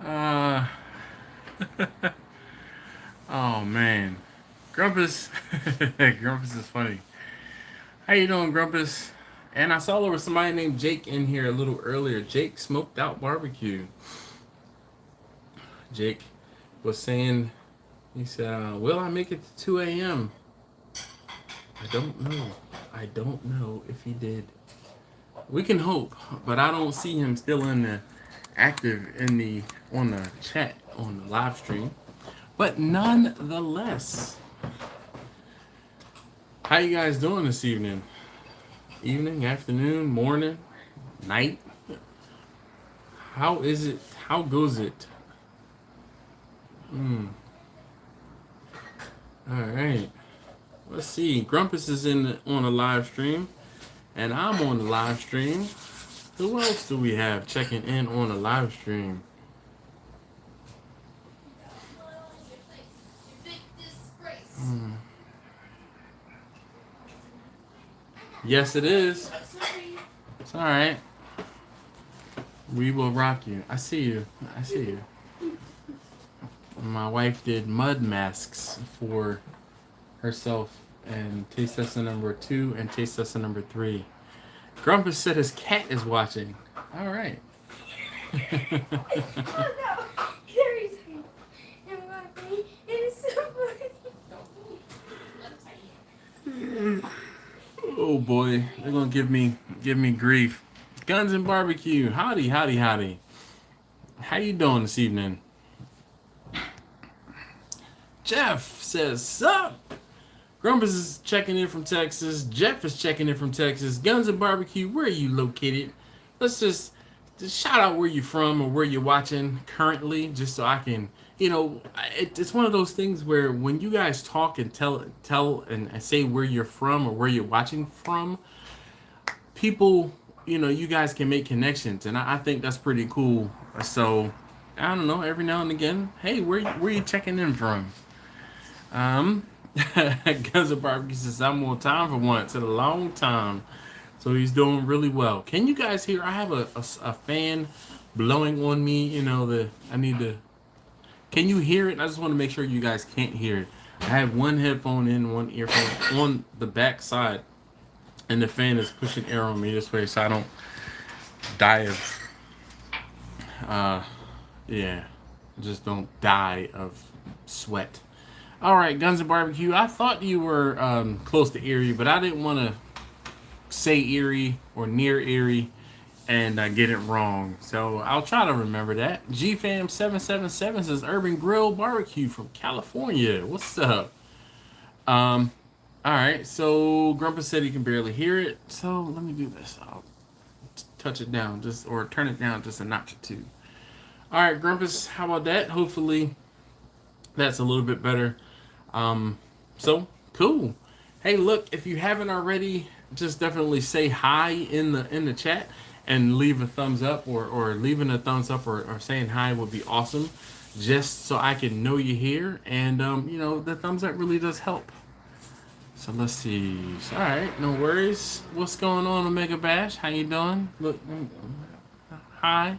Uh, oh man, Grumpus, Grumpus is funny. How you doing, Grumpus? And I saw there was somebody named Jake in here a little earlier. Jake smoked out barbecue. Jake was saying, he said, "Will I make it to 2 a.m.?" I don't know. I don't know if he did. We can hope, but I don't see him still in the active in the on the chat on the live stream. But nonetheless, how you guys doing this evening? Evening, afternoon, morning, night? How is it? How goes it? All right. Let's see. Grumpus is on a live stream, and I'm on the live stream. Who else do we have checking in on the live stream? Yes, it is. It's all right. We will rock you. I see you. I see you. My wife did mud masks for herself and taste tester number 2 and taste tester number 3. Grumpus said his cat is watching. All right. Oh boy, they're gonna give me grief. Guns and barbecue. Howdy, howdy, howdy. How you doing this evening? Jeff says, sup? Grumpus is checking in from Texas. Jeff is checking in from Texas. Guns and barbecue, where are you located? Let's just shout out where you're from or where you're watching currently, just so I can, it's one of those things where when you guys talk and tell and say where you're from or where you're watching from, people, you guys can make connections, and I think that's pretty cool. So, I don't know, every now and again, hey, where you checking in from? Guns and Barbecue says, I'm on time for once in a long time. So he's doing really well. Can you guys hear? I have a fan blowing on me. I need to. Can you hear it? I just want to make sure you guys can't hear it. I have one headphone in, one earphone on the back side, and the fan is pushing air on me this way so I don't die of. Yeah, just don't die of sweat. All right, Guns and Barbecue. I thought you were close to Erie, but I didn't want to say Erie or near Erie and get it wrong. So I'll try to remember that. GFam777 says Urban Grill Barbecue from California. What's up? All right, so Grumpus said he can barely hear it. So let me do this. I'll touch it down or turn it down just a notch or two. All right, Grumpus, how about that? Hopefully that's a little bit better. So cool. Hey, look, if you haven't already, just definitely say hi in the chat and leave a thumbs up or leaving a thumbs up or saying hi would be awesome, just so I can know you're here. And the thumbs up really does help. So let's see. All right, no worries. What's going on, Omega Bash? How you doing? Look, hi.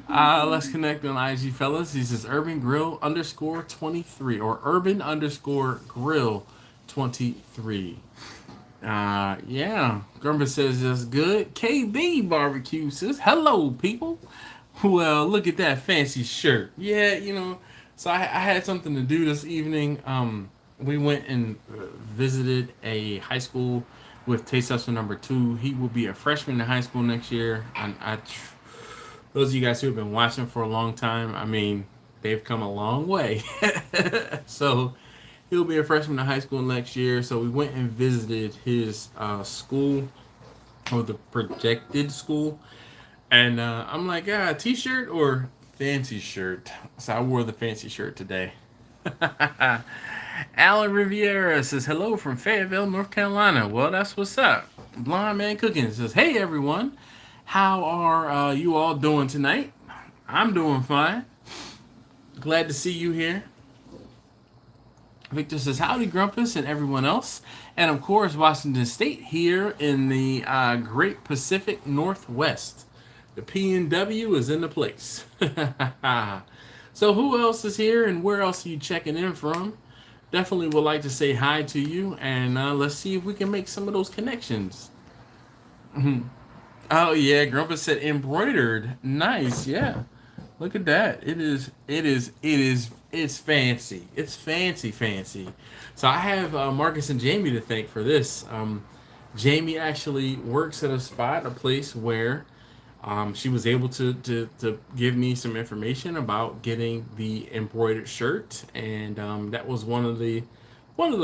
Let's connect on IG, fellas. He says Urban Grill _23 or Urban _Grill 23. Yeah. Grumpus says that's good. KB Barbecue says hello, people. Well, look at that fancy shirt. Yeah, so I had something to do this evening. We went and visited a high school with taste tester number 2. He will be a freshman in high school next year. Those of you guys who have been watching for a long time, I mean, they've come a long way. So he'll be a freshman in high school next year. So we went and visited his school, or the projected school. And I'm like, t-shirt or fancy shirt? So I wore the fancy shirt today. Alan Riviera says, hello from Fayetteville, North Carolina. Well, that's what's up. Blonde Man Cooking says, hey, everyone. How are you all doing tonight? I'm doing fine. Glad to see you here. Victor says, howdy, Grumpus and everyone else. And, of course, Washington State here in the Great Pacific Northwest. The P&W is in the place. So who else is here and where else are you checking in from? Definitely would like to say hi to you, and let's see if we can make some of those connections. Oh yeah, Grandpa said embroidered. Nice, yeah. Look at that. It's fancy. It's fancy, fancy. So I have Marcus and Jamie to thank for this. Jamie actually works at a place where she was able to give me some information about getting the embroidered shirt, and that was one of the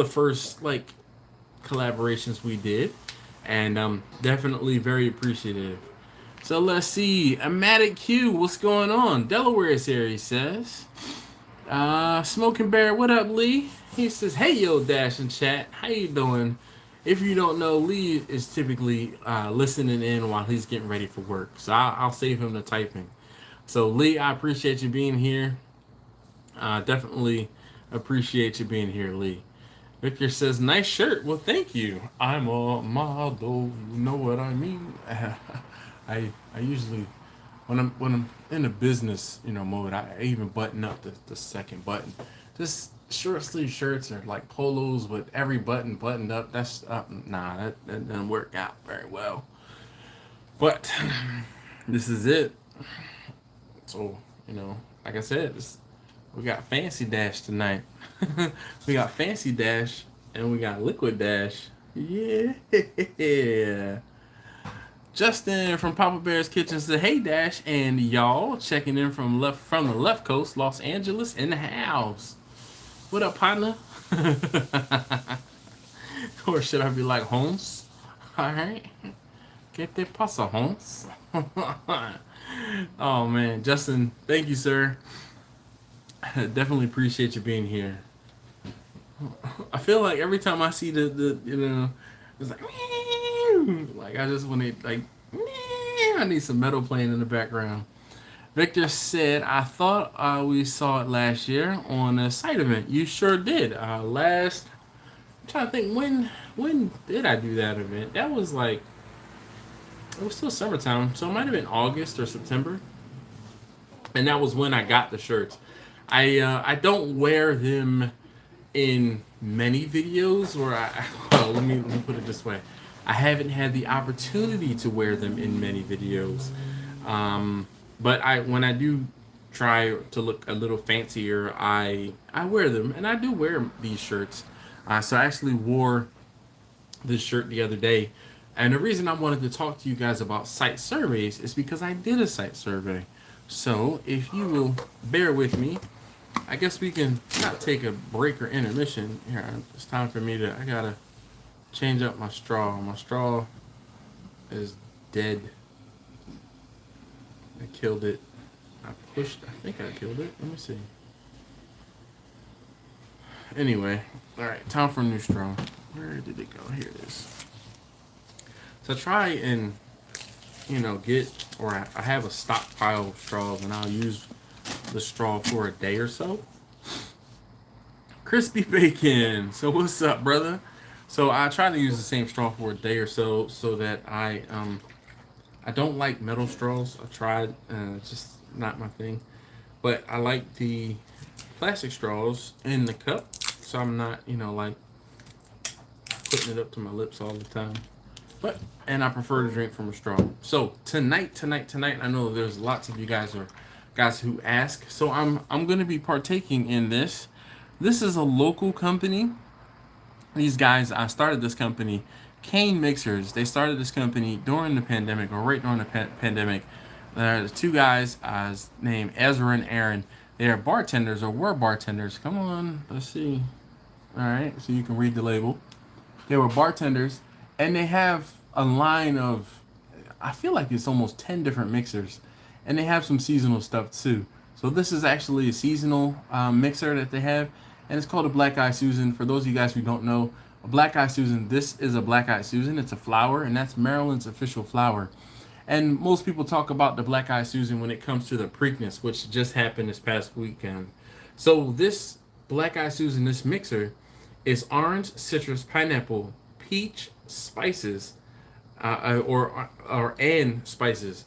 first like collaborations we did, and definitely very appreciative. So let's see. Amatic Q, what's going on? Delaware is here, he says. Smoking Bear, what up, Lee? He says, hey, yo, Dash in chat. How you doing? If you don't know, Lee is typically listening in while he's getting ready for work. So I'll save him the typing. So, Lee, I appreciate you being here. Definitely appreciate you being here, Lee. Victor says, nice shirt. Well, thank you. I'm a model. You know what I mean? I usually, when I'm in a business, mode, I even button up the second button. Just short sleeve shirts or like polos with every button buttoned up. That's that doesn't work out very well. But this is it. So like I said, we got Fancy Dash tonight. We got Fancy Dash and we got Liquid Dash. Yeah. Justin from Papa Bear's Kitchen said, hey Dash and y'all, checking in from the left coast, Los Angeles in the house. What up, partner? Or should I be like Holmes? Alright. Get that pasta, Holmes. Oh man, Justin, thank you, sir. Definitely appreciate you being here. I feel like every time I see the it's like I just want to like I need some metal playing in the background. Victor said, I thought we saw it last year on a site event. You sure did. I'm trying to think when did I do that event? That was like it was still summertime, so it might have been August or September. And that was when I got the shirts. I don't wear them in many videos, or well, let me put it this way. I haven't had the opportunity to wear them in many videos. But when I do try to look a little fancier, I wear them, and I do wear these shirts. So I actually wore this shirt the other day, and the reason I wanted to talk to you guys about site surveys is because I did a site survey. So if you will bear with me, I guess we can not take a break or intermission. Here, it's time for me I gotta change up my straw. My straw is dead. I killed it. I think I killed it. Let me see. Anyway, alright, time for a new straw. Where did it go? Here it is. So try and, I have a stockpile of straws, and I'll use the straw for a day or so. Crispy Bacon. So what's up, brother? So I try to use the same straw for a day or so that I don't like metal straws. I tried, it's just not my thing. But I like the plastic straws in the cup, so I'm not, like putting it up to my lips all the time. And I prefer to drink from a straw. So tonight, I know there's lots of you guys who ask. So I'm gonna be partaking in this. This is a local company. These guys, I started this company, Cane Mixers. They started this company during the pandemic, or right during the pandemic. There's two guys named Ezra and Aaron. They are bartenders, or were bartenders. Come on, let's see. All right, so you can read the label. They were bartenders, and they have a line of, I feel like it's almost 10 different mixers, and they have some seasonal stuff too. So this is actually a seasonal mixer that they have, and it's called a Black Eye Susan. For those of you guys who don't know, a Black Eye Susan, this is a Black Eye Susan. It's a flower, and that's Maryland's official flower. And most people talk about the Black Eye Susan when it comes to the Preakness, which just happened this past weekend. So this Black Eye Susan, this mixer, is orange, citrus, pineapple, peach, spices, and spices.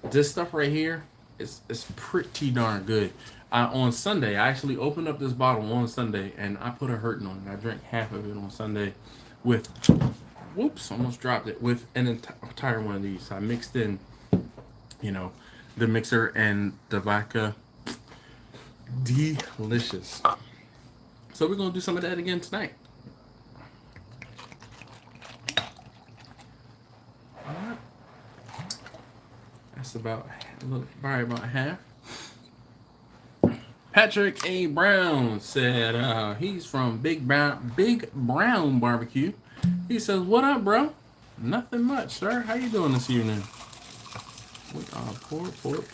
This stuff right here is pretty darn good. On Sunday, I actually opened up this bottle on Sunday, and I put a hurting on it. I drank half of it on Sunday with, whoops, almost dropped it, with an entire one of these. I mixed in, you know, the mixer and the vodka. Delicious. So we're gonna do some of that again tonight. All right. That's about probably about half. Patrick A. Brown said he's from Big Brown Barbecue. He says, "What up, bro? Nothing much, sir. How you doing this evening?" We are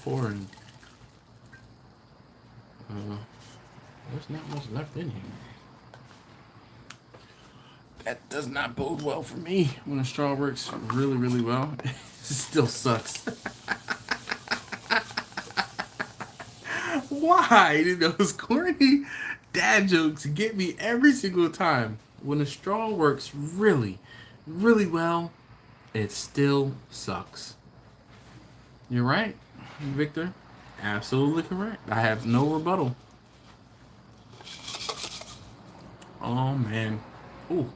pouring. There's not much left in here. That does not bode well for me when a straw works really, really well. It still sucks. Why do those corny dad jokes get me every single time? When a straw works really, really well, it still sucks. You're right, Victor. Absolutely correct. I have no rebuttal. Oh man. Ooh.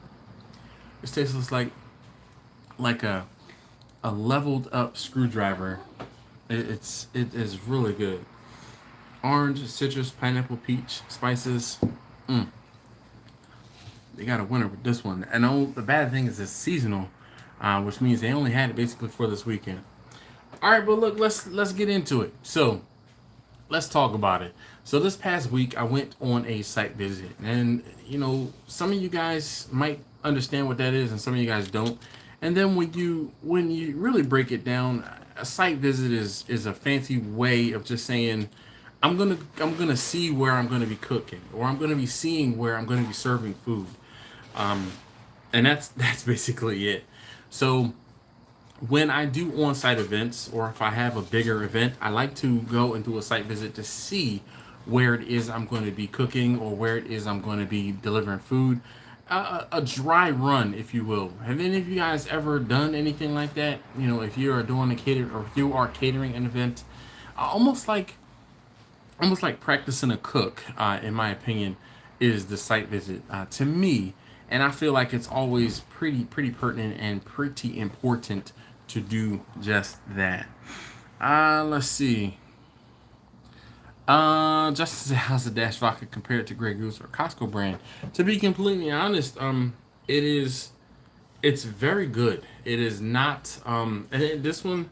This tastes like a leveled up screwdriver. It is really good. Orange, citrus, pineapple, peach, spices. They got a winner with this one. And the bad thing is it's seasonal, which means they only had it basically for this weekend. All right, but look, let's get into it. So let's talk about it. So this past week, I went on a site visit, and you know, some of you guys might understand what that is, and some of you guys don't. And then when you really break it down, a site visit is a fancy way of just saying, I'm gonna see where I'm gonna be cooking, or I'm gonna be seeing where I'm gonna be serving food, and that's basically it. So when I do on-site events, or if I have a bigger event, I like to go and do a site visit to see where it is I'm going to be cooking, or where it is I'm going to be delivering food. A dry run, if you will. Have any of you guys ever done anything like that? You know, if you are doing a cater, or if you are catering an event, almost like practicing a cook, in my opinion, is the site visit to me. And I feel like it's always pretty pertinent and pretty important to do just that. Let's see. Just how's the Dash Vodka compared to Grey Goose or Costco brand? To be completely honest, it's very good. It is not, and this one,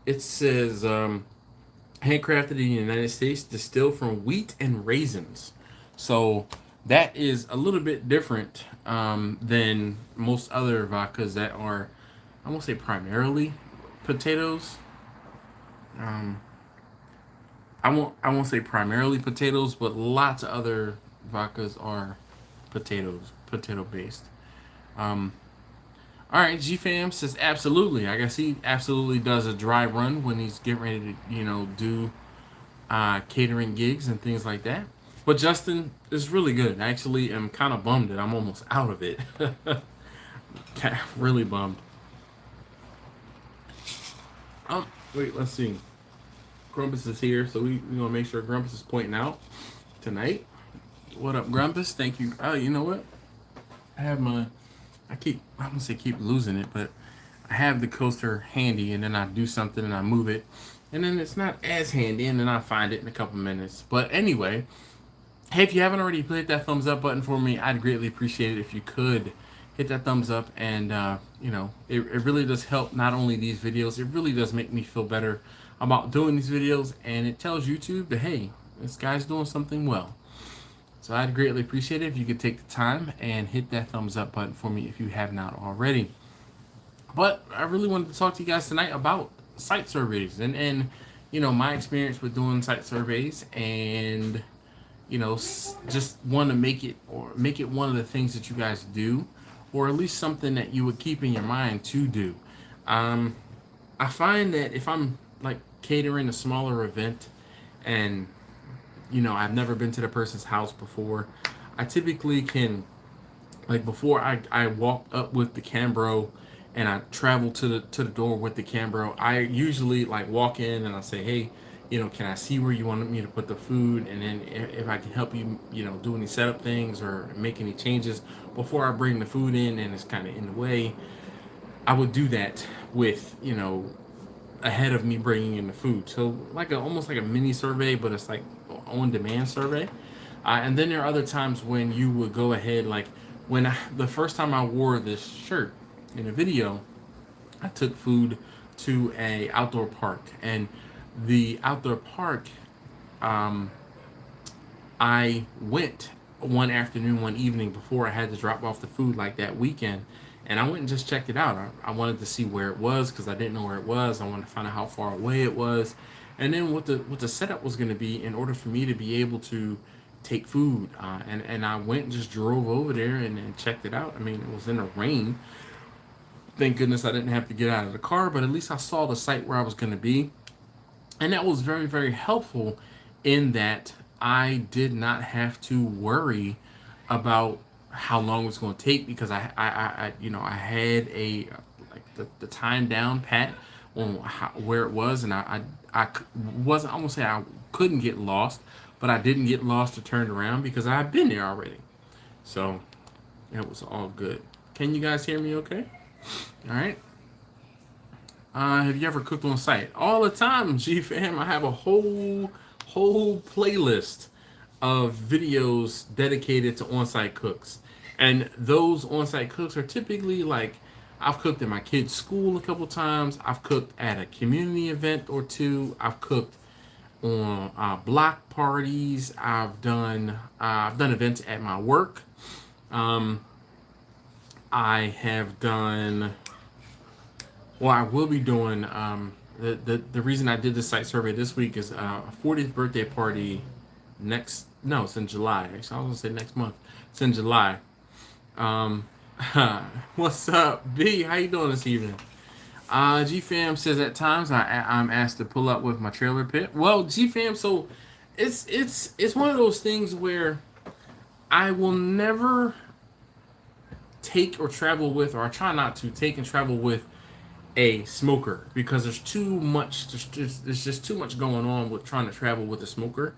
it says, handcrafted in the United States, distilled from wheat and raisins. So that is a little bit different than most other vodkas that are, I won't say primarily potatoes. I won't say primarily potatoes, but lots of other vodkas are potato based. All right, GFam says absolutely. I guess he absolutely does a dry run when he's getting ready to do catering gigs and things like that. But Justin is really good. I actually am kind of bummed that I'm almost out of it. Really bummed. Wait, let's see. Grumpus is here, so we're gonna make sure Grumpus is pointing out tonight. What up, Grumpus? Thank you. Oh, you know what? I don't want to say keep losing it, but I have the coaster handy, and then I do something and I move it, and then it's not as handy, and then I find it in a couple minutes. But anyway, hey, if you haven't already, hit that thumbs up button for me. I'd greatly appreciate it if you could hit that thumbs up, and it really does help not only these videos, it really does make me feel better about doing these videos, and it tells YouTube that, hey, this guy's doing something well. So I'd greatly appreciate it if you could take the time and hit that thumbs up button for me if you have not already. But I really wanted to talk to you guys tonight about site surveys and my experience with doing site surveys, and just want to make it one of the things that you guys do, or at least something that you would keep in your mind to do. I find that if I'm like catering a smaller event, and I've never been to the person's house before, I typically can, like, before I walk up with the Cambro and I travel to the door with the Cambro, I usually like walk in and I say, hey, can I see where you want me to put the food? And then if I can help you, do any setup things or make any changes before I bring the food in and it's kind of in the way, I would do that with, ahead of me bringing in the food. So like almost like a mini survey, but it's like on demand survey. And then there are other times when you would go ahead, like the first time I wore this shirt in a video, I took food to a outdoor park, and the outdoor park, I went one afternoon, one evening before I had to drop off the food like that weekend, and I went and just checked it out. I wanted to see where it was because I didn't know where it was. I wanted to find out how far away it was, and then what the setup was going to be in order for me to be able to take food. And I went and just drove over there and checked it out. I mean, it was in the rain. Thank goodness I didn't have to get out of the car, but at least I saw the site where I was going to be. And that was very, very helpful in that I did not have to worry about how long it was going to take because I had the time down pat on where it was, and I wasn't, I'm gonna say I couldn't get lost, but I didn't get lost or turned around because I had been there already. So it was all good. Can you guys hear me okay? All right. Have you ever cooked on site? All the time, G-Fam. I have a whole playlist of videos dedicated to on-site cooks. And those on-site cooks are typically like, I've cooked at my kid's school a couple times. I've cooked at a community event or two. I've cooked on block parties. I've done events at my work. I have done... Well, I will be doing, the reason I did this site survey this week is a 40th birthday party it's in July. Actually, I was going to say next month. It's in July. What's up, B? How you doing this evening? G-Fam says at times I'm asked to pull up with my trailer pit. Well, G-Fam, so it's one of those things where I will never take or travel with, or I try not to take and travel with a smoker because there's too much. There's just too much going on with trying to travel with a smoker,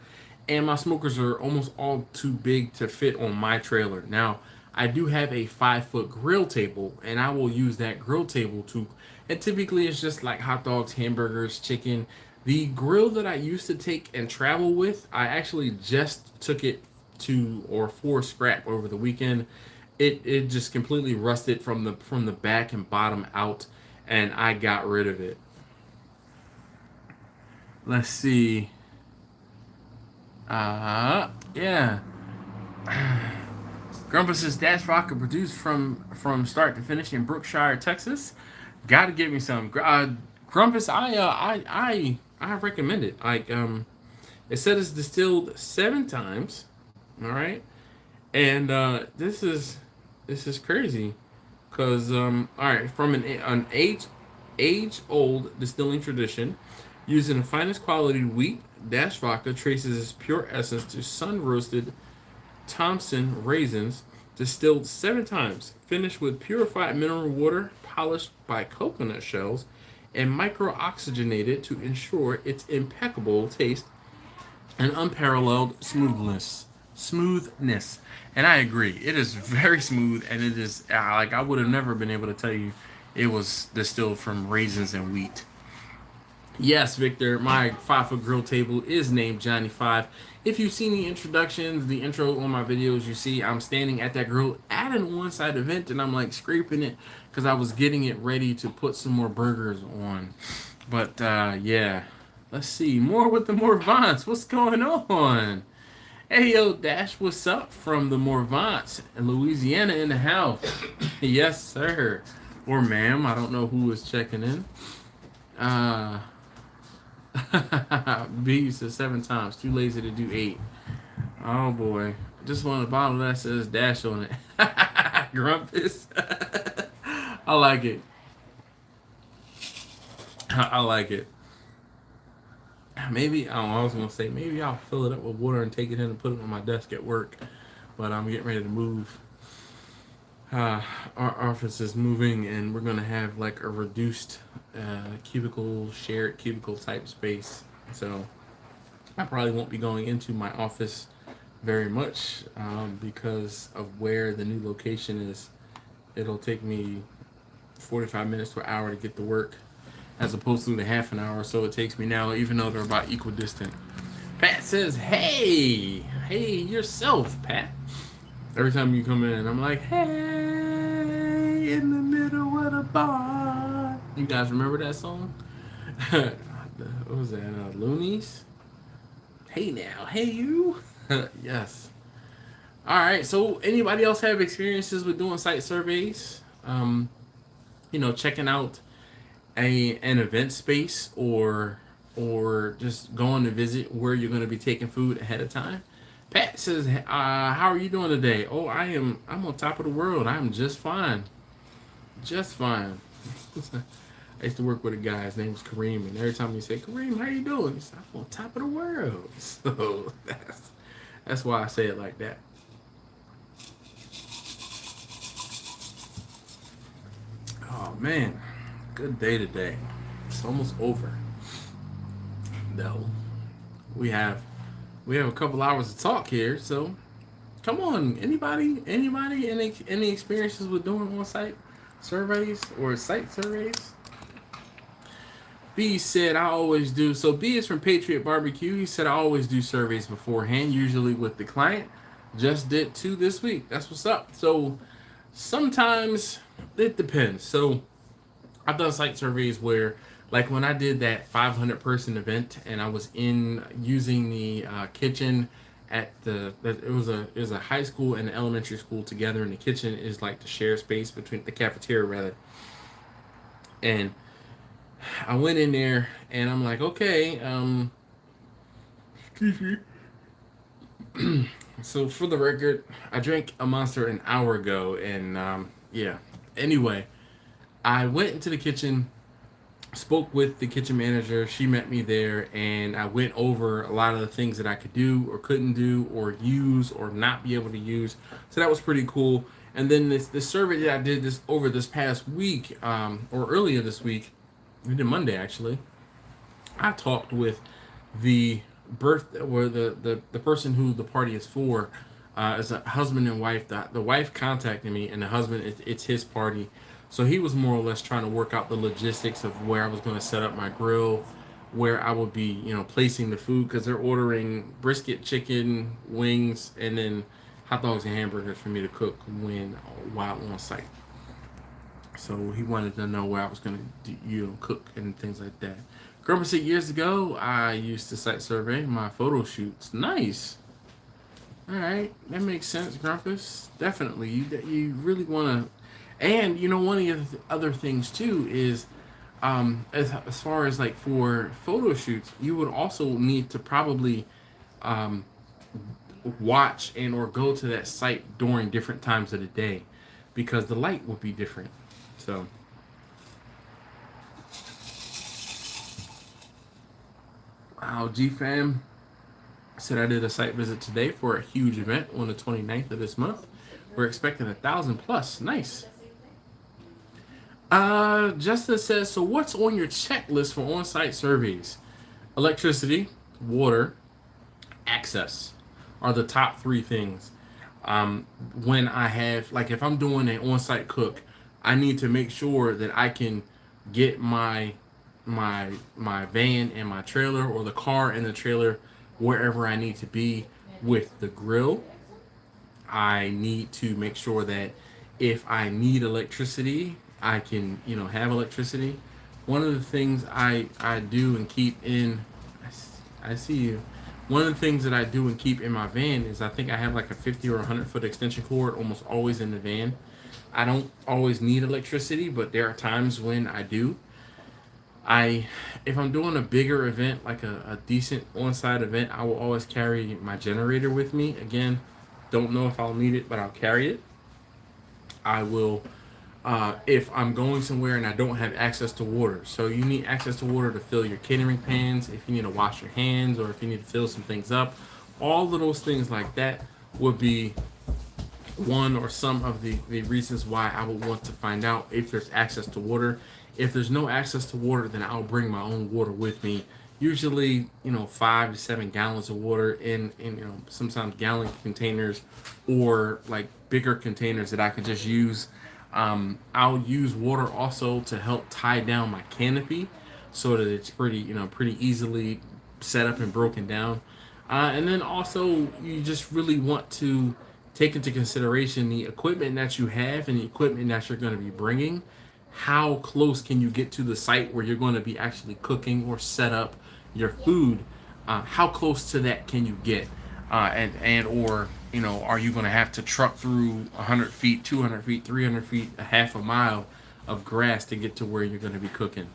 and my smokers are almost all too big to fit on my trailer. Now, I do have a 5-foot grill table, and I will use that grill table to. And typically, it's just like hot dogs, hamburgers, chicken. The grill that I used to take and travel with, I actually just took it for scrap over the weekend. It just completely rusted from the back and bottom out. And I got rid of it. Let's see. Yeah. Grumpus' Dash Vodka produced from start to finish in Brookshire, Texas. Gotta get me some. Grumpus, I recommend it. Like, it said it's distilled 7 times. All right, and this is crazy. Because, all right, from an age-old distilling tradition, using the finest quality wheat, Dash Vodka traces its pure essence to sun-roasted Thompson raisins, distilled 7 times, finished with purified mineral water, polished by coconut shells, and micro-oxygenated to ensure its impeccable taste and unparalleled smoothness. And I agree, it is very smooth, and it is like I would have never been able to tell you it was distilled from raisins and wheat. Yes, Victor, my 5-foot grill table is named Johnny 5. If you've seen the introductions, the intro on my videos, you see I'm standing at that grill at an on-site event, and I'm like scraping it because I was getting it ready to put some more burgers on. But yeah, let's see, more with the Morvants. What's going on? Hey, yo, Dash, what's up from the Morvants in Louisiana in the house? Yes, sir. Or ma'am, I don't know who is checking in. B says 7 times. Too lazy to do 8. Oh, boy. Just want a bottle that says Dash on it. Grumpus. I like it. I like it. Maybe, I was going to say, maybe I'll fill it up with water and take it in and put it on my desk at work. But I'm getting ready to move. Our office is moving, and we're gonna have like a reduced cubicle, shared cubicle type space. So I probably won't be going into my office very much because of where the new location is. It'll take me 45 minutes to an hour to get to work, as opposed to the half an hour or so it takes me now, even though they're about equal distant. Pat says, hey yourself, Pat. Every time you come in, I'm like, hey, in the middle of the bar. You guys remember that song? What was that? Loonies? Hey now, hey you. Yes. All right. So, anybody else have experiences with doing site surveys? Checking out an event space, or just going to visit where you're going to be taking food ahead of time. Pat says, "How are you doing today?" Oh, I'm on top of the world. I'm just fine, just fine. I used to work with a guy. His name was Kareem, and every time he said, "Kareem, how you doing?" He said, "I'm on top of the world." So that's why I say it like that. Oh man, good day today. It's almost over. Though we have a couple hours to talk here, so come on. Anybody any experiences with doing on-site surveys or site surveys? B said I always do. So B is from Patriot Barbecue. He said I always do surveys beforehand, usually with the client. Just did 2 this week. That's what's up. So sometimes it depends. So I've done site surveys where, like when I did that 500-person event, and I was using the kitchen at it was a high school and an elementary school together, and the kitchen is like the shared space between the cafeteria rather. And I went in there and I'm like, okay, excuse me. So for the record, I drank a Monster an hour ago, and yeah. Anyway, I went into the kitchen, spoke with the kitchen manager. She met me there, and I went over a lot of the things that I could do or couldn't do or use or not be able to use. So that was pretty cool. And then this survey that I did this past week, or earlier this week, we did Monday actually. I talked with the the person who the party is for, as a husband and wife. The wife contacted me, and the husband, it's his party. So he was more or less trying to work out the logistics of where I was going to set up my grill, where I would be, placing the food, because they're ordering brisket, chicken, wings, and then hot dogs and hamburgers for me to cook while on site. So he wanted to know where I was going to cook and things like that. Grandpa said years ago I used to site survey my photo shoots. Nice. All right, that makes sense, Grumpus. Definitely, you really want to. And one of the other things too is, as far as like for photo shoots, you would also need to probably watch and or go to that site during different times of the day, because the light would be different. So. Wow, G-Fam said I did a site visit today for a huge event on the 29th of this month. We're expecting 1,000 plus. Nice. Justin says, so what's on your checklist for on-site surveys? Electricity, water, access are the top 3 things. When I have, like, if I'm doing an on-site cook, I need to make sure that I can get my van and my trailer, or the car and the trailer, wherever I need to be with the grill. I need to make sure that if I need electricity, I can have electricity. One of the things I do and keep in, I see you. One of the things that I do and keep in my van is, I think I have like a 50 or 100-foot extension cord almost always in the van. I don't always need electricity, but there are times when I do. If I'm doing a bigger event, like a decent on-site event, I will always carry my generator with me. Again, don't know if I'll need it, but I'll carry it. I will, if I'm going somewhere and I don't have access to water. So you need access to water to fill your catering pans, if you need to wash your hands, or if you need to fill some things up. All of those things like that would be one or some of the reasons why I would want to find out if there's access to water. If there's no access to water, then I'll bring my own water with me. Usually, 5 to 7 gallons of water in sometimes gallon containers or like bigger containers that I can just use. I'll use water also to help tie down my canopy so that it's pretty easily set up and broken down. And then also, you just really want to take into consideration the equipment that you have and the equipment that you're going to be bringing. How close can you get to the site where you're going to be actually cooking or set up your food? How close to that can you get? Or are you going to have to truck through 100 feet, 200 feet, 300 feet, a half a mile of grass to get to where you're going to be cooking?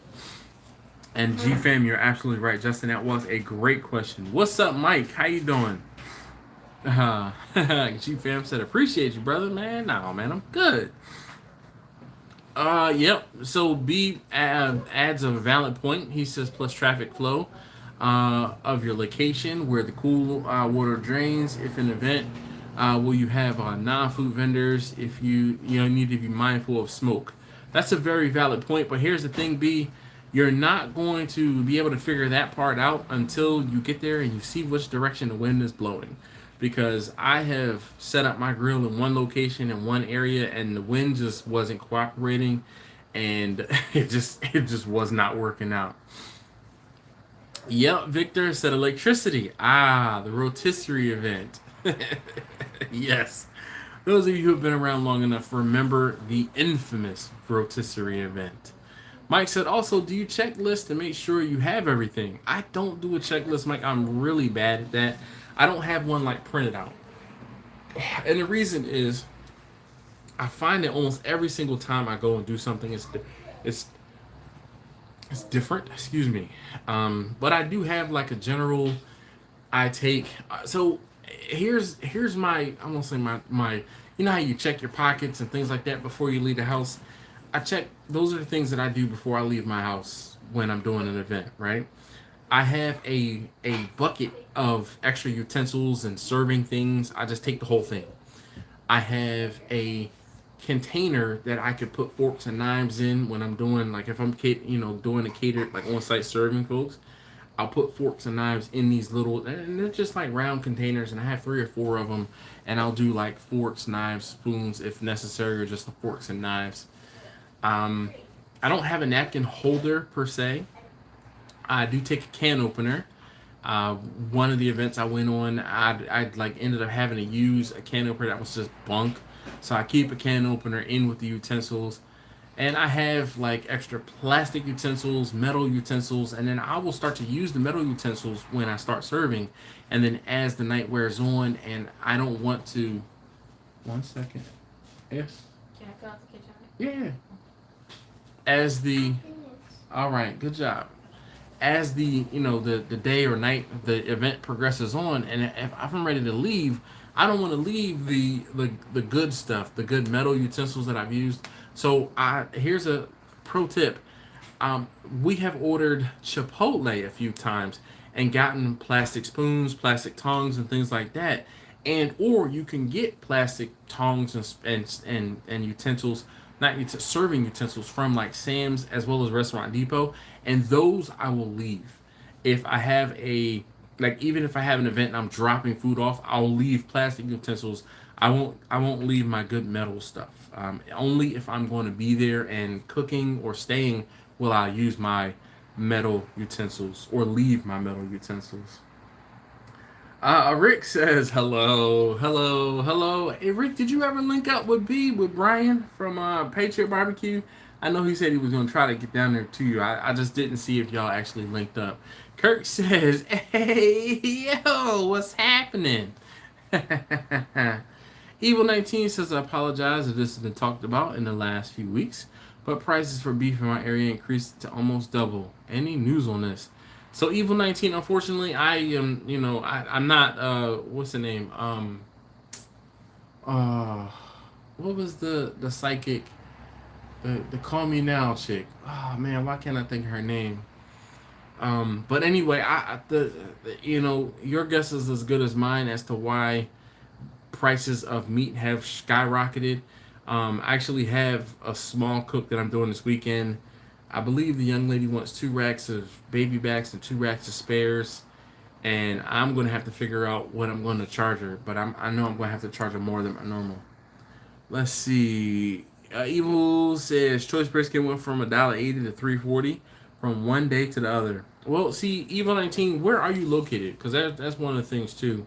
And G-Fam, you're absolutely right, Justin. That was a great question. What's up, Mike? How you doing? G-Fam said, appreciate you, brother, man. No, man, I'm good. Yep. So B adds a valid point. He says, plus traffic flow of your location where the cool water drains. If an event, will you have non-food vendors? If you need to be mindful of smoke. That's a very valid point. But here's the thing, B. You're not going to be able to figure that part out until you get there and you see which direction the wind is blowing. Because I have set up my grill in one location in one area and the wind just wasn't cooperating, and it just was not working out. Yep, Victor said electricity. The rotisserie event. Yes. Those of you who have been around long enough remember the infamous rotisserie event. Mike said, also, do you checklist to make sure you have everything? I don't do a checklist, Mike. I'm really bad at that. I don't have one like printed out. And the reason is I find that almost every single time I go and do something, it's different. Excuse me. But I do have like a general I take. So here's my, I'm going to say my, how you check your pockets and things like that before you leave the house. I check, those are the things that I do before I leave my house when I'm doing an event, right? I have a bucket of extra utensils and serving things. I just take the whole thing. I have a container that I could put forks and knives in when I'm doing, like if I'm doing a catered, like on-site serving folks, I'll put forks and knives in these little, and they're just like round containers, and I have 3 or 4 of them, and I'll do like forks, knives, spoons if necessary, or just the forks and knives. I don't have a napkin holder per se. I do take a can opener. One of the events I went on, I ended up having to use a can opener that was just bunk. So I keep a can opener in with the utensils. And I have like extra plastic utensils, metal utensils, and then I will start to use the metal utensils when I start serving. And then as the night wears on, and I don't want to... 1 second. Yes? Can I go out the kitchen? Yeah. All right, good job. As the day or night the event progresses on, and if I'm ready to leave, I don't want to leave the good stuff, the good metal utensils that I've used. So here's a pro tip. We have ordered Chipotle a few times and gotten plastic spoons, plastic tongs, and things like that. Or you can get plastic tongs and utensils, serving utensils from like Sam's as well as Restaurant Depot, and those I will leave. If I have even if I have an event and I'm dropping food off, I'll leave plastic utensils. I won't leave my good metal stuff. Only if I'm going to be there and cooking or staying will I use my metal utensils or leave my metal utensils. Rick says, hello. Hey, Rick, did you ever link up with Brian from Patriot Barbecue? I know he said he was going to try to get down there to you. I just didn't see if y'all actually linked up. Kirk says, hey, yo, what's happening? Evil 19 says, I apologize if this has been talked about in the last few weeks, but prices for beef in my area increased to almost double. Any news on this? So Evil 19, unfortunately, I am, I'm not, what's the name? What was the psychic, the Call Me Now chick? Oh man, why can't I think of her name? But anyway, your guess is as good as mine as to why prices of meat have skyrocketed. I actually have a small cook that I'm doing this weekend. I believe the young lady wants 2 racks of baby backs and 2 racks of spares, and I'm going to have to figure out what I'm going to charge her. But I know I'm going to have to charge her more than my normal. Let's see. Evil says choice brisket went from $1.80 to $3.40 from one day to the other. Well, see, Evil 19, where are you located? Because that's one of the things too.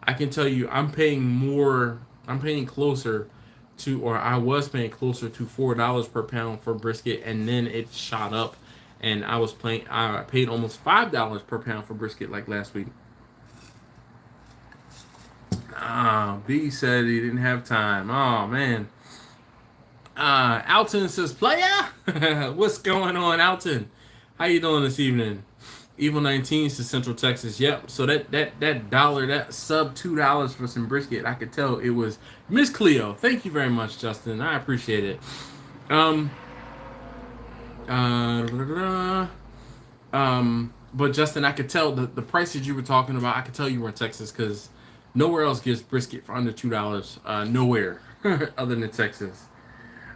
I can tell you, I'm paying more. I'm paying closer to, or I was paying closer to $4 per pound for brisket, and then it shot up, and I paid almost $5 per pound for brisket like last week. B said he didn't have time. Oh man. Alton says, "Playa, what's going on, Alton? How you doing this evening?" Evil 19 says Central Texas. Yep. So that dollar, that sub $2 for some brisket, I could tell it was Miss Cleo. Thank you very much, Justin. I appreciate it. But Justin, I could tell the prices you were talking about. I could tell you were in Texas because nowhere else gives brisket for under $2. Nowhere other than Texas.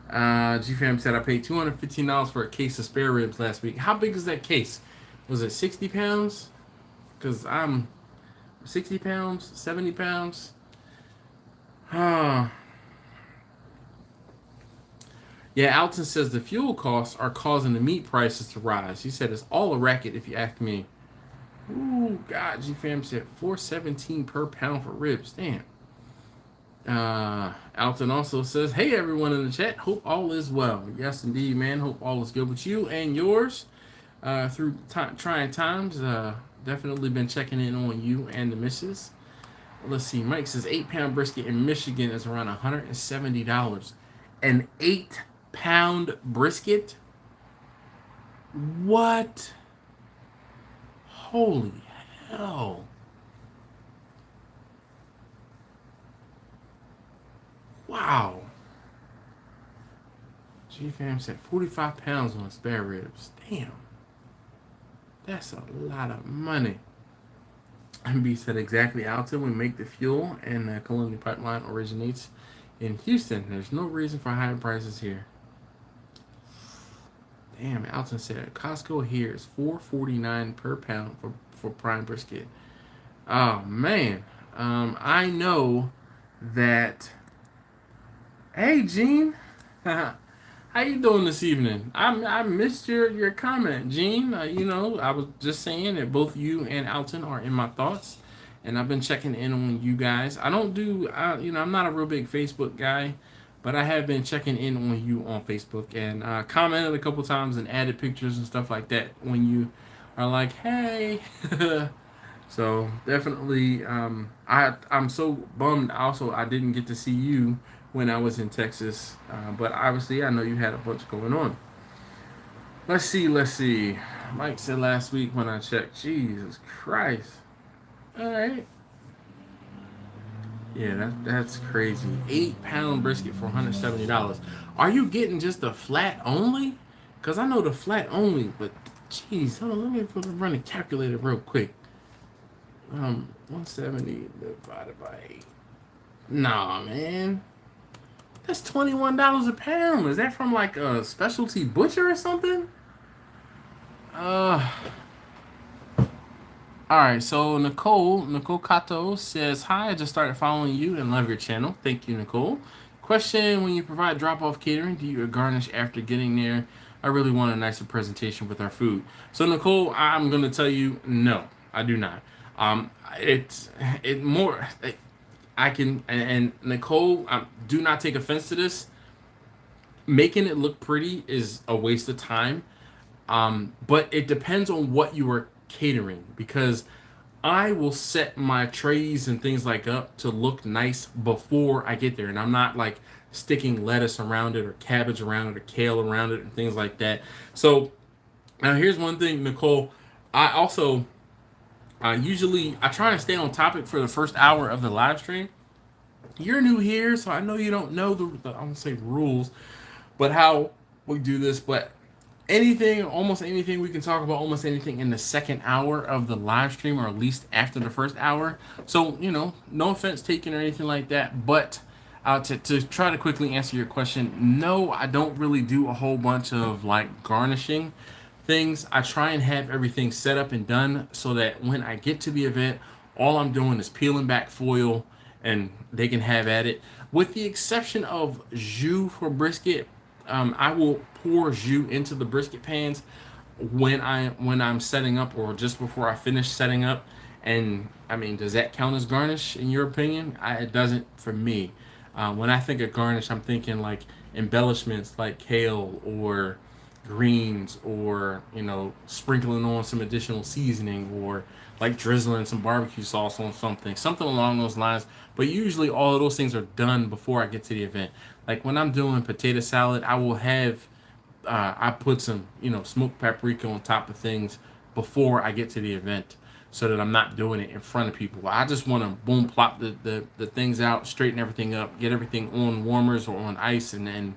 GFam said I paid $215 for a case of spare ribs last week. How big is that case? Was it 60 pounds? Because I'm 60 pounds, 70 pounds. Yeah, Alton says the fuel costs are causing the meat prices to rise. He said it's all a racket if you ask me. Ooh, God, GFam said $4.17 per pound for ribs. Damn. Alton also says, hey everyone in the chat, hope all is well. Yes indeed, man. Hope all is good with you and yours through trying times. Definitely been checking in on you and the missus. Let's see, Mike says 8-pound brisket in Michigan is around $170. An 8-pound brisket? What? Holy hell. Wow. G-Fam said 45 pounds on spare ribs. Damn. That's a lot of money. MB said exactly, Alton. We make the fuel, and the Columbia Pipeline originates in Houston. There's no reason for higher prices here. Damn, Alton said Costco here is $4.49 per pound for prime brisket. Oh, man. I know that... Hey, Gene. How you doing this evening? I missed your comment, Gene. I was just saying that both you and Alton are in my thoughts, and I've been checking in on you guys. I don't do, I'm not a real big Facebook guy, but I have been checking in on you on Facebook and commented a couple times and added pictures and stuff like that when you are like, hey. So definitely, I'm so bummed. Also, I didn't get to see you when I was in Texas, but obviously I know you had a bunch going on. Let's see. Mike said last week when I checked, Jesus Christ. All right. Yeah, that's crazy. 8-pound brisket for $170. Are you getting just the flat only? Because I know the flat only, but jeez, hold on, let me run a calculator real quick. 170 divided by 8. Nah, man. That's $21 a pound. Is that from like a specialty butcher or something? Alright, so Nicole Cato says, hi, I just started following you and love your channel. Thank you, Nicole. Question, when you provide drop-off catering, do you garnish after getting there? I really want a nicer presentation with our food. So Nicole, I'm going to tell you, no, I do not. I can, and Nicole, do not take offense to this. Making it look pretty is a waste of time. But it depends on what you are catering, because I will set my trays and things like up to look nice before I get there. And I'm not like sticking lettuce around it or cabbage around it or kale around it and things like that. So now here's one thing, Nicole. I also... usually, I try to stay on topic for the first hour of the live stream. You're new here, so I know you don't know the I won't say rules, but how we do this. But anything, almost anything, we can talk about almost anything in the second hour of the live stream, or at least after the first hour. So, you know, no offense taken or anything like that, but to try to quickly answer your question, no, I don't really do a whole bunch of like garnishing things. I try and have everything set up and done so that when I get to the event, all I'm doing is peeling back foil and they can have at it. With the exception of jus for brisket, I will pour jus into the brisket pans when I'm setting up, or just before I finish setting up. And I mean, does that count as garnish in your opinion? It doesn't for me. When I think of garnish, I'm thinking like embellishments like kale or greens, or you know, sprinkling on some additional seasoning, or like drizzling some barbecue sauce on something along those lines. But usually all of those things are done before I get to the event. Like when I'm doing potato salad, I will have I put some, you know, smoked paprika on top of things before I get to the event, so that I'm not doing it in front of people. I just want to boom plop the things out, straighten everything up, get everything on warmers or on ice, and then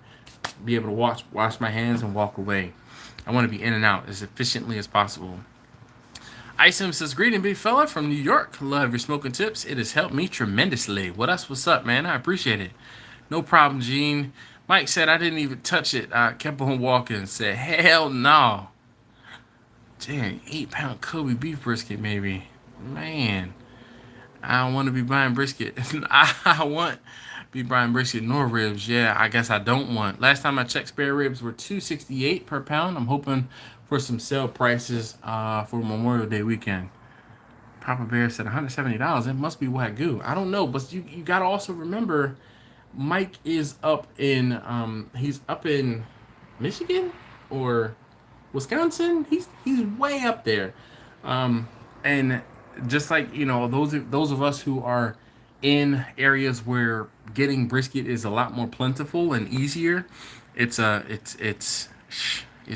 be able to wash my hands and walk away. I want to be in and out as efficiently as possible. Isim says, greeting big fella from New York. Love your smoking tips. It has helped me tremendously. What's up, man? I appreciate it. No problem, Gene. Mike said, I didn't even touch it. I kept on walking. Said, hell no. Dang, 8-pound Kobe beef brisket, maybe. Man, I don't want to be buying brisket. I want be buying brisket nor ribs. Yeah, I guess I don't want. Last time I checked, spare ribs were $2.68 per pound. I'm hoping for some sale prices for Memorial Day weekend. Papa Bear said $170. It must be Wagyu. I don't know, but you got to also remember, Mike is up in he's up in Michigan or Wisconsin. He's way up there, and just like, you know, those of us who are in areas where getting brisket is a lot more plentiful and easier, it's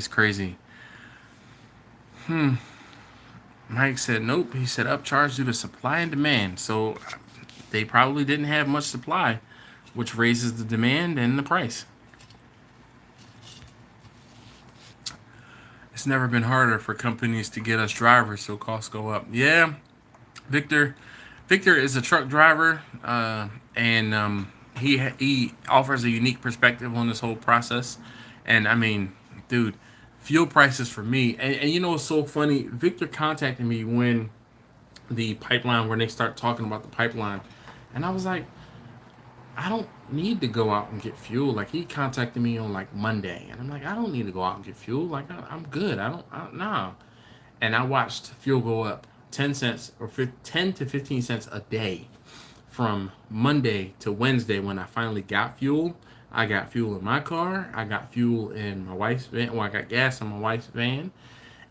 crazy. Mike said nope. He said upcharge due to supply and demand. So they probably didn't have much supply, which raises the demand and the price. It's never been harder for companies to get us drivers, so costs go up. Yeah, Victor is a truck driver, and he offers a unique perspective on this whole process. And I mean, dude, fuel prices for me, and you know what's so funny? Victor contacted me when they start talking about the pipeline, and I was like, I don't need to go out and get fuel. Like, he contacted me on like Monday, and I'm like, I don't need to go out and get fuel. Like, I'm good. Nah. And I watched fuel go up 10 cents or 10 to 15 cents a day from Monday to Wednesday when I finally got fuel. I got fuel in my car. I got fuel in my wife's van. Well, I got gas in my wife's van.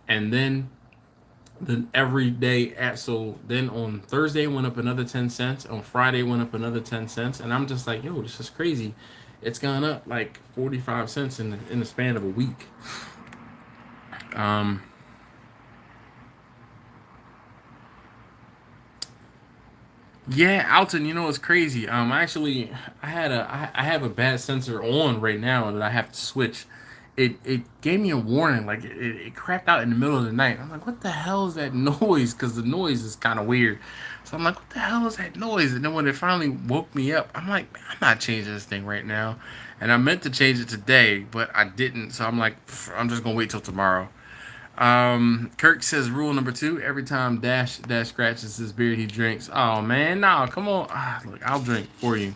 And then every day then on Thursday went up another 10 cents. On Friday went up another 10 cents. And I'm just like, yo, this is crazy. It's gone up like 45 cents in the span of a week. Yeah, Alton, you know what's crazy? I have a bad sensor on right now that I have to switch. It gave me a warning, like it crapped out in the middle of the night. I'm like, what the hell is that noise? Because the noise is kind of weird. So I'm like, what the hell is that noise? And then when it finally woke me up, I'm like, I'm not changing this thing right now. And I meant to change it today, but I didn't. So I'm like, I'm just gonna wait till tomorrow. Kirk says rule number 2: every time Dash scratches his beard, he drinks. Oh man, no, come on. Look, I'll drink for you.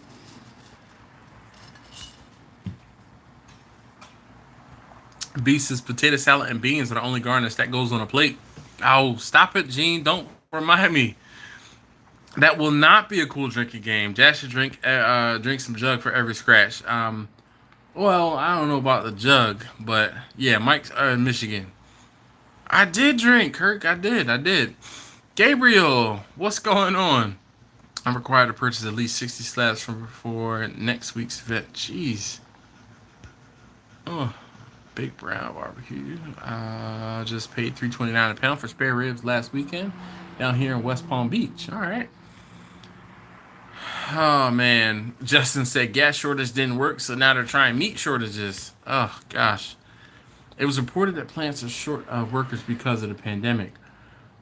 B says potato salad and beans are the only garnish that goes on a plate. Oh, stop it, Gene. Don't remind me. That will not be a cool drinking game. Dash should drink some jug for every scratch. Well, I don't know about the jug, but yeah, Mike's in Michigan. I did drink, Kirk. I did. Gabriel, what's going on? I'm required to purchase at least 60 slabs for next week's vet. Jeez. Oh, Big Brown Barbecue. Just paid $3.29 a pound for spare ribs last weekend down here in West Palm Beach. All right. Oh, man. Justin said gas shortage didn't work, so now they're trying meat shortages. Oh, gosh. It was reported that plants are short of workers because of the pandemic,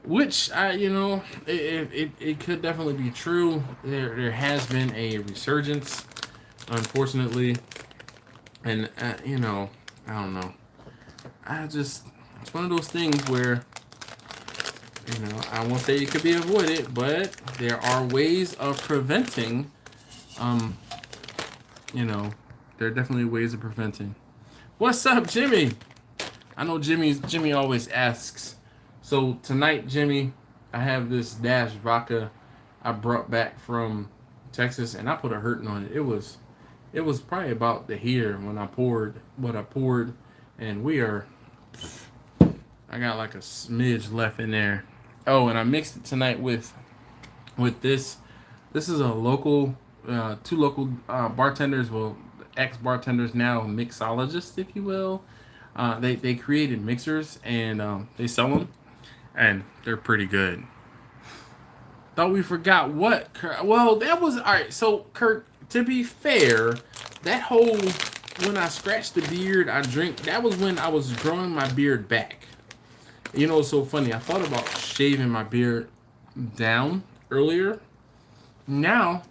which it could definitely be true. There has been a resurgence, unfortunately, and I don't know. It's one of those things where I won't say it could be avoided, but there are ways of preventing. Um, there are definitely ways of preventing. What's up, Jimmy? I know Jimmy always asks. So tonight, Jimmy, I have this Dash vodka I brought back from Texas, and I put a hurting on it. It was probably about the here when I poured what I poured, and I got like a smidge left in there. Oh, and I mixed it tonight with this. This is a local, two local bartenders, well, ex-bartenders now, mixologists, if you will. They created mixers, and they sell them, and they're pretty good. Thought we forgot what, Kurt. Well, that was, all right, so, Kurt, to be fair, that whole, when I scratched the beard, that was when I was growing my beard back. You know, it's so funny. I thought about shaving my beard down earlier. Now,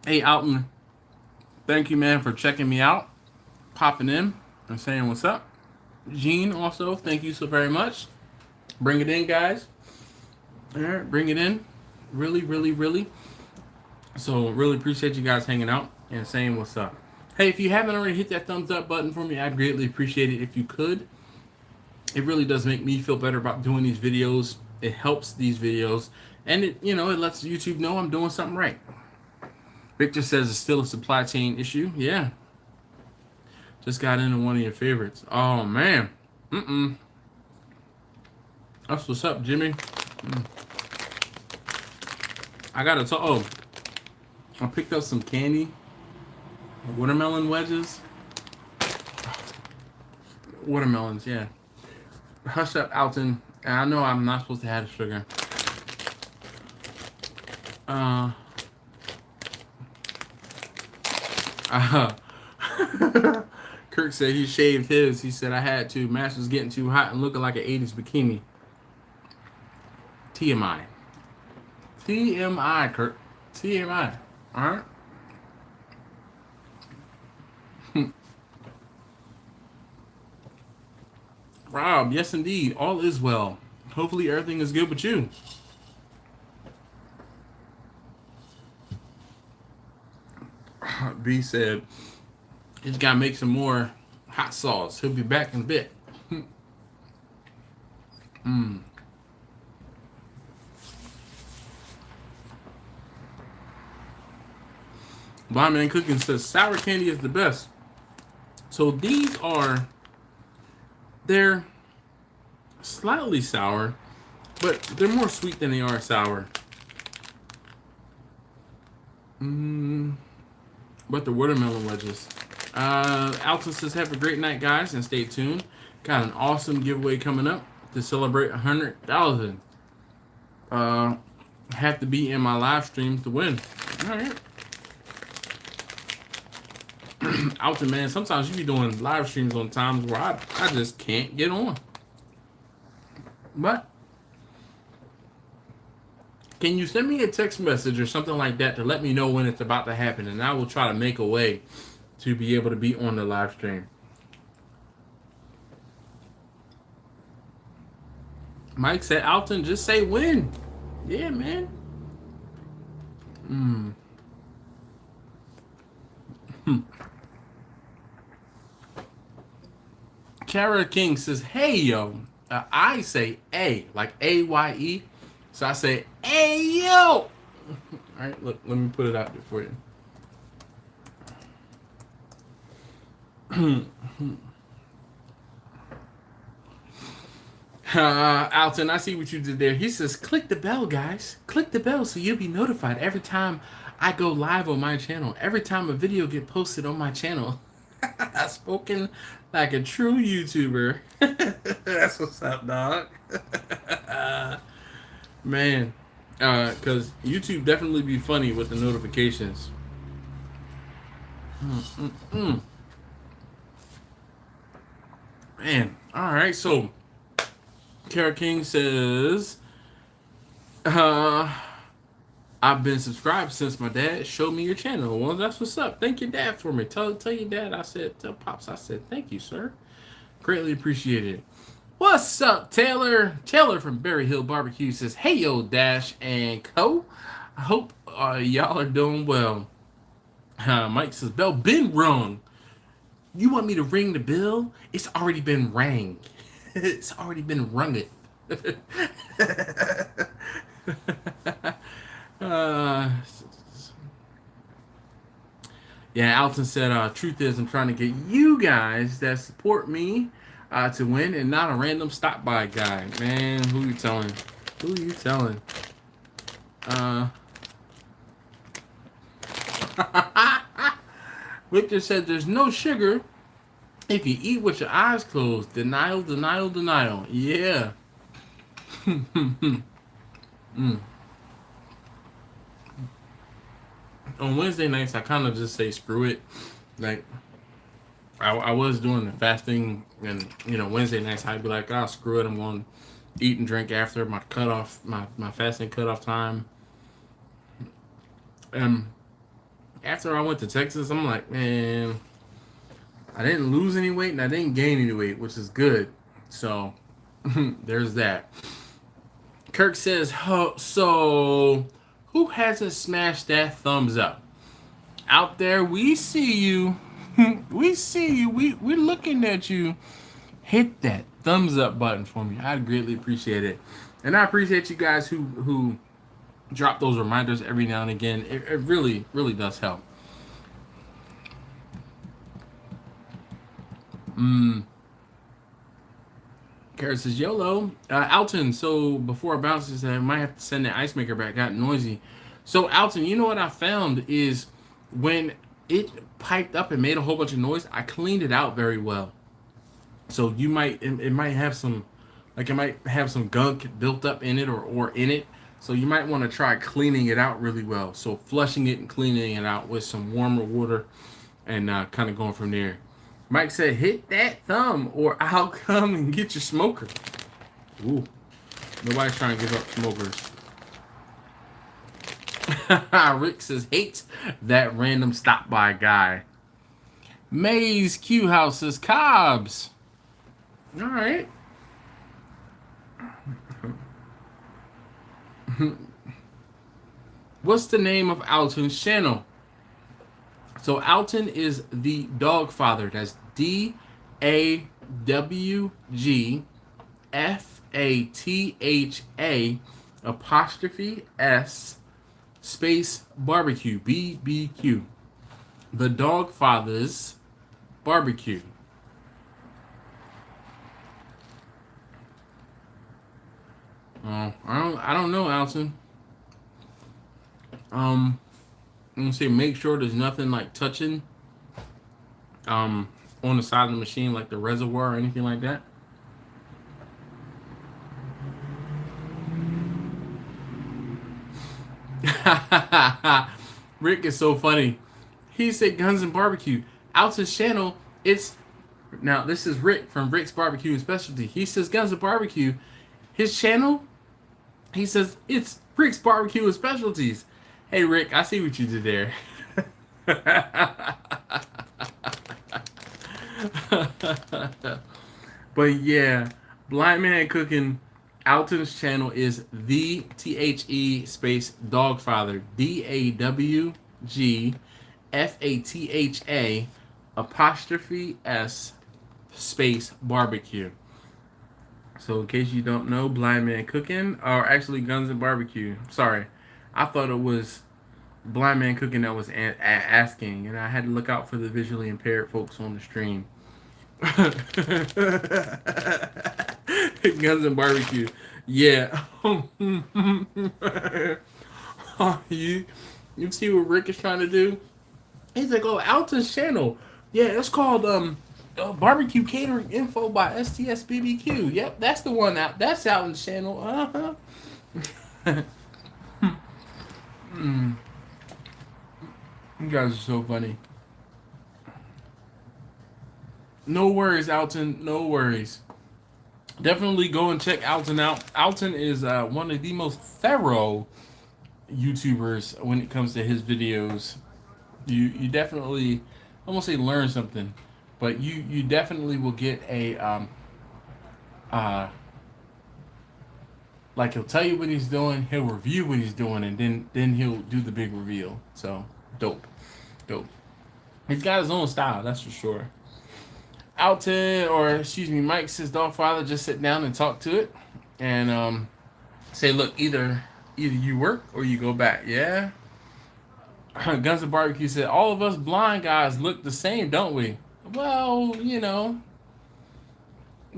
Hey, Alton, thank you, man, for checking me out, popping in, and saying what's up. Gene, also, thank you so very much. Bring it in, guys. All right, bring it in. Really, really, really. So, really appreciate you guys hanging out and saying what's up. Hey, if you haven't already hit that thumbs up button for me, I'd greatly appreciate it if you could. It really does make me feel better about doing these videos. It helps these videos, and it lets YouTube know I'm doing something right. Victor says it's still a supply chain issue. Yeah. Just got into one of your favorites. Oh, man. That's what's up, Jimmy. I got to talk. Oh, I picked up some candy. Watermelon wedges. Watermelons, yeah. Hush up, Alton. I know I'm not supposed to have sugar. Kirk said he shaved his. He said I had to. Mask was getting too hot and looking like an 80s bikini. TMI. TMI, Kirk. TMI. Alright? Rob, yes indeed. All is well. Hopefully everything is good with you. B said he's got to make some more hot sauce. He'll be back in a bit. Blind Man Cooking says sour candy is the best. So they're slightly sour, but they're more sweet than they are sour. But the watermelon wedges. Alton says, have a great night, guys, and stay tuned. Got an awesome giveaway coming up to celebrate 100,000. Have to be in my live streams to win. All right. Alton, man, sometimes you be doing live streams on times where I just can't get on. But can you send me a text message or something like that to let me know when it's about to happen, and I will try to make a way to be able to be on the live stream. Mike said, Alton, just say when. Yeah, man. Kara King says, hey, yo. I say A, like A-Y-E. So I say, hey, yo. All right, look, let me put it out there for you. Alton, I see what you did there. He says, click the bell, guys. Click the bell so you'll be notified every time I go live on my channel. Every time a video get posted on my channel. I've spoken like a true YouTuber. That's what's up, dog. Man, because YouTube definitely be funny with the notifications. Man, all right. So, Kara King says, I've been subscribed since my dad showed me your channel. Well, that's what's up. Thank your dad for me. Tell your dad I said, tell Pops I said, thank you, sir. Greatly appreciated. What's up, Taylor? Taylor from Berry Hill Barbecue says, hey, yo, Dash and Co. I hope y'all are doing well. Mike says, bell been rung. You want me to ring the bell? It's already been rang. It's already been runged. Yeah, Alton said, truth is I'm trying to get you guys that support me to win and not a random stop by guy. Man, who you telling? Who you telling? Victor said there's no sugar if you eat with your eyes closed. Denial, denial, denial. Yeah. On Wednesday nights, I kind of just say screw it. Like, I was doing the fasting, and Wednesday nights I'd be like, oh, screw it, I'm going to eat and drink after my cutoff, my fasting cutoff time. And after I went to Texas, I'm like, man, I didn't lose any weight and I didn't gain any weight, which is good. So there's that. Kirk says, so who hasn't smashed that thumbs up? Out there, we see you. We see you. We're looking at you. Hit that thumbs up button for me. I'd greatly appreciate it. And I appreciate you guys who drop those reminders every now and again. It really, really does help. Kara says, YOLO. Alton, so before I bounce this, I might have to send the ice maker back. Got noisy. So, Alton, you know what I found is when it piped up and made a whole bunch of noise, I cleaned it out very well. So you might, it might have some, like it might have some gunk built up in it or in it. So you might want to try cleaning it out really well. So flushing it and cleaning it out with some warmer water and kind of going from there. Mike said, hit that thumb or I'll come and get your smoker. Ooh, nobody's trying to give up smokers. Rick says, hate that random stop by guy. Maze Q House says, Cobbs. All right. What's the name of Alton's channel? So Alton is the dog father. That's DAWGFATHA space barbecue, BBQ. The Dog Father's Barbecue. I don't know, Alton. I'm gonna say make sure there's nothing like touching on the side of the machine, like the reservoir or anything like that. Rick is so funny. He said Guns and Barbecue. Alton's channel, it's... Now, this is Rick from Rick's Barbecue and Specialty. He says Guns and Barbecue. His channel, he says, it's Rick's Barbecue and Specialties. Hey, Rick, I see what you did there. But yeah, Blind Man Cooking... Alton's channel is the THE space Dogfather, DAWGFATHA apostrophe S space barbecue. So in case you don't know, Blind Man Cooking, or actually Guns and Barbecue. Sorry, I thought it was Blind Man Cooking that was asking, and I had to look out for the visually impaired folks on the stream. Guns and Barbecue. Yeah. You see what Rick is trying to do? He's like, oh, Alton's channel. Yeah, it's called Barbecue Catering Info by SDSBBQ. Yep, that's the one out. That's Alton's channel. You guys are so funny. No worries, Alton. No worries. Definitely go and check Alton out. Alton is one of the most thorough YouTubers when it comes to his videos. You definitely, I won't say learn something, but you definitely will get a uh like he'll tell you what he's doing, he'll review what he's doing, and then he'll do the big reveal. So dope, dope. He's got his own style, that's for sure. Alton, or excuse me, Mike says Dogfather, just sit down and talk to it, and say, look, either you work or you go back. Yeah. Guns and Barbecue said, all of us blind guys look the same, don't we? Well, you know,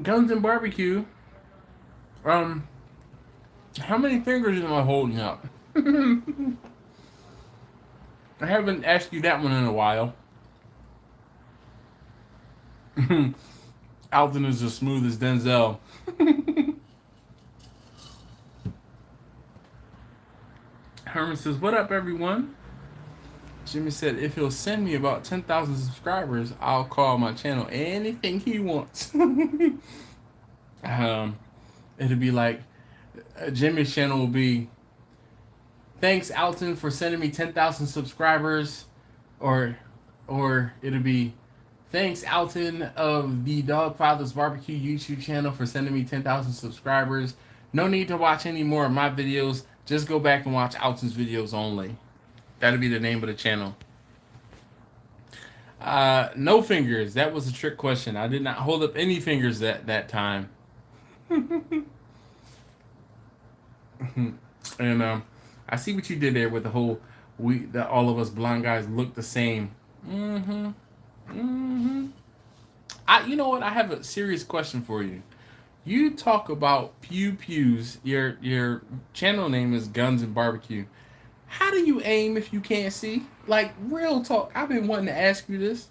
Guns and Barbecue. How many fingers am I holding up? I haven't asked you that one in a while. Alton is as smooth as Denzel. Herman says, what up, everyone? Jimmy said, if he'll send me about 10,000 subscribers, I'll call my channel anything he wants. It'll be like, Jimmy's channel will be, thanks, Alton, for sending me 10,000 subscribers. Or it'll be, thanks, Alton of the Dogfather's Barbecue YouTube channel for sending me 10,000 subscribers. No need to watch any more of my videos. Just go back and watch Alton's videos only. That'll be the name of the channel. No fingers. That was a trick question. I did not hold up any fingers that time. And I see what you did there with the whole that all of us blind guys look the same. You know what? I have a serious question for you. You talk about pews. Your channel name is Guns and Barbecue. How do you aim if you can't see? Like, real talk. I've been wanting to ask you this.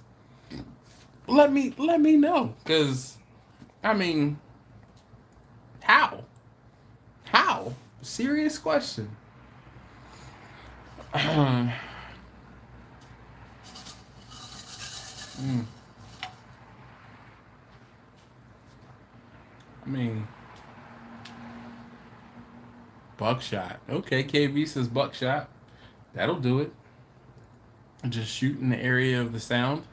Let me know, cause I mean, how? Serious question. I mean, buckshot. Okay, KB says buckshot. That'll do it. Just shoot in the area of the sound,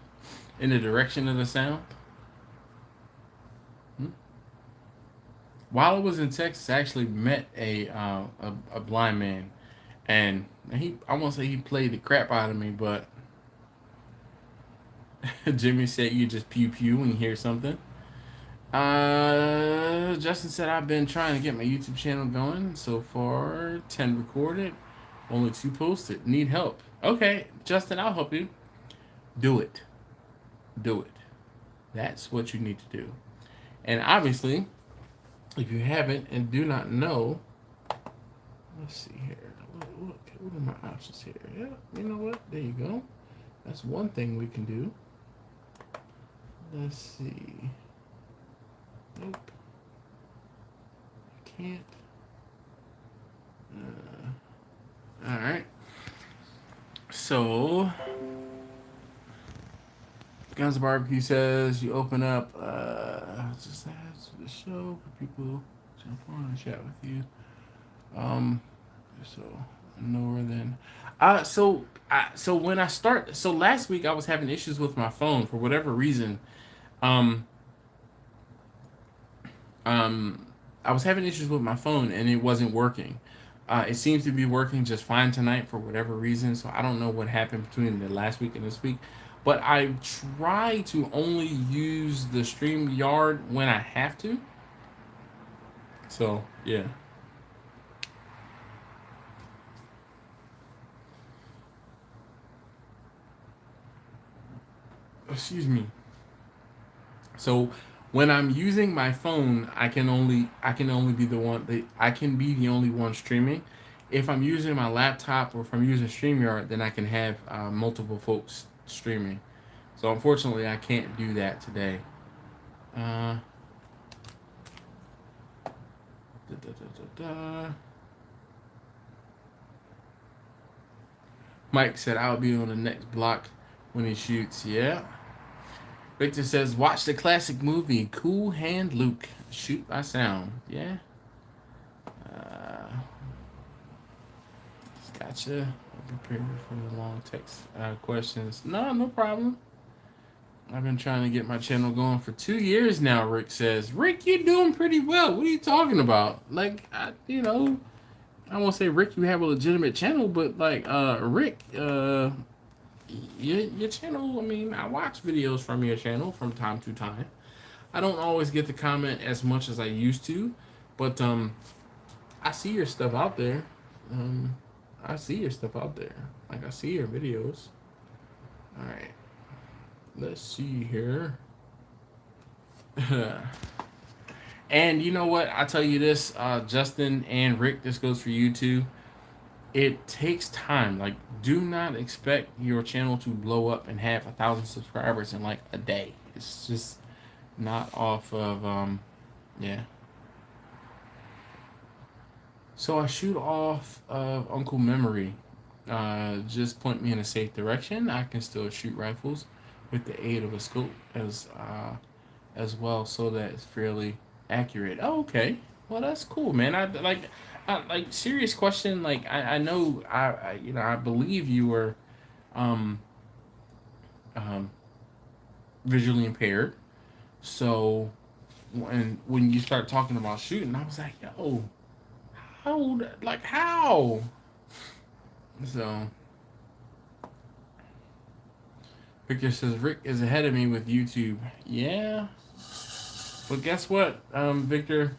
in the direction of the sound. While I was in Texas, I actually met a blind man, and I won't say he played the crap out of me, but Jimmy said you just pew when you hear something. Justin said, I've been trying to get my YouTube channel going. So far, 10 recorded, only 2 posted. Need help. Okay, Justin, I'll help you. Do it. That's what you need to do. And obviously, if you haven't and do not know, let's see here. What are my options here? Yeah, you know what? There you go. That's one thing we can do. Let's see. Nope. Can't. Alright. So, Guns and Barbecue says you open up just ads for the show for people to jump on and chat with you. So nowhere then. So when I start, so last week I was having issues with my phone for whatever reason. I was having issues with my phone and it wasn't working. It seems to be working just fine tonight for whatever reason. So I don't know what happened between the last week and this week. But I try to only use the StreamYard when I have to. So, yeah. Excuse me. So when I'm using my phone, I can only be the only one streaming. If I'm using my laptop or if I'm using StreamYard, then I can have multiple folks streaming. So unfortunately, I can't do that today. Mike said I'll be on the next block when he shoots. Yeah. Victor says, watch the classic movie Cool Hand Luke. Shoot by sound. Yeah. Gotcha. I'm prepared for the long text questions. No problem. I've been trying to get my channel going for 2 years now, Rick says. Rick, you're doing pretty well. What are you talking about? Like, I won't say, Rick, you have a legitimate channel, but, like, Rick, your channel, I mean, I watch videos from your channel from time to time. I don't always get to comment as much as I used to, but, I see your stuff out there. I see your stuff out there. Like, I see your videos. All right. Let's see here. And you know what? I tell you this, Justin and Rick, this goes for you too. It takes time. Like, do not expect your channel to blow up and have 1,000 subscribers in like a day. It's just not off of, yeah. So I shoot off of Uncle Memory. Just point me in a safe direction. I can still shoot rifles with the aid of a scope as well, so that it's fairly accurate. Oh, okay. Well, that's cool, man. I like serious question. Like I know I believe you were visually impaired. So when you start talking about shooting, I was like, yo, how? So Victor says Rick is ahead of me with YouTube. Yeah. But guess what, Victor?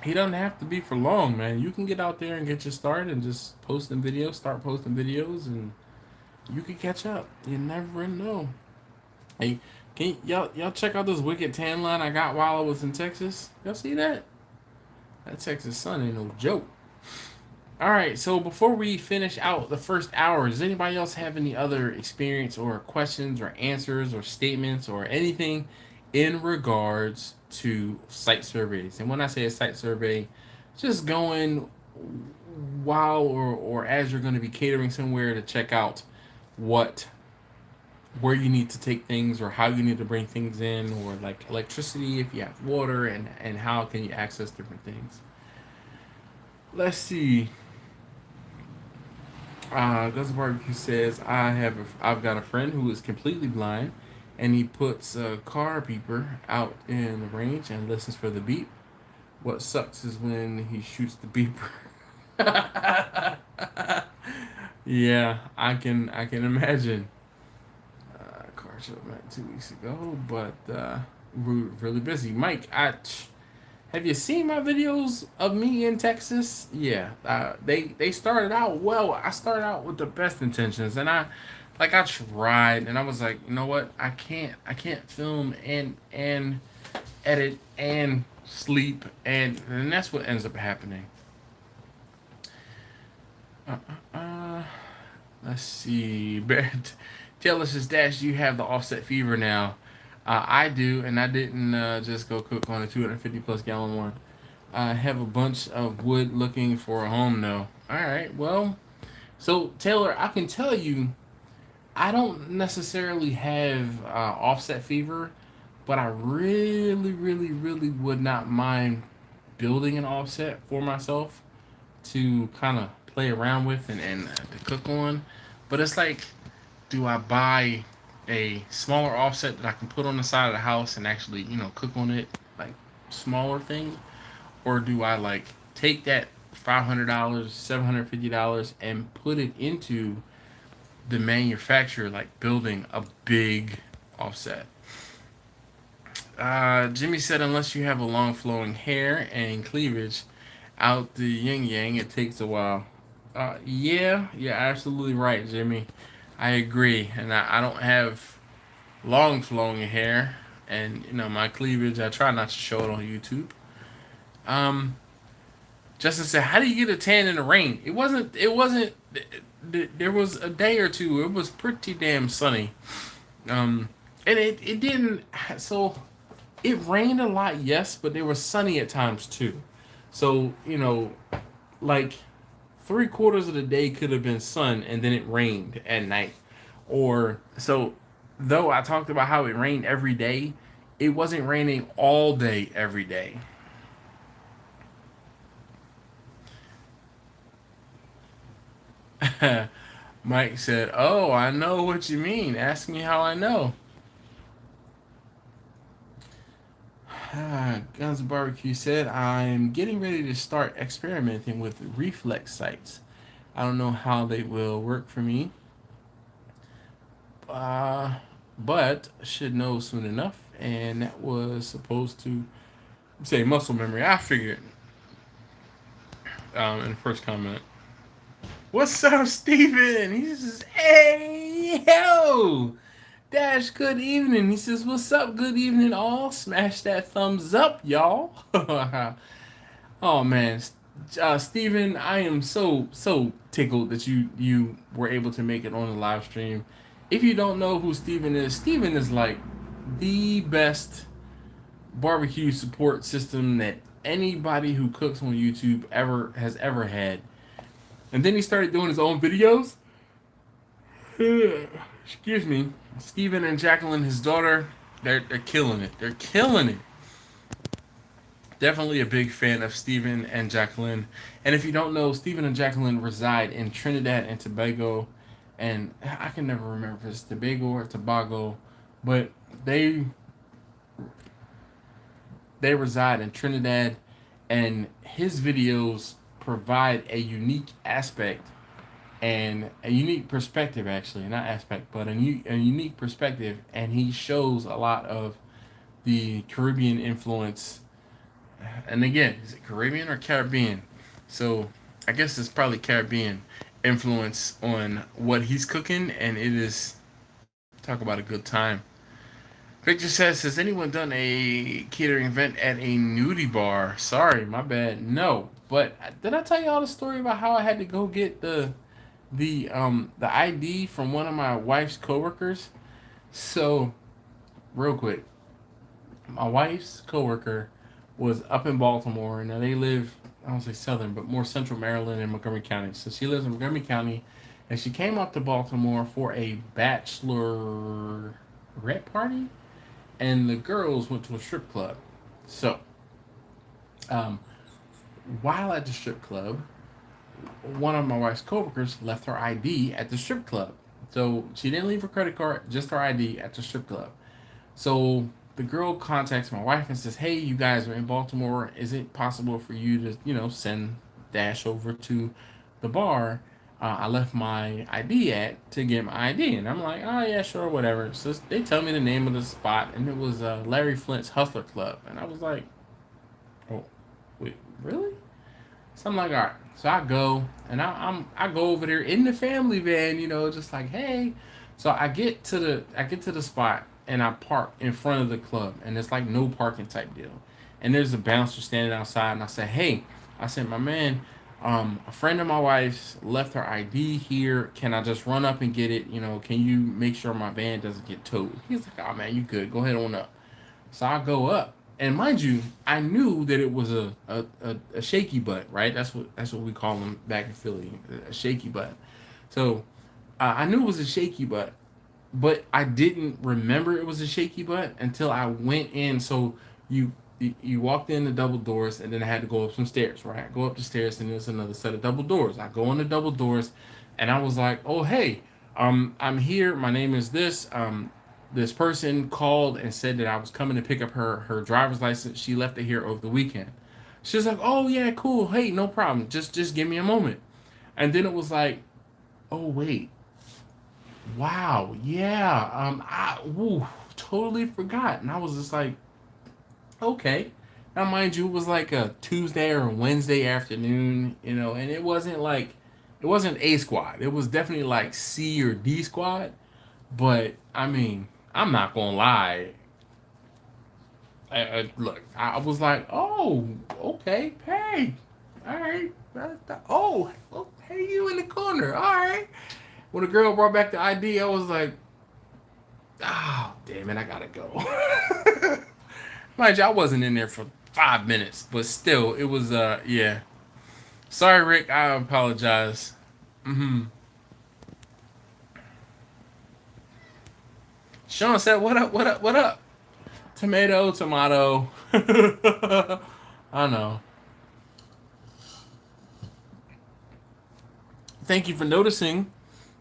He doesn't have to be for long, man. You can get out there and get your start and just posting videos, start posting videos, and you can catch up. You never know. Hey, y'all check out this wicked tan line I got while I was in Texas? Y'all see that? That Texas sun ain't no joke. All right, so before we finish out the first hour, does anybody else have any other experience or questions or answers or statements or anything in regards to site surveys? And when I say a site survey, just going while or as you're going to be catering somewhere to check out where you need to take things or how you need to bring things in, or like electricity if you have water, and how can you access different things. Let's see. Guns Barbecue says, I've got a friend who is completely blind, and he puts a car beeper out in the range and listens for the beep. What sucks is when he shoots the beeper. Yeah, I can imagine. Car show met 2 weeks ago, but we're really busy. Mike, have you seen my videos of me in Texas? Yeah, they started out well. I started out with the best intentions, and I tried, and I was like, you know what? I can't film and edit and sleep, and that's what ends up happening. Let's see. Jealous is Dash, you have the offset fever now. I do, and I didn't just go cook on a 250 plus gallon one. I have a bunch of wood looking for a home though. Alright, well, so Taylor, I can tell you, I don't necessarily have offset fever, but I really, really, really would not mind building an offset for myself to kind of play around with and to cook on. But it's like, do I buy a smaller offset that I can put on the side of the house and actually, cook on it, like smaller things? Or do I like take that $500, $750 and put it into the manufacturer, like building a big offset? Jimmy said, unless you have a long flowing hair and cleavage out the yin yang, it takes a while. Yeah, you're absolutely right, Jimmy. I agree, and I don't have long flowing hair, and my cleavage. I try not to show it on YouTube. Justin said, "How do you get a tan in the rain?" It wasn't. There was a day or two. It was pretty damn sunny, and it didn't. So it rained a lot, yes, but it was sunny at times too. So like 3/4 of the day could have been sun, and then it rained at night. Or so, though I talked about how it rained every day, it wasn't raining all day every day. Mike said, "Oh, I know what you mean. Ask me how I know." Guns and Barbecue said, "I'm getting ready to start experimenting with reflex sights. I don't know how they will work for me, uh, but should know soon enough." And that was supposed to say muscle memory. I figured in the first comment. What's up, Steven? He says, "Hey, yo! Dash, good evening." He says, "What's up? Good evening, all. Smash that thumbs up, y'all." Oh, man. Steven, I am so tickled that you were able to make it on the live stream. If you don't know who Steven is like the best barbecue support system that anybody who cooks on YouTube ever had. And then he started doing his own videos. Excuse me. Steven and Jacqueline, his daughter, they're killing it. They're killing it. Definitely a big fan of Steven and Jacqueline. And if you don't know, Steven and Jacqueline reside in Trinidad and Tobago. And I can never remember if it's Tobago or Tobago, but they reside in Trinidad, and his videos provide a unique aspect and a unique perspective, actually, not aspect, but a unique perspective, and he shows a lot of the Caribbean influence. And again, is it Caribbean or Caribbean? So I guess it's probably Caribbean influence on what he's cooking, and it is, talk about a good time. Victor says, "Has anyone done a catering event at a nudie bar?" Sorry, my bad. No, but did I tell you all the story about how I had to go get the ID from one of my wife's coworkers? So, real quick, my wife's coworker was up in Baltimore. Now they live, I don't say southern, but more central Maryland and Montgomery County. So she lives in Montgomery County, and she came up to Baltimore for a bachelorette party, and the girls went to a strip club. So, um, while at the strip club, one of my wife's coworkers left her ID at the strip club. So she didn't leave her credit card, just her ID at the strip club. So the girl contacts my wife and says, "Hey, you guys are in Baltimore. Is it possible for you to, send Dash over to the bar I left my ID at to get my ID?" And I'm like, "Oh, yeah, sure, whatever." So they tell me the name of the spot, and it was Larry Flint's Hustler Club. And I was like, "Oh, wait, really?" So I'm like, "All right." So I go, and I go over there in the family van, just like, "Hey." So I get to the spot, and I park in front of the club, and it's like no parking type deal. And there's a bouncer standing outside, and I said, "Hey," I said, "My man, a friend of my wife's left her ID here. Can I just run up and get it? Can you make sure my van doesn't get towed?" He's like, "Oh man, you good. Go ahead on up." So I go up, and mind you, I knew that it was a shaky butt, right? That's what we call them back in Philly, a shaky butt. So I knew it was a shaky butt, but I didn't remember it was a shaky butt until I went in. So you walked in the double doors, and then I had to go up some stairs, right? I go up the stairs, and there's another set of double doors. I go on the double doors, and I was like, "Oh, hey, I'm here. My name is this. This person called and said that I was coming to pick up her driver's license. She left it here over the weekend." She's like, "Oh yeah, cool. Hey, no problem. Just give me a moment." And then it was like, "Oh wait, wow, yeah. Totally forgot." And I was just like, "Okay." Now, mind you, it was like a Tuesday or a Wednesday afternoon, and it wasn't A squad. It was definitely like C or D squad. But I mean, I'm not gonna lie. Look, I was like, "Oh, okay, hey, all right, oh, hey, you in the corner, all right." When the girl brought back the ID, I was like, "Oh, damn it, I gotta go." Mind you, I wasn't in there for 5 minutes, but still, it was yeah. Sorry, Rick. I apologize. Sean said, "What up? What up? What up?" Tomato, tomato. I know. Thank you for noticing.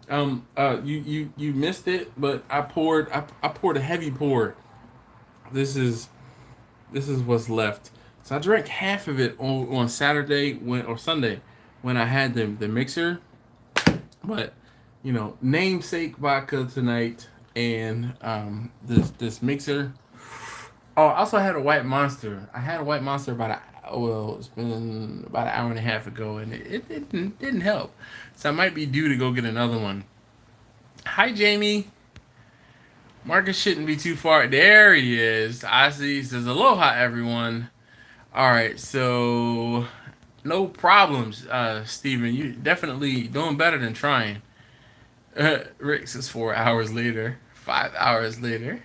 You missed it, but I poured a heavy pour. This is this is what's left. So I drank half of it on Saturday or Sunday when I had the mixer. But namesake vodka tonight and this mixer. Oh, I also had a white monster. I had a white monster it's been about an hour and a half ago, and it didn't help. So I might be due to go get another one. Hi, Jamie. Marcus shouldn't be too far. There he is. I see. He says, "Aloha, everyone." All right, so no problems, Steven. You definitely doing better than trying. Rick says 4 hours later, 5 hours later.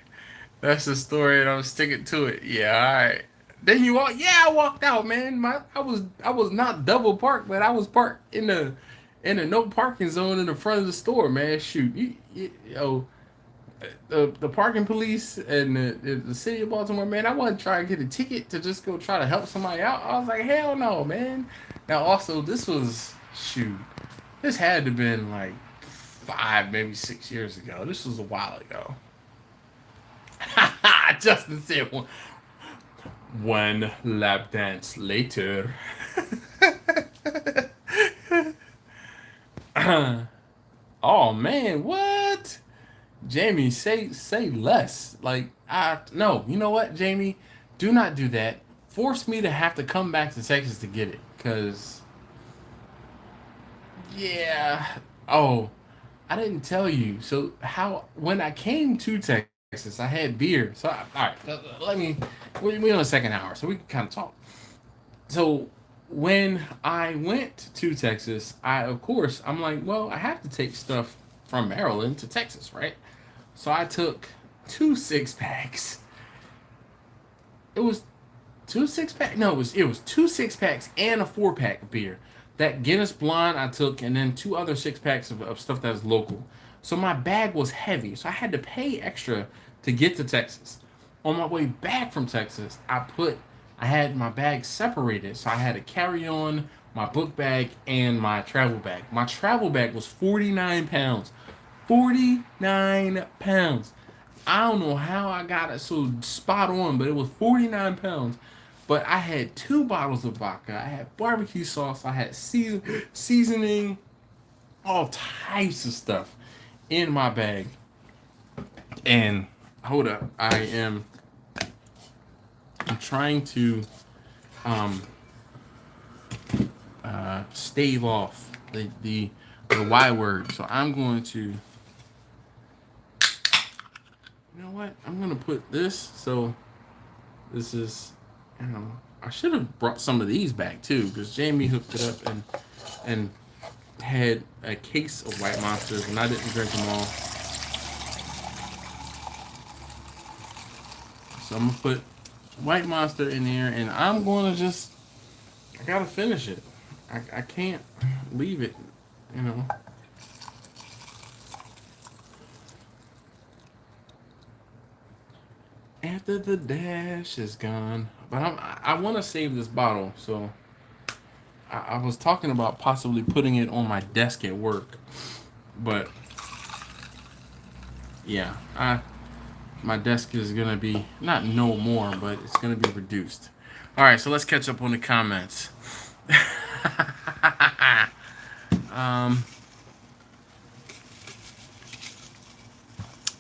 That's the story, and I'm sticking to it. Yeah, all right. Then you walk. Yeah, I walked out, man. I was not double parked, but I was parked in the no parking zone in the front of the store, man. Shoot, the parking police and the city of Baltimore, man. I wasn't trying to get a ticket to just go try to help somebody out. I was like, hell no, man. Now, also, this was shoot. This had to have been like 5, maybe 6 years ago. This was a while ago. Justin said one lap dance later. Oh man, what? Jamie, say less. Like I no, you know what, Jamie? Do not do that. Force me to have to come back to Texas to get it, cause yeah. Oh, I didn't tell you. So how when I came to Texas, I had beer. So all right, let me. We on the second hour, so we can kind of talk. So when I went to Texas, of course I'm like, well, I have to take stuff from Maryland to Texas, right? So I took 2 6 packs. It was 2 6 pack. No, it was 2 6 packs and a 4 pack of beer. That Guinness Blonde I took, and then 2 other 6 packs of stuff that was local. So my bag was heavy, so I had to pay extra to get to Texas. On my way back from Texas, I had my bag separated, so I had a carry on, my book bag, and my travel bag. My travel bag was 49 pounds. 49 pounds. I don't know how I got it so spot on, but it was 49 pounds. But I had 2 bottles of vodka. I had barbecue sauce. I had seasoning, all types of stuff in my bag. And hold up, I'm trying to um, stave off the Y word. So I'm going to. You know what? I'm gonna put this. So this is, I should have brought some of these back too, because Jamie hooked it up and had a case of White Monsters, and I didn't drink them all. So I'm gonna put White Monster in there, and I'm gonna I gotta finish it. I can't leave it, you know. After the dash is gone, but I want to save this bottle, so I was talking about possibly putting it on my desk at work, but yeah, my desk is gonna be not no more, but it's gonna be reduced. All right, so let's catch up on the comments.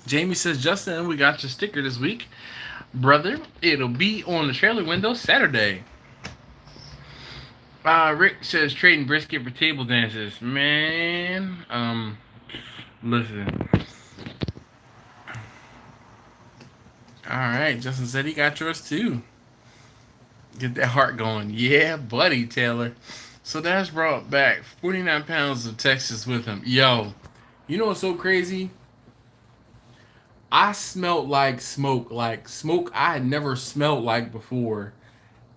Jamie says, Justin, we got your sticker this week. Brother, it'll be on the trailer window Saturday. Rick says trading brisket for table dances. Man, listen. Alright, Justin said he got yours too. Get that heart going. Yeah, buddy, Taylor. So that's brought back 49 pounds of Texas with him. Yo, you know what's so crazy? I smelled like smoke I had never smelled like before.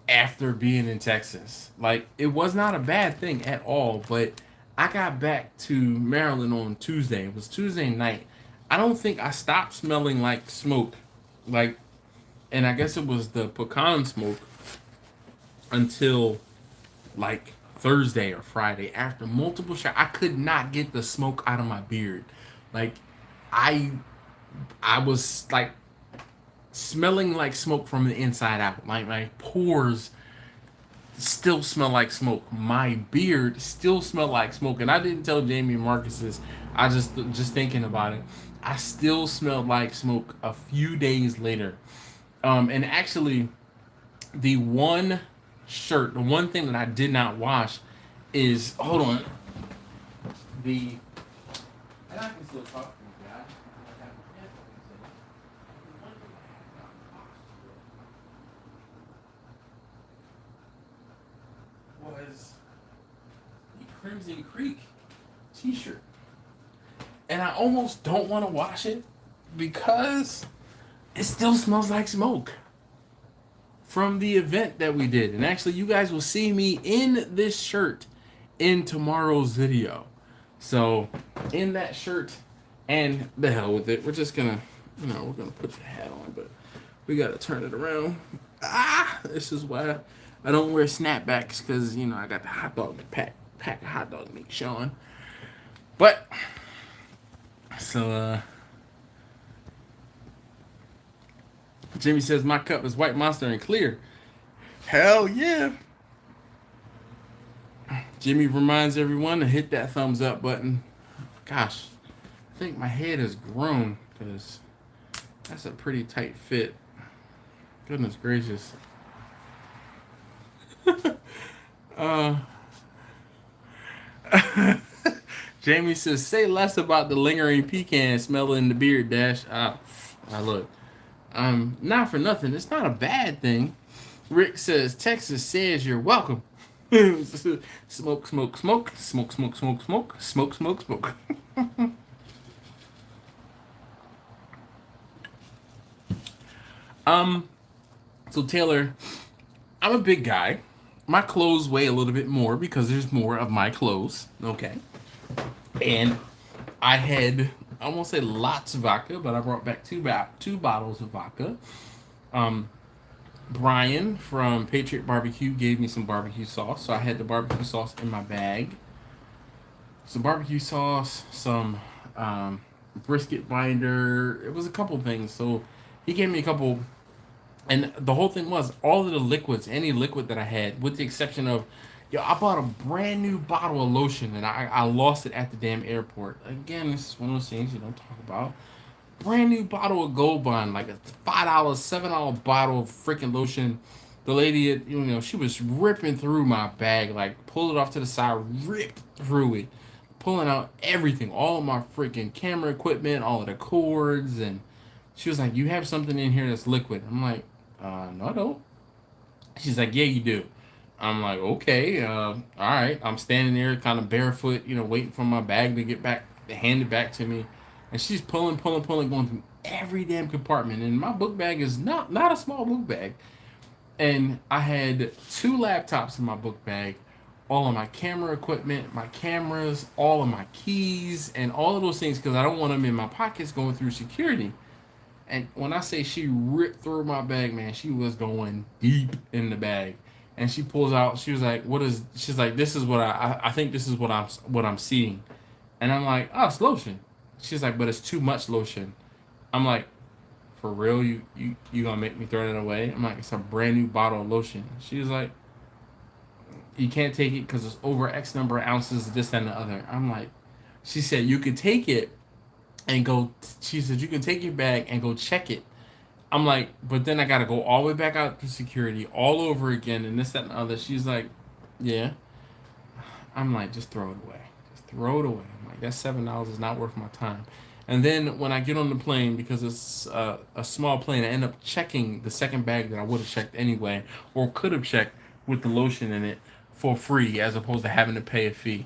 after being in Texas. Like, it was not a bad thing at all, but I got back to Maryland on Tuesday. It was Tuesday night. I don't think I stopped smelling like smoke. Like, and I guess it was the pecan smoke until like Thursday or Friday. After multiple shots, I could not get the smoke out of my beard. Like, I I was like smelling like smoke from the inside out. Like my pores still smell like smoke. My beard still smelled like smoke. And I didn't tell Jamie and Marcus this. I just thinking about it. I still smelled like smoke a few days later. And actually, the one the one thing that I did not wash is, hold on, the, and I can still talk to you guys. Was the Crimson Creek t-shirt. And I almost don't want to wash it because it still smells like smoke from the event that we did. And actually, you guys will see me in this shirt in tomorrow's video. So, in that shirt, and the hell with it, we're just gonna, we're gonna put the hat on, but we gotta turn it around. This is why I don't wear snapbacks, because, I got the hot dog pack of hot dog meat showing. But, so, Jimmy says, my cup is White Monster and clear. Hell yeah. Jimmy reminds everyone to hit that thumbs up button. Gosh, I think my head has grown because that's a pretty tight fit. Goodness gracious. Jamie says, say less about the lingering pecan smell in the beard, Dash. Look. Not for nothing. It's not a bad thing. Rick says, Texas says you're welcome. Smoke, smoke, smoke. Smoke, smoke, smoke, smoke. Smoke, smoke, smoke. So Taylor, I'm a big guy. My clothes weigh a little bit more because there's more of my clothes. Okay. And I won't say lots of vodka, but I brought back two bottles of vodka. Brian from Patriot Barbecue gave me some barbecue sauce, so I had the barbecue sauce in my bag. Some barbecue sauce, some brisket binder. It was a couple things. So he gave me a couple, and the whole thing was all of the liquids, any liquid that I had, with the exception of, I bought a brand new bottle of lotion and I lost it at the damn airport. Again, this is one of those things you don't talk about. Brand new bottle of Gold Bond, like a $5, $7 bottle of freaking lotion. The lady, she was ripping through my bag, like pulled it off to the side, ripped through it, pulling out everything, all of my freaking camera equipment, all of the cords, and she was like, you have something in here that's liquid. I'm like, no, I don't. She's like, yeah, you do. I'm like, okay, all right. I'm standing there kind of barefoot, waiting for my bag to get back, handed back to me. And she's pulling, going through every damn compartment. And my book bag is not a small book bag. And I had 2 laptops in my book bag, all of my camera equipment, my cameras, all of my keys, and all of those things because I don't want them in my pockets going through security. And when I say she ripped through my bag, man, she was going deep in the bag. And she pulls out, she was like, she's like, this is what I think this is what I'm seeing. And I'm like, oh, it's lotion. She's like, but it's too much lotion. I'm like, for real? You gonna make me throw it away? I'm like, it's a brand new bottle of lotion. She was like, you can't take it because it's over X number of ounces, this and the other. I'm like, she said, you could take it and go, she said, you can take your bag and go check it. I'm like, but then I got to go all the way back out to security all over again and this, that, and the other. She's like, yeah. I'm like, just throw it away. Just throw it away. I'm like, that $7 is not worth my time. And then when I get on the plane, because it's a small plane, I end up checking the second bag that I would have checked anyway, or could have checked with the lotion in it for free, as opposed to having to pay a fee.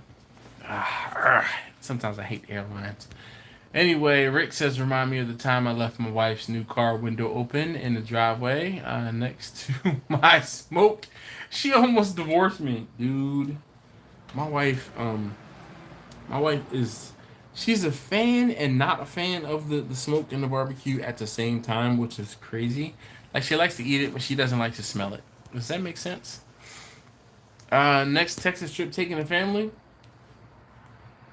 Sometimes I hate airlines. Anyway, Rick says, remind me of the time I left my wife's new car window open in the driveway next to my smoke. She almost divorced me, dude. My wife, my wife is, she's a fan and not a fan of the smoke and the barbecue at the same time, which is crazy. Like, she likes to eat it, but she doesn't like to smell it. Does that make sense? Next Texas trip taking the family?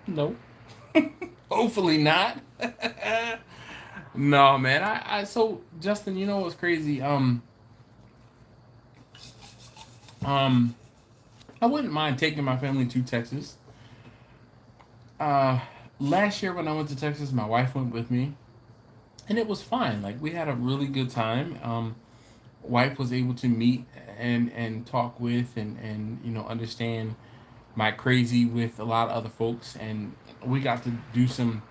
No. Hopefully not. No, man. So Justin, you know what's crazy? Um, I wouldn't mind taking my family to Texas. Uh, Last year when I went to Texas, my wife went with me, and it was fine. Like, we had a really good time. Wife was able to meet and talk with and understand my crazy with a lot of other folks, and we got to do some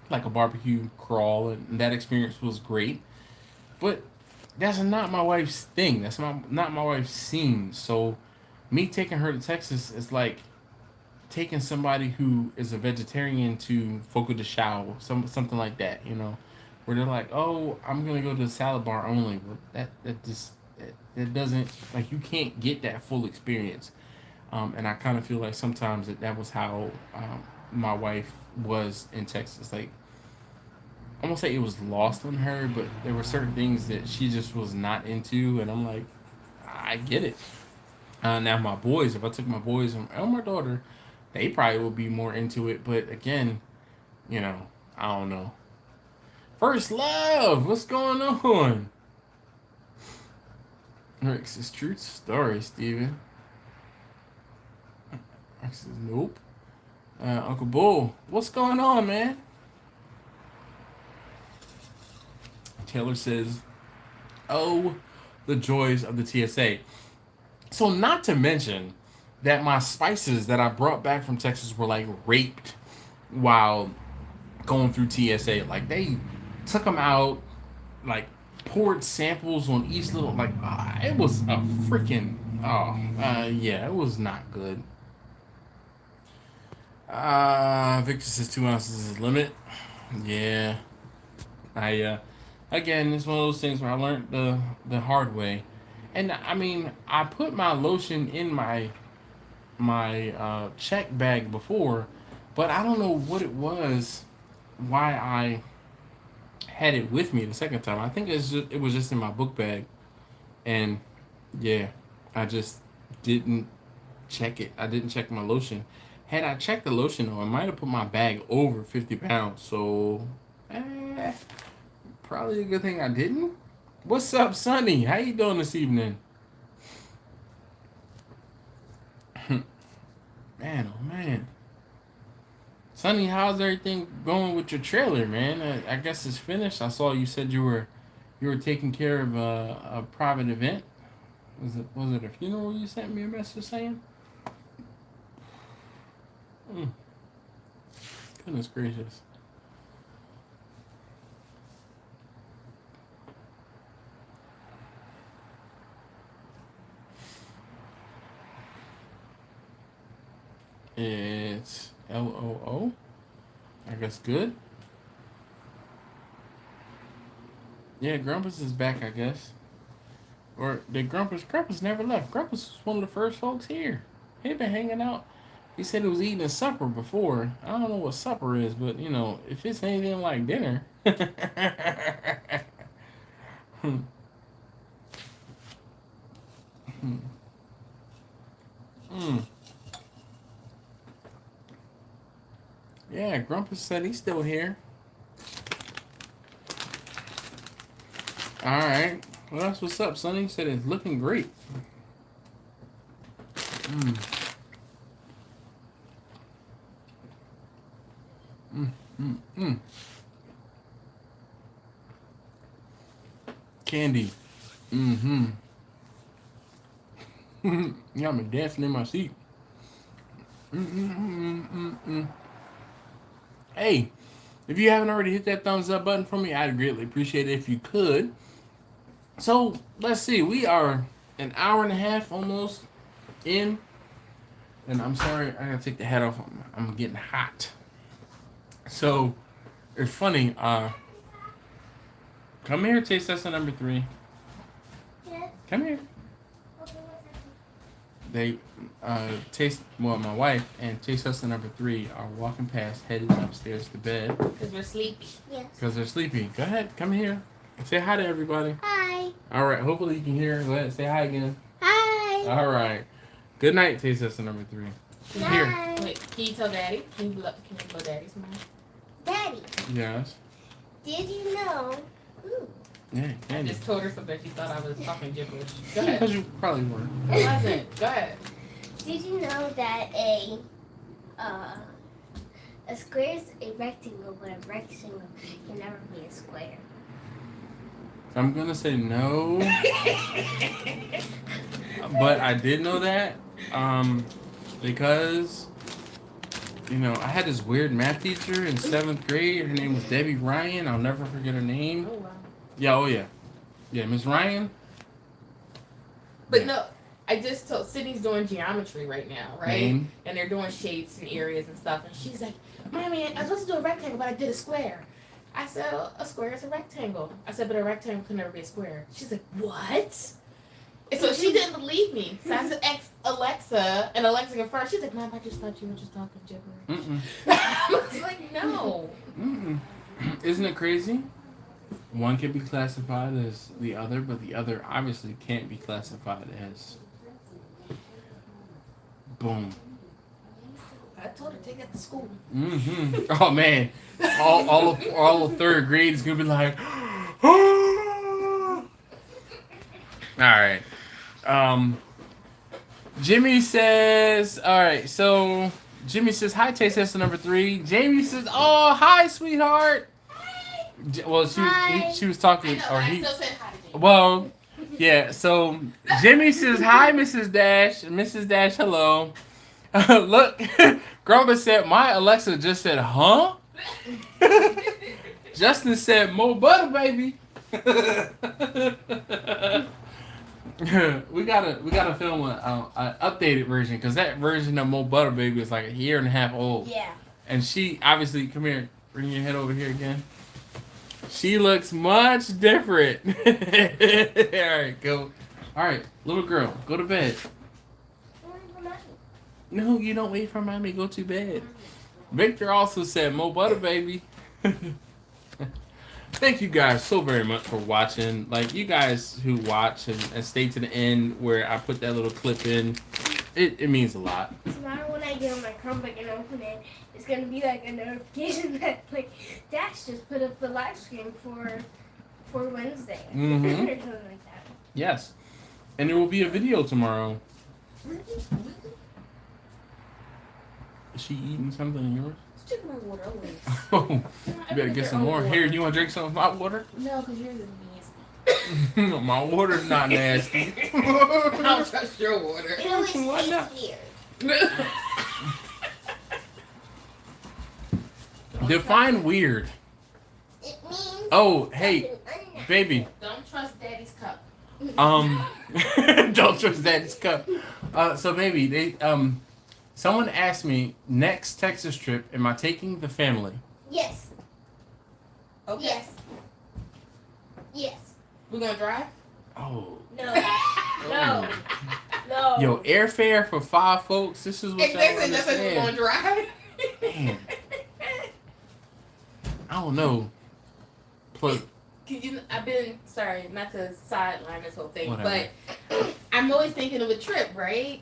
like a barbecue crawl, and that experience was great. But that's not my wife's thing. That's not my wife's scene. So me taking her to Texas is like taking somebody who is a vegetarian to Fogo de Chao, something like that, where they're like, "Oh, I'm gonna go to the salad bar only." But that doesn't, like, you can't get that full experience. And I kind of feel like sometimes that was how my wife was in Texas. Like, I won't say it was lost on her, but there were certain things that she just was not into, and I'm like, I get it. Now my boys, if I took my boys and my daughter, they probably would be more into it. But again, you know, I don't know. First love, what's going on? Rick says truth story, Steven. Rick says nope. Uncle Bull, what's going on, man? Taylor says, oh, the joys of the TSA. So, not to mention that my spices that I brought back from Texas were like raped while going through TSA. Like, they took them out, like poured samples on each little, like, it was a freaking, yeah, it was not good. Victor says 2 ounces is the limit. Yeah. Again, it's one of those things where I learned the hard way. And I mean, I put my lotion in my check bag before, but I don't know what it was, why I had it with me the second time. I think it was just in my book bag, and yeah, I just didn't check it. I didn't check my lotion. Had I checked the lotion though, I might have put my bag over 50 pounds. So, probably a good thing I didn't. What's up, Sonny? How you doing this evening? Man, oh man. Sonny, how's everything going with your trailer, man? I guess it's finished. I saw you said you were taking care of a private event. Was it a funeral you sent me a message saying? Mm, goodness gracious. It's LOO. I guess good. Yeah, Grumpus is back, I guess. Or did Grumpus never left. Grumpus was one of the first folks here. He'd been hanging out. He said he was eating a supper before. I don't know what supper is, but if it's anything like dinner. Hmm, hmm, hmm. Yeah, Grumpus said he's still here. Alright. Well, that's what's up, Sonny. He said it's looking great. Mm, mm, mm, mm. Candy. Mm-hmm. You got me dancing in my seat. Mm-mm-mm-mm-mm. Hey, if you haven't already hit that thumbs up button for me, I'd greatly appreciate it if you could. So, let's see. We are an hour and a half almost in. And I'm sorry, I gotta take the hat off. I'm getting hot. So, It's funny. Come here, taste tester number 3. Yes. Come here. Okay, They my wife and taste tester number 3 are walking past, headed upstairs to bed. Because we're sleepy. yes. Because they're sleepy. Go ahead, come here. Say hi to everybody. Hi. All right, hopefully you can hear. Go ahead, say hi again. Hi. All right. Good night, taste tester number 3. Here. Hi. Wait, can you tell Daddy? Can you blow Daddy's mind? Daddy, Yes. did you know? Ooh. Yeah, I candy. just told her something. She thought I was talking gibberish. Go ahead. Because you probably were. I wasn't. Go ahead. Did you know that a square is a rectangle, but a rectangle can never be a square? I'm going to say no. But I did know that. Because, I had this weird math teacher in 7th grade. Her name was Debbie Ryan. I'll never forget her name. Oh, wow. Yeah, oh yeah. Yeah, Miss Ryan. But no, I just told Sydney's doing geometry right now, right? Name. And they're doing shapes and areas and stuff. And she's like, Mommy, I was supposed to do a rectangle, but I did a square. I said, a square is a rectangle. I said, but a rectangle can never be a square. She's like, what? And so she didn't believe me. So I said, Alexa, and Alexa confirmed. She's like, Mom, I just thought you were just talking gibberish. I was like, no. Isn't it crazy? One can be classified as the other, but the other obviously can't be classified as. Boom. I told her, take that to school. Oh man, all of 3rd grade is gonna be like. All right. Jimmy says. All right. So Jimmy says hi. Taste tester number 3. Jamie says, oh hi, sweetheart. Well, she was talking, or he. I still said hi to Jamie. Well, yeah. So Jimmy says hi, Mrs. Dash. Mrs. Dash, hello. Look, Grumba said my Alexa just said, huh? Justin said more butter, baby. we gotta film an updated version because that version of Mo Butter Baby is like a year and a half old. Yeah. And she obviously, come here, bring your head over here again. She looks much different. All right, go. All right, little girl, go to bed. No, you don't wait for mommy. Go to bed. Victor also said, Mo Butter Baby. Thank you guys so very much for watching. Like, you guys who watch and stay to the end where I put that little clip in, it means a lot. Tomorrow when I get on my Chromebook and open it, it's going to be like a notification that, like, Dash just put up the live stream for Wednesday. Mm-hmm. Or something like that. Yes. And there will be a video tomorrow. Is she eating something in yours? Let's check my water always. Oh, you better get some more. Here, you want to drink some of my water? No, because yours is nasty. My water's not nasty. I don't trust your water. It always Why not? tastes weird. Define weird. It means Oh, hey, something unnatural. baby. Don't trust Daddy's cup. Don't trust Daddy's cup. So baby, someone asked me, next Texas trip, am I taking the family? Yes. Okay. Yes. Yes. We're going to drive? Oh. No. No. No. Yo, airfare for 5 folks. This is what y'all Exactly. That's what we're going to understand. drive. Man, I don't know. Plus, I've been, sorry, not to sideline this whole thing, Whatever. but I'm always thinking of a trip, right?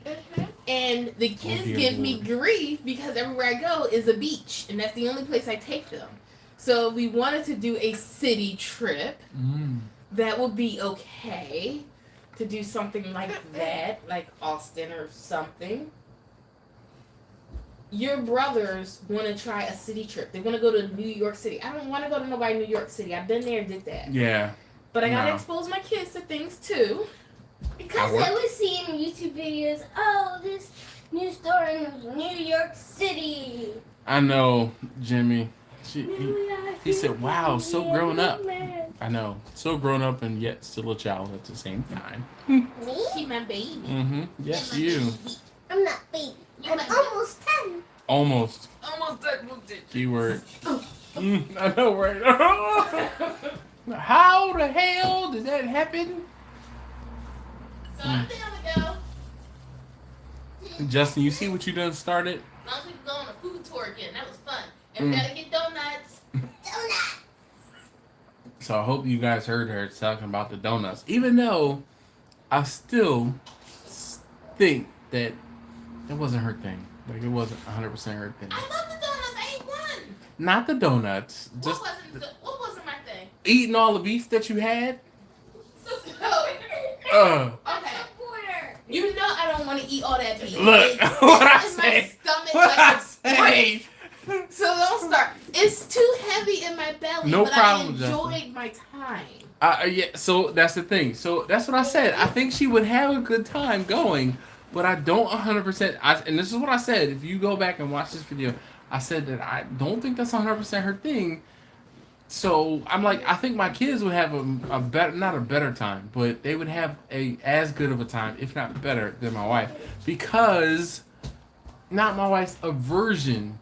And the kids dear give me Lord. grief because everywhere I go is a beach, and that's the only place I take them. So we wanted to do a city trip. That would be okay to do something like that, like Austin or something. Your brothers want to try a city trip. They want to go to New York City. I don't want to go to nobody in New York City. I've been there and did that. yeah. But I gotta No. expose my kids to things too. Because I was seeing YouTube videos, oh, this new store in New York City. I know, Jimmy. New York He said, City, wow, so yeah, grown up. man. I know. So grown up and yet still a child at the same time. Me? She my baby. Mm-hmm. Yes, you. I'm not baby. I'm almost 10. Almost. Almost done with it. Keyword. I know, right? How the hell did that happen? So I think I'm gonna go. Justin, you see what you done started? As long as we can go on a food tour again. That was fun. And we gotta get donuts. Donuts! So I hope you guys heard her talking about the donuts. Even though I still think that it wasn't her thing. Like, it wasn't 100% her thing. I love the donuts. I ate one. Not the donuts. Just What wasn't my thing? eating all the beef that you had. Okay. You know I don't want to eat all that beef. Look, It's what I in say. my stomach What like I a say. brick. So don't start. It's too heavy in my belly, No but problem, I enjoyed my time. Yeah, so that's the thing. So that's what I said. I think she would have a good time going, but I don't 100%. And this is what I said. If you go back and watch this video, I said that I don't think that's 100% her thing. So I'm like, I think my kids would have a better, not a better time, but they would have as good of a time, if not better, than my wife, because not my wife's aversion,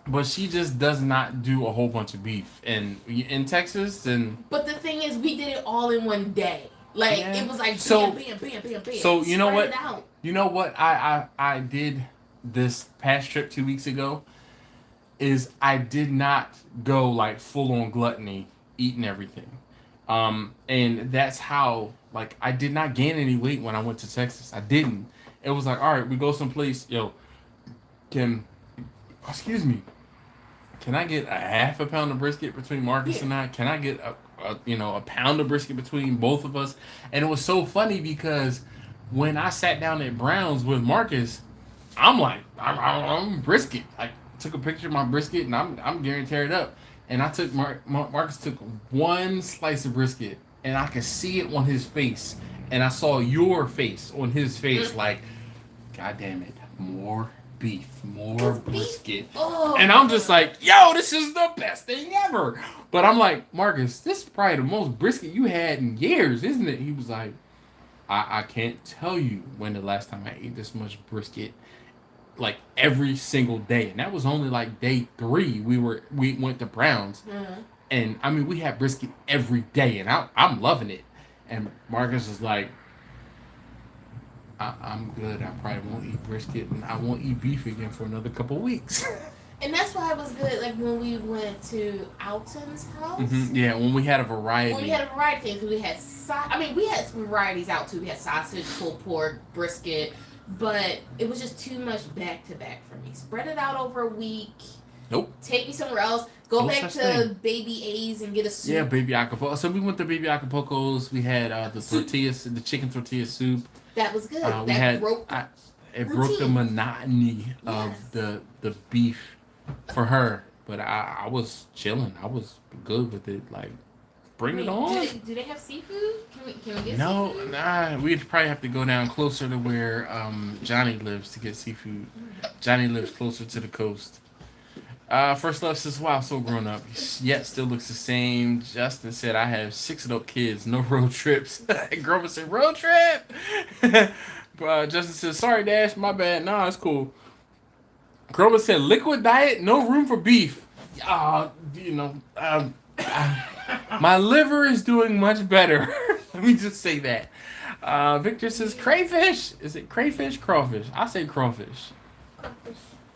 but she just does not do a whole bunch of beef. And in Texas, and But the thing is, we did it all in one day. Like Yeah. it was like So- bam, bam, bam, bam, bam. so you know Spread what? it out. You know what I did this past trip 2 weeks ago is I did not go like full on gluttony eating everything. And that's how, like, I did not gain any weight when I went to Texas. I didn't. It was like, all right, we go someplace, excuse me, can I get a half a pound of brisket between Marcus and I? Can I get a pound of brisket between both of us? And it was so funny because when I sat down at Brown's with Marcus, I'm like, I'm brisket. I took a picture of my brisket and I'm getting to tear it up. And I took Marcus took one slice of brisket and I could see it on his face. And I saw your face on his face, like, God damn it, more beef, more brisket. Oh. And I'm just like, yo, this is the best thing ever. But I'm like, Marcus, this is probably the most brisket you had in years, isn't it? He was like, I can't tell you when the last time I ate this much brisket, like every single day. And that was only like day 3. We went to Brown's. Mm-hmm. And I mean, we had brisket every day, and I'm loving it. And Marcus is like, I'm good. I probably won't eat brisket, and I won't eat beef again for another couple weeks. And that's why it was good. Like when we went to Alton's house. Mm-hmm. Yeah, when we had a variety. When we had a variety of things, we had we had some varieties out too. We had sausage, pulled pork, brisket, but it was just too much back to back for me. Spread it out over a week. Nope. Take me somewhere else. Go No back such to thing. Baby A's and get a soup. Yeah, Baby Acapulco. So we went to Baby Acapulco's. We had the tortillas, the chicken tortilla soup. That was good. We had broke it broke the monotony of Yes. the beef for her, but I was chilling. I was good with it. Like, bring it on. Do they have seafood? Can we get No, seafood? nah. We'd probably have to go down closer to where Johnny lives to get seafood. Johnny lives closer to the coast. First Love says, wow, so grown up, yet still looks the same. Justin said, I have 6 adult kids, no road trips. Grover said, road trip? Justin says, sorry, Dash, my bad. Nah, it's cool. Grover said, liquid diet, no room for beef. My liver is doing much better. Let me just say that. Victor says, crayfish. Is it crayfish? Crawfish. I say crawfish.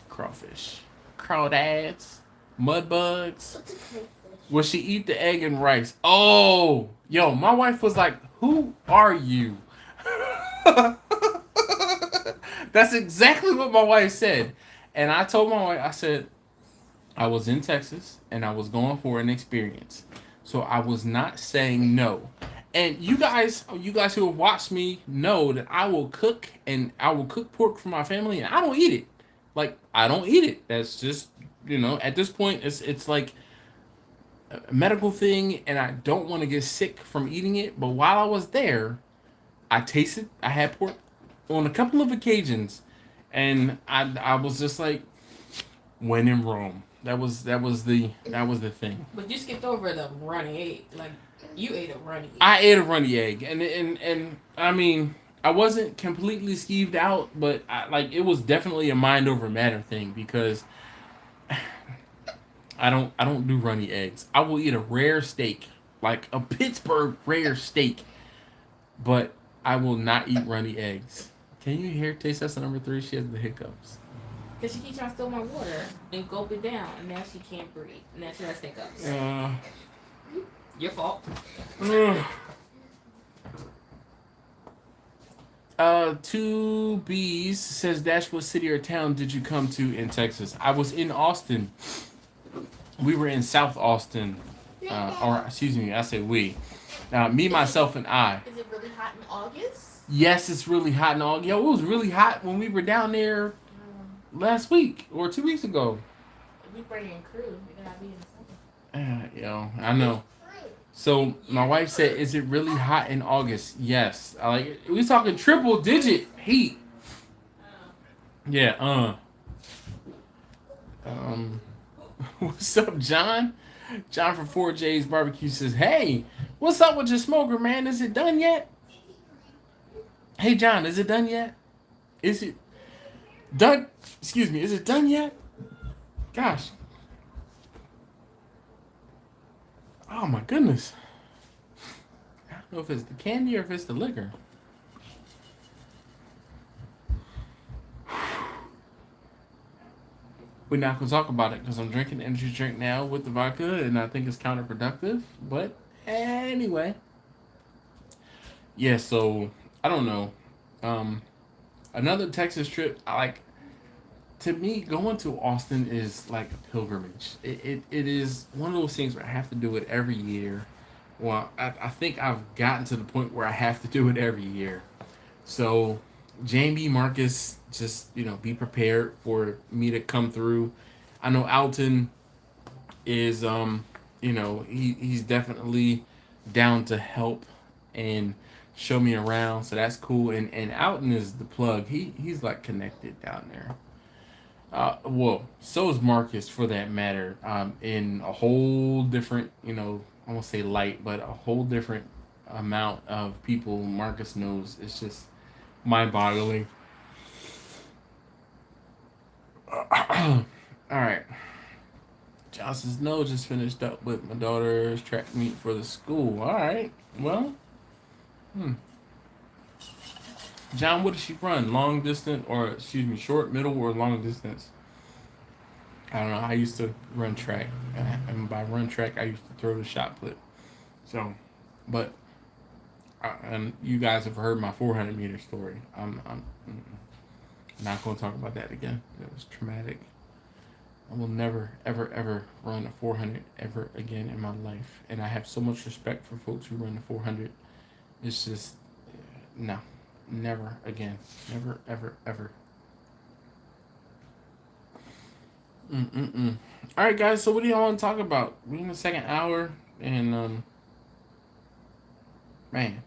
Crawfish. Crawdads, mud bugs. What's a crayfish? Will she eat the egg and rice? Oh, yo, my wife was like, who are you? That's exactly what my wife said. And I told my wife, I said, I was in Texas and I was going for an experience. So I was not saying no. And you guys who have watched me know that I will cook pork for my family and I don't eat it. Like, I don't eat it. That's just, at this point, it's like a medical thing, and I don't want to get sick from eating it. But while I was there, I had pork on a couple of occasions, and I was just like, when in Rome. That was the thing. But you skipped over the runny egg. Like, you ate a runny egg. I ate a runny egg, and I mean, I wasn't completely skeeved out, but it was definitely a mind over matter thing because I don't do runny eggs. I will eat a rare steak, like a Pittsburgh rare steak, but I will not eat runny eggs. Can you hear taste test number 3? She has the hiccups. Because she keeps trying to steal my water and gulp it down, and now she can't breathe. Now she has hiccups. Your fault. 2Bs says, Dash, what city or town did you come to in Texas? I was in Austin. We were in South Austin. Or, excuse me, I say we. Me, myself, and I. Is it really hot in August? Yes, it's really hot in August. Yo, it was really hot when we were down there last week or 2 weeks ago. We bringing crew. We're going to be in the summer. Yo, I know. So my wife said, "Is it really hot in August?" Yes. I like it. We talking triple digit heat. Yeah. What's up, John? John from 4J's Barbecue says, "Hey, what's up with your smoker, man? Is it done yet?" Hey, John, is it done yet? Is it done? Excuse me. Is it done yet? Gosh. Oh my goodness. I don't know if it's the candy or if it's the liquor. We're not going to talk about it because I'm drinking energy drink now with the vodka and I think it's counterproductive. But anyway. Yeah, so I don't know. Another Texas trip, to me, going to Austin is like a pilgrimage. It is one of those things where I have to do it every year. Well, I think I've gotten to the point where I have to do it every year. So, Jamie, Marcus, just, be prepared for me to come through. I know Alton is, he's definitely down to help and show me around. So that's cool. And Alton is the plug. He's like connected down there. So is Marcus for that matter. In a whole different, I won't say light, but a whole different amount of people Marcus knows. It's just mind-boggling. All right. John says, no, just finished up with my daughter's track meet for the school. All right. Well, John, what does she run? Long distance short, middle, or long distance? I don't know. I used to run track. And by run track, I used to throw the shot put. So, but, and you guys have heard my 400 meter story. I'm not going to talk about that again. It was traumatic. I will never, ever, ever run a 400 ever again in my life. And I have so much respect for folks who run the 400. It's just, no. Never again. Never, ever, ever. All right, guys. So what do y'all want to talk about? We're in the second hour, and man,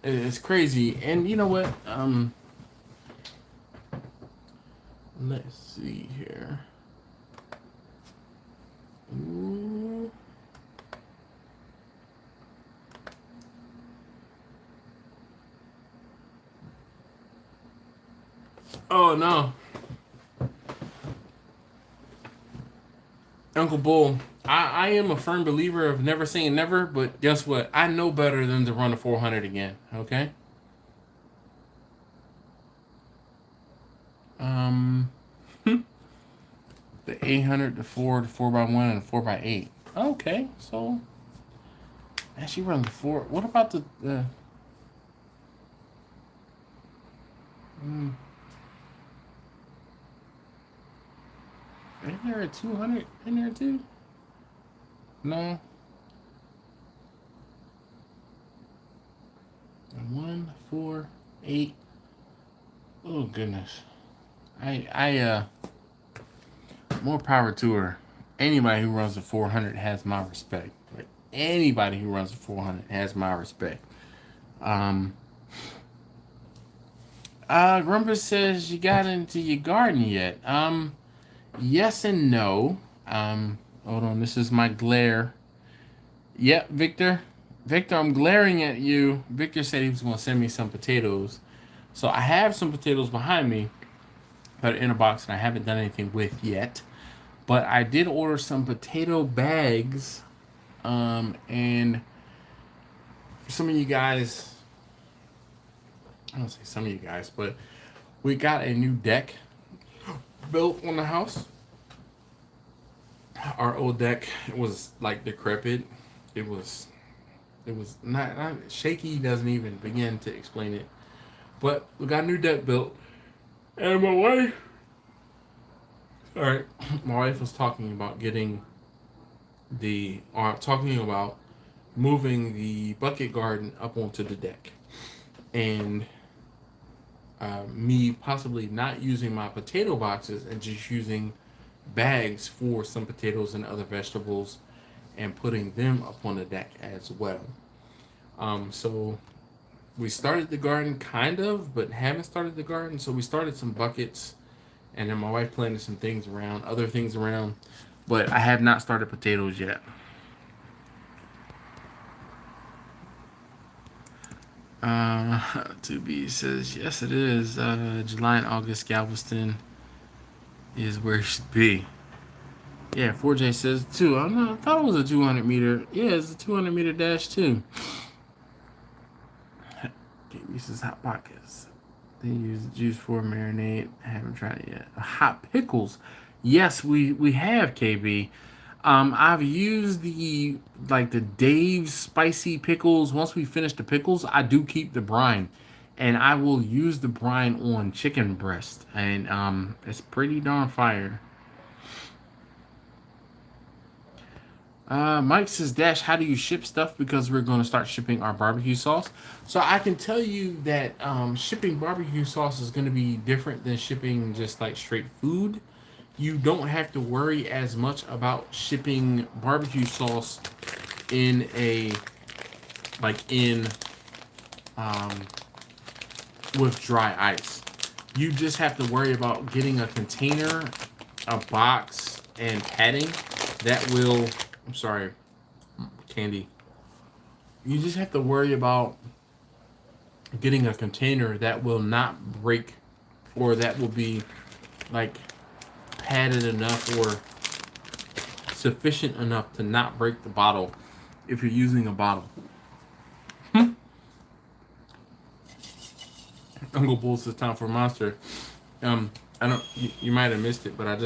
it's crazy. And you know what? Let's see here. Ooh. Oh no. Uncle Bull, I am a firm believer of never saying never, but guess what? I know better than to run a 400 again, okay? The 800, the 4x1, and the 4x8. Okay, so she runs the 4. What about the Isn't there a 200 in there too? No. 1, 4, 8. Oh goodness. More power to her. Anybody who runs a 400 has my respect. Like anybody who runs a 400 has my respect. Grumpus says you got into your garden yet? Yes and no. Hold on, this is my glare. Yep, Victor. Victor, I'm glaring at you. Victor said he was going to send me some potatoes. So I have some potatoes behind me that are in a box and I haven't done anything with yet. But I did order some potato bags, and for some of you guys, I don't say some of you guys, but we got a new deck built on the house. Our old deck was like decrepit. It was not shaky. Doesn't even begin to explain it. But we got a new deck built, and my wife, all right, my wife was talking about talking about moving the bucket garden up onto the deck, and me possibly not using my potato boxes and just using bags for some potatoes and other vegetables and putting them up on the deck as well. So we started the garden kind of, but haven't started the garden. So we started some buckets, and then my wife planted some things around, other things around, but I have not started potatoes yet. To be says yes, it is. July and August, Galveston is where it should be. Yeah, 4J says too. I thought it was a 200 meter. Yeah, it's a 200 meter dash too. This is hot pockets. They use the juice for marinade. I haven't tried it yet. Hot pickles. Yes, we have, KB. I've used the Dave's spicy pickles. Once we finish the pickles, I do keep the brine, and I will use the brine on chicken breast, and it's pretty darn fire. Mike says, Dash, how do you ship stuff? Because we're going to start shipping our barbecue sauce. So I can tell you that shipping barbecue sauce is going to be different than shipping just like straight food. You don't have to worry as much about shipping barbecue sauce in with dry ice. You just have to worry about getting a container, a box, and padding that will... I'm sorry, Candy. You just have to worry about getting a container that will not break, or that will be padded enough or sufficient enough to not break the bottle if you're using a bottle. Uncle Bull says time for Monster. I don't. You might have missed it, but I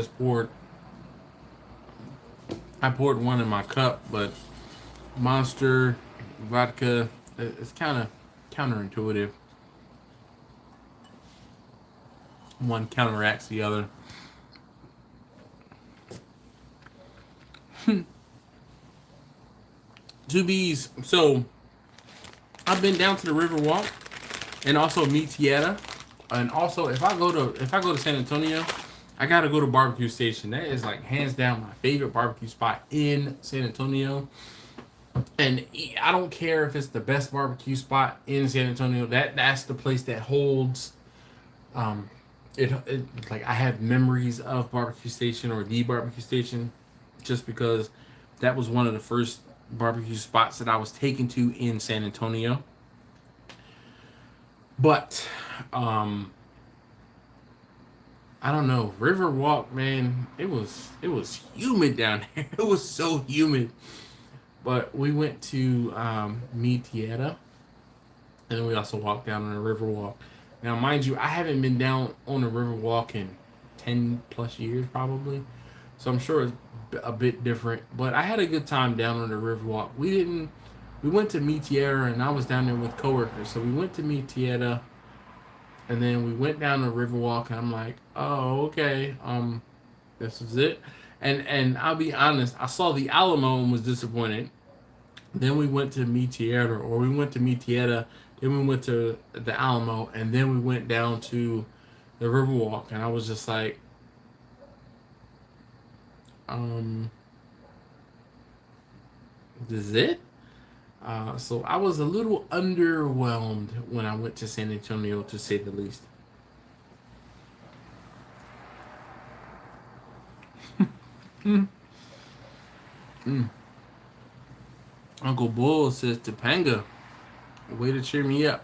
poured one in my cup, but Monster, vodka, it's kind of counterintuitive. One counteracts the other. Two B's. So, I've been down to the Riverwalk and also Mitieta. And also, if I go to San Antonio, I gotta go to Barbecue Station. That is hands down my favorite barbecue spot in San Antonio. And I don't care if it's the best barbecue spot in San Antonio. That's the place that holds. I have memories of Barbecue Station or the Barbecue Station, just because that was one of the first barbecue spots that I was taken to in San Antonio. But I don't know. Riverwalk, man, it was humid down there. It was so humid. But we went to Mitieta, and then we also walked down on the Riverwalk. Now, mind you, I haven't been down on the Riverwalk in 10 plus years probably, so I'm sure it's a bit different. But I had a good time down on the Riverwalk. We went to Mitieta, and I was down there with coworkers. So we went to Mitieta. And then we went down the Riverwalk, and I'm like, oh, okay, this is it. And I'll be honest, I saw the Alamo and was disappointed. Then we went to Mitieta, then we went to the Alamo, and then we went down to the Riverwalk, and I was just like, this is it? So I was a little underwhelmed when I went to San Antonio, to say the least. Uncle Bull says, Topanga, way to cheer me up.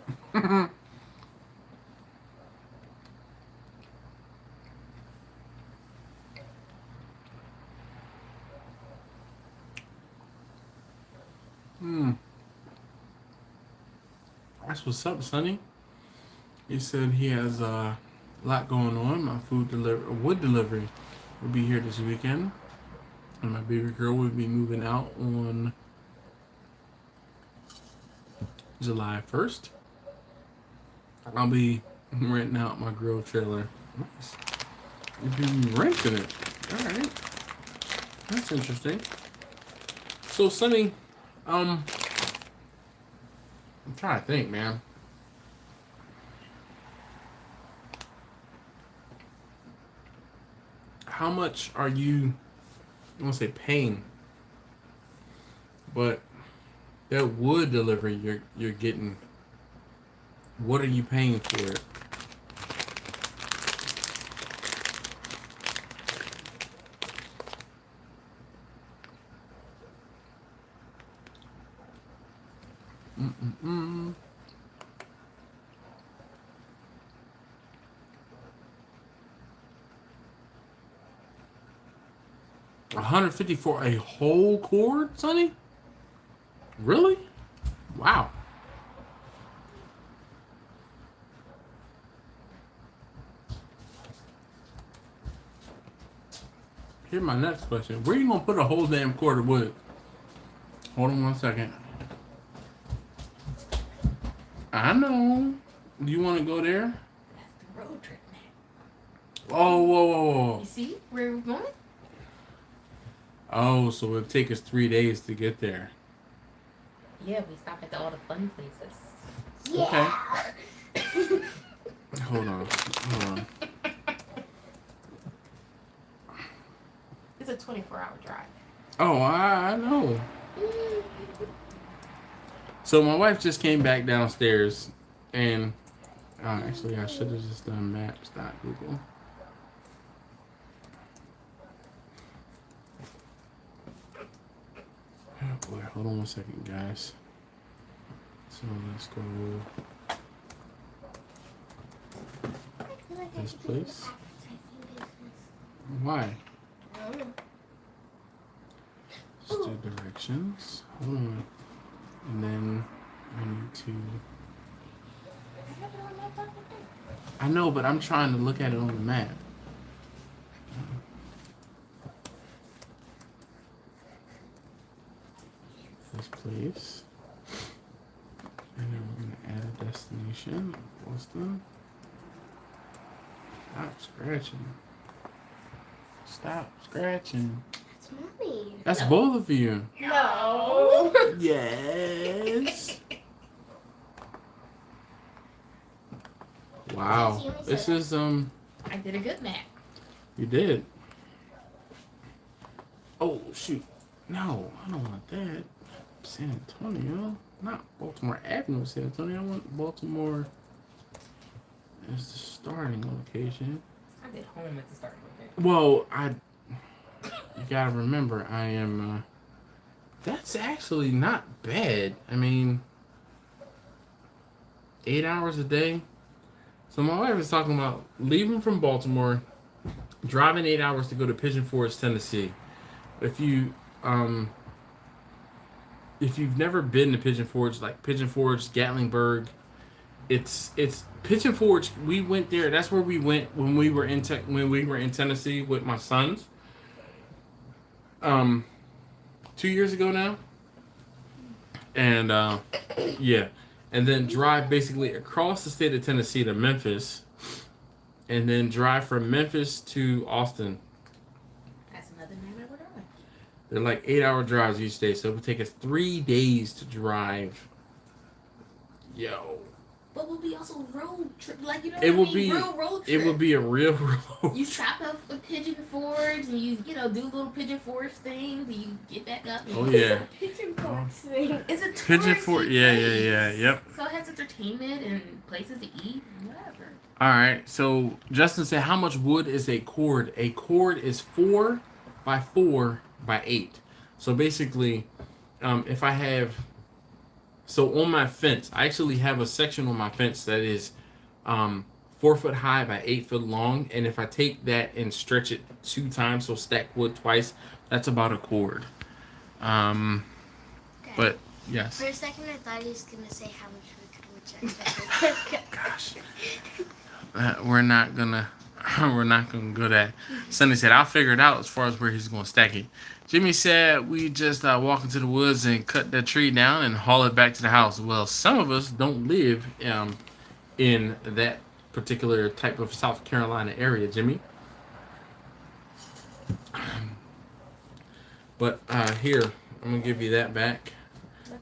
what's up, Sonny. He said he has a lot going on. My wood delivery will be here this weekend. And my baby girl will be moving out on July 1st. I'll be renting out my grill trailer. Nice. You'll be renting it. Alright. That's interesting. So, Sonny, I'm trying to think, man. How much are you, I don't want to say paying, but that wood delivery you're getting, what are you paying for it? $150 for a whole cord, Sonny? Really? Wow. Here's my next question. Where are you gonna put a whole damn cord of wood? Hold on 1 second. I know. Do you want to go there? That's the road trip, man. Oh, whoa. You see where we're going? Oh, so it'll take us 3 days to get there. Yeah, we stop at all the fun places. Yeah. Okay. Hold on. It's a 24-hour drive. Oh, I know. So my wife just came back downstairs, and actually I should have just done maps, not Google. Oh boy, hold on 1 second, guys. So let's go this place. Why? Let's do directions. Hold on. And then I need to... I know, but I'm trying to look at it on the map. This place. And then we're going to add a destination. Boston. Stop scratching. Stop scratching. That's mommy. That's both of you. No. Yes. Wow. This is I did a good map. You did. Oh shoot. No, I don't want that. San Antonio. Not Baltimore Avenue, San Antonio. I want Baltimore as the starting location. I did home at the starting location. Well, you gotta remember, I am, that's actually not bad. I mean, 8 hours a day. So my wife was talking about leaving from Baltimore, driving 8 hours to go to Pigeon Forge, Tennessee. If you've never been to Pigeon Forge, like Pigeon Forge, Gatlinburg, it's Pigeon Forge. We went there. That's where we went when we were in Tennessee with my sons. 2 years ago now. And yeah, and then drive basically across the state of Tennessee to Memphis, and then drive from Memphis to Austin. That's another 9-hour drive. They're like 8-hour drives each day, so it would take us 3 days to drive. Yo. But we'll be also road trip, like you know. It what will I mean? be. Real road trip. It will be a real road. You stop up at Pigeon Forge and you do little Pigeon Forge things. And you get back up. And Oh yeah. Pigeon Forge thing. It's a Pigeon Forge. Yeah. Yep. So it has entertainment and places to eat and whatever. All right. So Justin said, "How much wood is a cord? A cord is 4 by 4 by 8. So basically, if I have." So on my fence, I actually have a section on my fence that is 4 foot high by 8 foot long. And if I take that and stretch it 2 times, so stack wood twice, that's about a cord. Okay. But yes. For a second, I thought he was going to say how much we could Gosh. We're not gonna go that. Sonny said, I'll figure it out as far as where he's gonna stack it. Jimmy said we just walk into the woods and cut that tree down and haul it back to the house. Well, some of us don't live in that particular type of South Carolina area, Jimmy. But here, I'm gonna give you that back.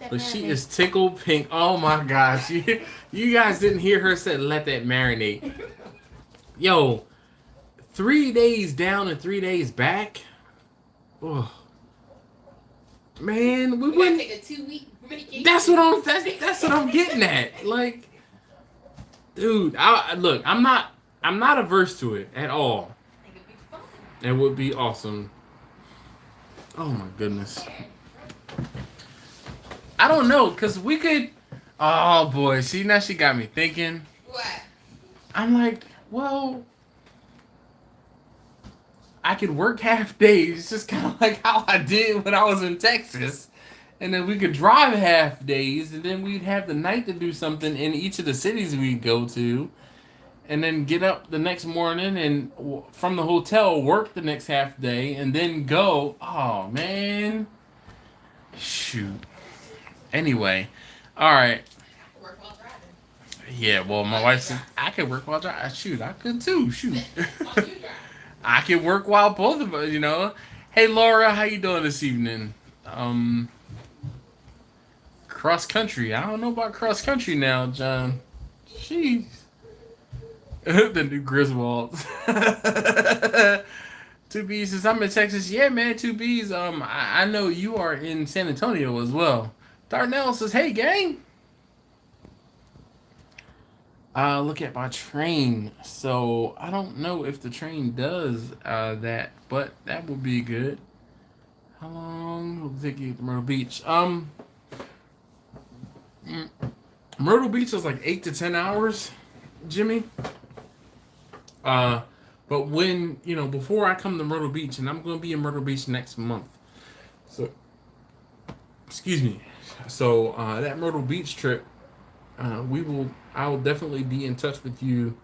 But she is tickled pink. Oh my gosh. You guys didn't hear her say let that marinate. Yo, 3 days down and 3 days back. Oh. Man, we gotta take a 2-week vacation. That's what I'm getting at. Like, dude, look, I'm not averse to it at all. I think it'd be fun. It would be awesome. Oh my goodness. I don't know, cause we could. Oh boy, see now she got me thinking. What? I'm like, well, I could work half days, just kind of like how I did when I was in Texas, and then we could drive half days, and then we'd have the night to do something in each of the cities we'd go to, and then get up the next morning and from the hotel work the next half day, and then go. Oh man, shoot. Anyway, all right. Work while driving. Yeah, well, my wife said I could work while driving. Shoot, I could too. Shoot. I could work while both of us, you know. Hey, Laura, how you doing this evening? Cross country. I don't know about cross country now, John. Jeez. The new Griswolds. 2B says, I'm in Texas. Yeah, man, 2B's. I know you are in San Antonio as well. Darnell says, hey, gang. Look at my train. So, I don't know if the train does that, but that would be good. How long will it take you to Myrtle Beach? Myrtle Beach is like 8 to 10 hours, Jimmy. But when, before I come to Myrtle Beach, and I'm going to be in Myrtle Beach next month. So, excuse me. So, that Myrtle Beach trip, I will definitely be in touch with you.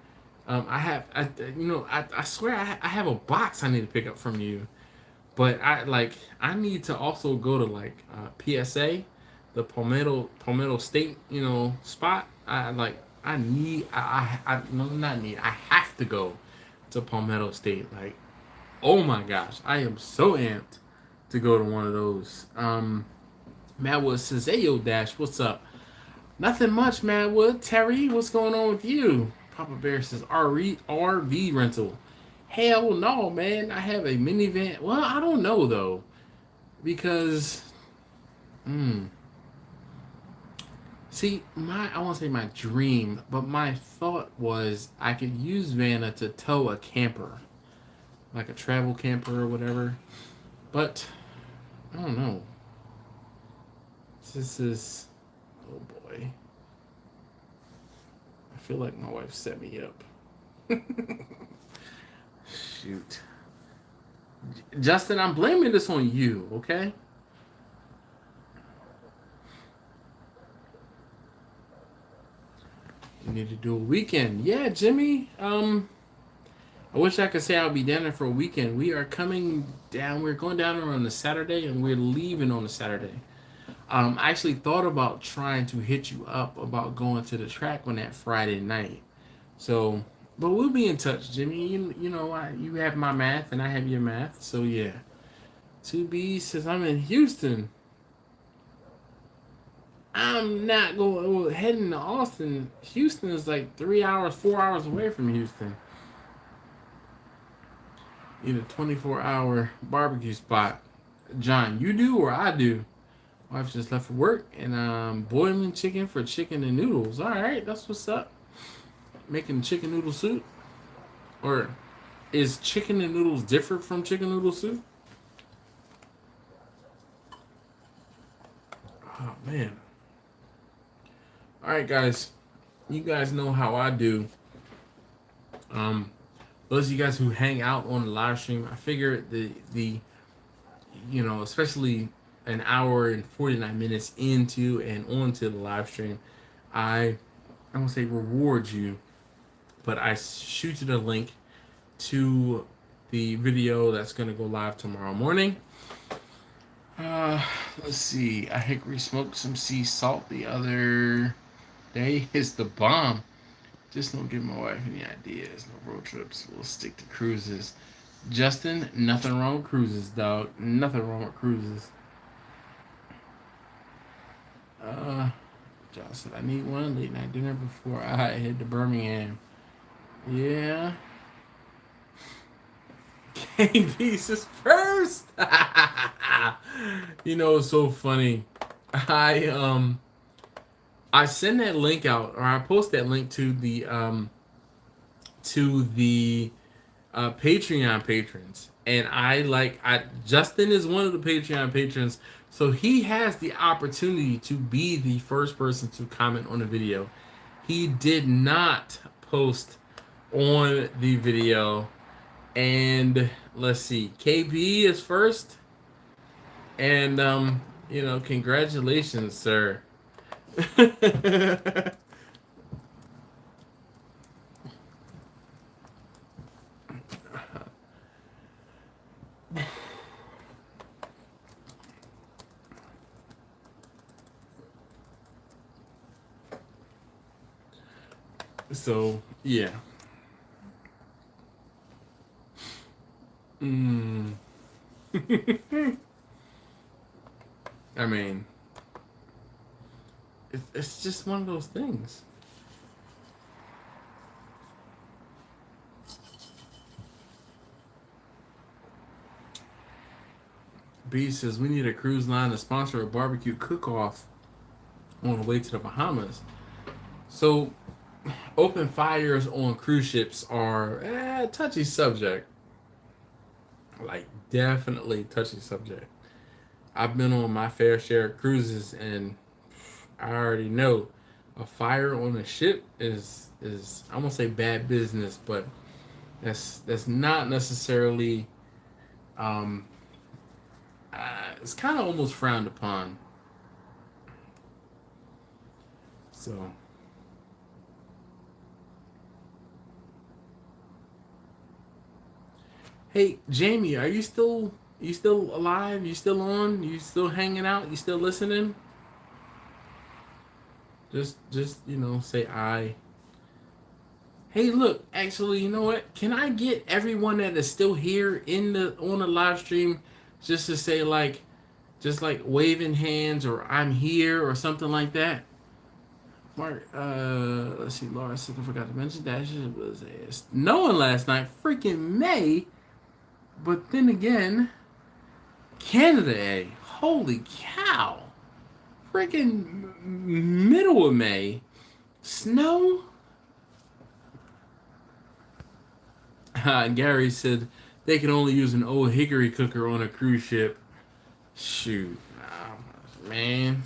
I swear I have a box I need to pick up from you. But I need to also go to PSA, the Palmetto State, spot. I have to go to Palmetto State. Like, oh my gosh, I am so amped to go to one of those. Madwood says, hey yo Dash, what's up? Nothing much, Madwood. Terry, what's going on with you? Papa Bear says RV rental. Hell no, man. I have a minivan. Well, I don't know though, because see, I won't say my dream, but my thought was I could use Vanna to tow a camper, like a travel camper or whatever. But I don't know. This is, oh boy. I feel like my wife set me up. Shoot. Justin, I'm blaming this on you, okay? You need to do a weekend. Yeah, Jimmy. I wish I could say I'll be down there for a weekend. We are coming down. We're going down there on the Saturday, and we're leaving on the Saturday. I actually thought about trying to hit you up about going to the track on that Friday night. So, but we'll be in touch, Jimmy. You have my math, and I have your math. So, yeah. 2B says, I'm in Houston. I'm not heading to Austin. Houston is like 3 hours, 4 hours away from Houston. Need a 24-hour barbecue spot. John, you do or I do? Wife just left for work, and I'm boiling chicken for chicken and noodles. All right, that's what's up. Making chicken noodle soup? Or is chicken and noodles different from chicken noodle soup? Oh, man. All right, guys. You guys know how I do. Those of you guys who hang out on the live stream, I figure especially an hour and 49 minutes into and onto the live stream, I I won't say reward you, but I shoot you the link to the video that's gonna go live tomorrow morning. Let's see. I hickory smoked some sea salt the other day. It's the bomb. Just don't give my wife any ideas. No road trips. We'll stick to cruises. Justin, nothing wrong with cruises, dog. Nothing wrong with cruises. Josh said, I need one late night dinner before I head to Birmingham. Yeah. KB's is first. You know, it's so funny. I send that link out, or I post that link to the Patreon patrons, and Justin is one of the Patreon patrons, so he has the opportunity to be the first person to comment on the video. He did not post on the video, and let's see, KB is first, and you know, congratulations, sir. So yeah. I mean, it's just one of those things. B says we need a cruise line to sponsor a barbecue cook-off on the way to the Bahamas. So, open fires on cruise ships are a touchy subject. Like, definitely touchy subject. I've been on my fair share of cruises, and I already know a fire on a ship is I won't say bad business, but that's not necessarily it's kind of almost frowned upon. So hey Jamie, are you still alive? You still on? You still hanging out? You still listening? Just you know, say aye. Hey, look, actually, you know what? Can I get everyone that is still here on the live stream just to say just waving hands or I'm here or something like that? Mark, let's see, Laura said I forgot to mention that she was snowing last night, freaking May. But then again, Canada, eh? Holy cow. Freaking middle of May. Snow? Gary said they can only use an old hickory cooker on a cruise ship. Shoot. Oh, man.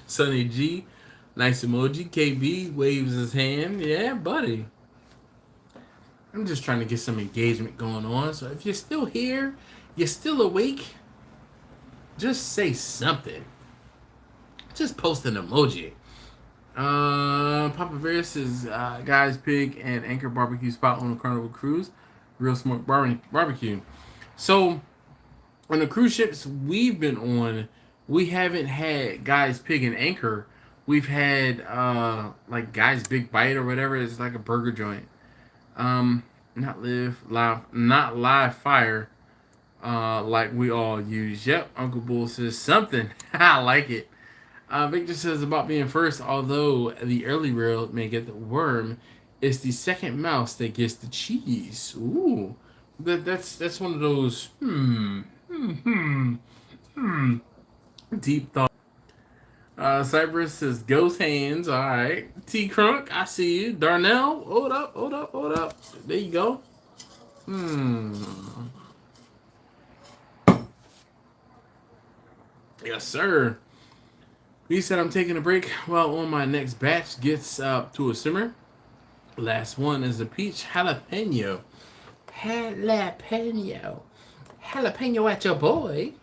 Sonny G, nice emoji. KB waves his hand. Yeah, buddy. I'm just trying to get some engagement going on. So if you're still here, you're still awake, just say something. Just post an emoji. Papa Bear says, Guys Pig and Anchor Barbecue Spot on the Carnival Cruise. Real Smoke Barbecue. So, on the cruise ships we've been on, we haven't had Guys Pig and Anchor. We've had, like Guys Big Bite or whatever. It's like a burger joint. Not live fire, like we all use. Yep, Uncle Bull says something. I like it. Victor says about being first, although the early rail may get the worm, it's the second mouse that gets the cheese. Ooh, that's one of those deep thought. Cypress says ghost hands. All right, T Crunk, I see you. Darnell, hold up. There you go. Yes, sir. He said I'm taking a break while on my next batch gets to a simmer. Last one is a peach jalapeno. Jalapeno at your boy.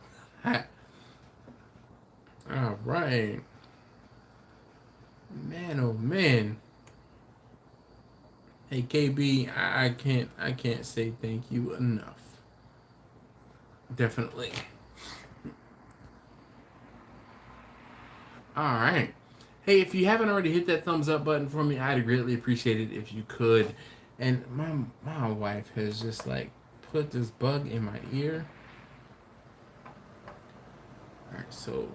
All right. Hey KB, I can't say thank you enough. Definitely. All right. Hey, if you haven't already hit that thumbs up button for me, I'd greatly appreciate it if you could. And my wife has just like put this bug in my ear. All right, so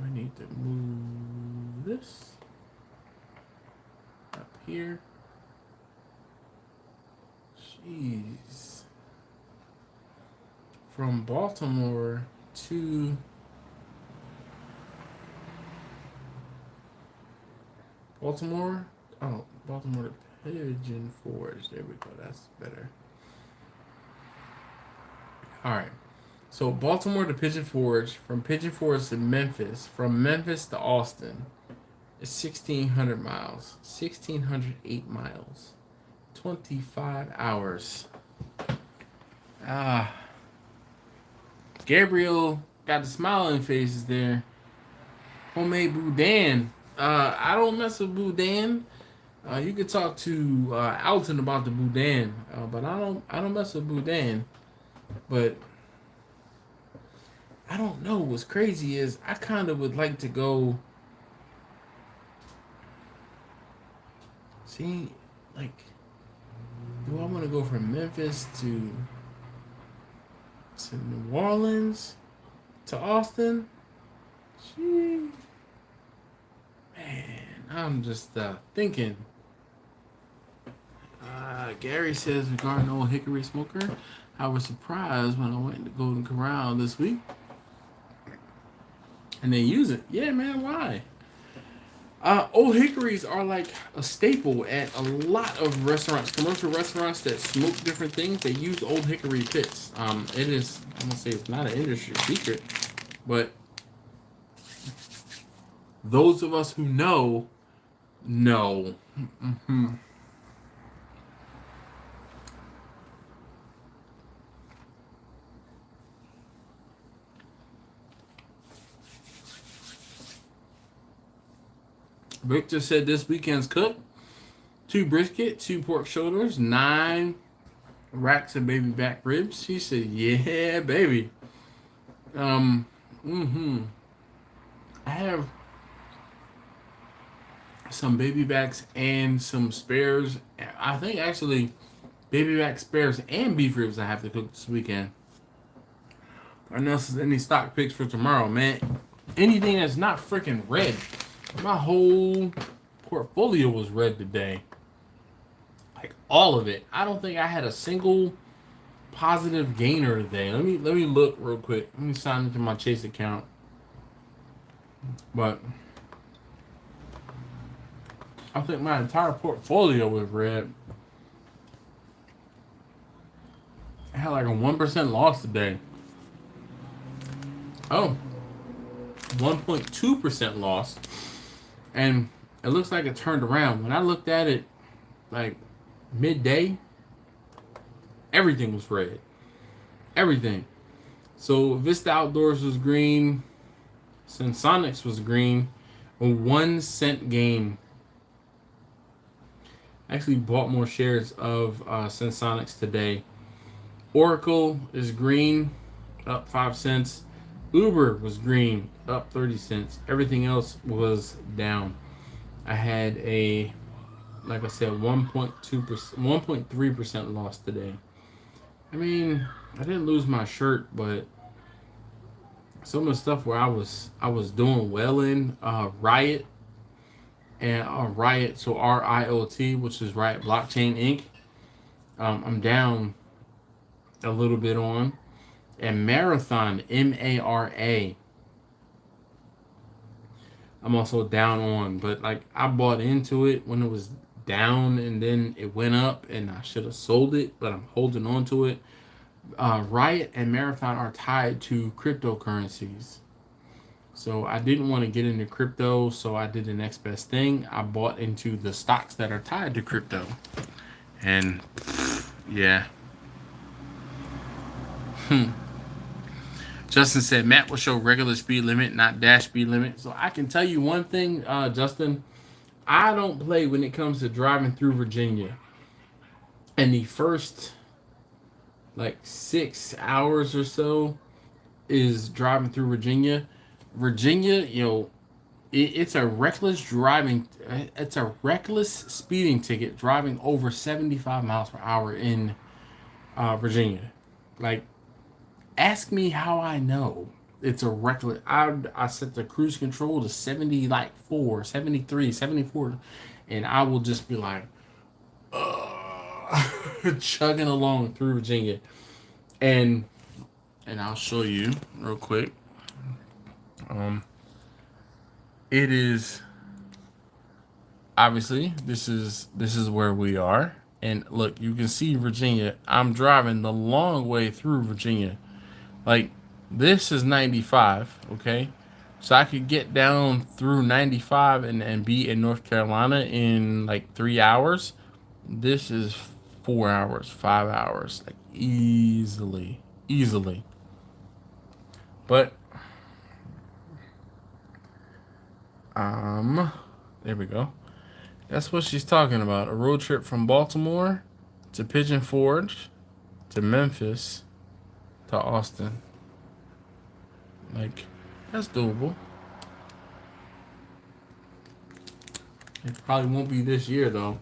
I need to move this up here. Jeez. From Baltimore to Baltimore to Pigeon Forge. There we go. That's better. All right. So Baltimore to Pigeon Forge, from Pigeon Forge to Memphis, from Memphis to Austin, is 1,600 miles. 1,608 miles. 25 hours. Gabriel got the smiling faces there. Homemade boudin. I don't mess with boudin. You could talk to Alton about the boudin, but I don't mess with boudin. But I don't know. What's crazy is I kind of would like to go. See, like, do I want to go from Memphis to New Orleans to Austin? Gee. Man, I'm just thinking. Gary says regarding Old Hickory Smoker, I was surprised when I went to Golden Corral this week and they use it. Yeah, man, why? Old Hickories are like a staple at a lot of restaurants, commercial restaurants that smoke different things. They use Old Hickory pits. It is, I'm gonna say it's not an industry secret, but those of us who know. Mm-hmm. Victor said this weekend's cook: 2 brisket, 2 pork shoulders, 9 racks of baby back ribs. He said, yeah, baby. I have some baby backs and some spares. I think actually baby back, spares, and beef ribs I have to cook this weekend. Unless there's any stock picks for tomorrow, man. Anything that's not freaking red. My whole portfolio was red today. Like all of it. I don't think I had a single positive gainer today. Let me look real quick. Let me sign into my Chase account. But I think my entire portfolio was red. I had like a 1% loss today. Oh, 1.2% loss. And it looks like it turned around. When I looked at it like midday, everything was red. Everything. So Vista Outdoors was green. Sensonics was green. A 1 cent gain. I actually bought more shares of Sensonics today. Oracle is green, up 5 cents. Uber was green, up 30 cents. Everything else was down. I had a, like I said, 1.3% loss today. I mean, I didn't lose my shirt, but some of the stuff where I was doing well in, Riot, and Riot, so RIOT, which is Riot Blockchain Inc. I'm down a little bit on. And Marathon, MARA, I'm also down on. But like, I bought into it when it was down and then it went up and I should have sold it, but I'm holding on to it. Riot and Marathon are tied to cryptocurrencies. So I didn't want to get into crypto, so I did the next best thing. I bought into the stocks that are tied to crypto. And yeah. Justin said Matt will show regular speed limit, not dash speed limit. So I can tell you one thing, Justin. I don't play when it comes to driving through Virginia. And the first like 6 hours or so is driving through Virginia. Virginia, it's a reckless driving. It's a reckless speeding ticket driving over 75 miles per hour in Virginia. Like, ask me how I know. It's a reckless. I set the cruise control to 70, like 73, 74, and I will just be like, chugging along through Virginia, and I'll show you real quick. It is obviously this is where we are, and look, you can see Virginia. I'm driving the long way through Virginia. Like, this is 95, okay? So I could get down through 95 and be in North Carolina in like 3 hours. This is 4 hours, 5 hours, like easily. But there we go. That's what she's talking about. A road trip from Baltimore to Pigeon Forge to Memphis to Austin. Like, that's doable. It probably won't be this year though.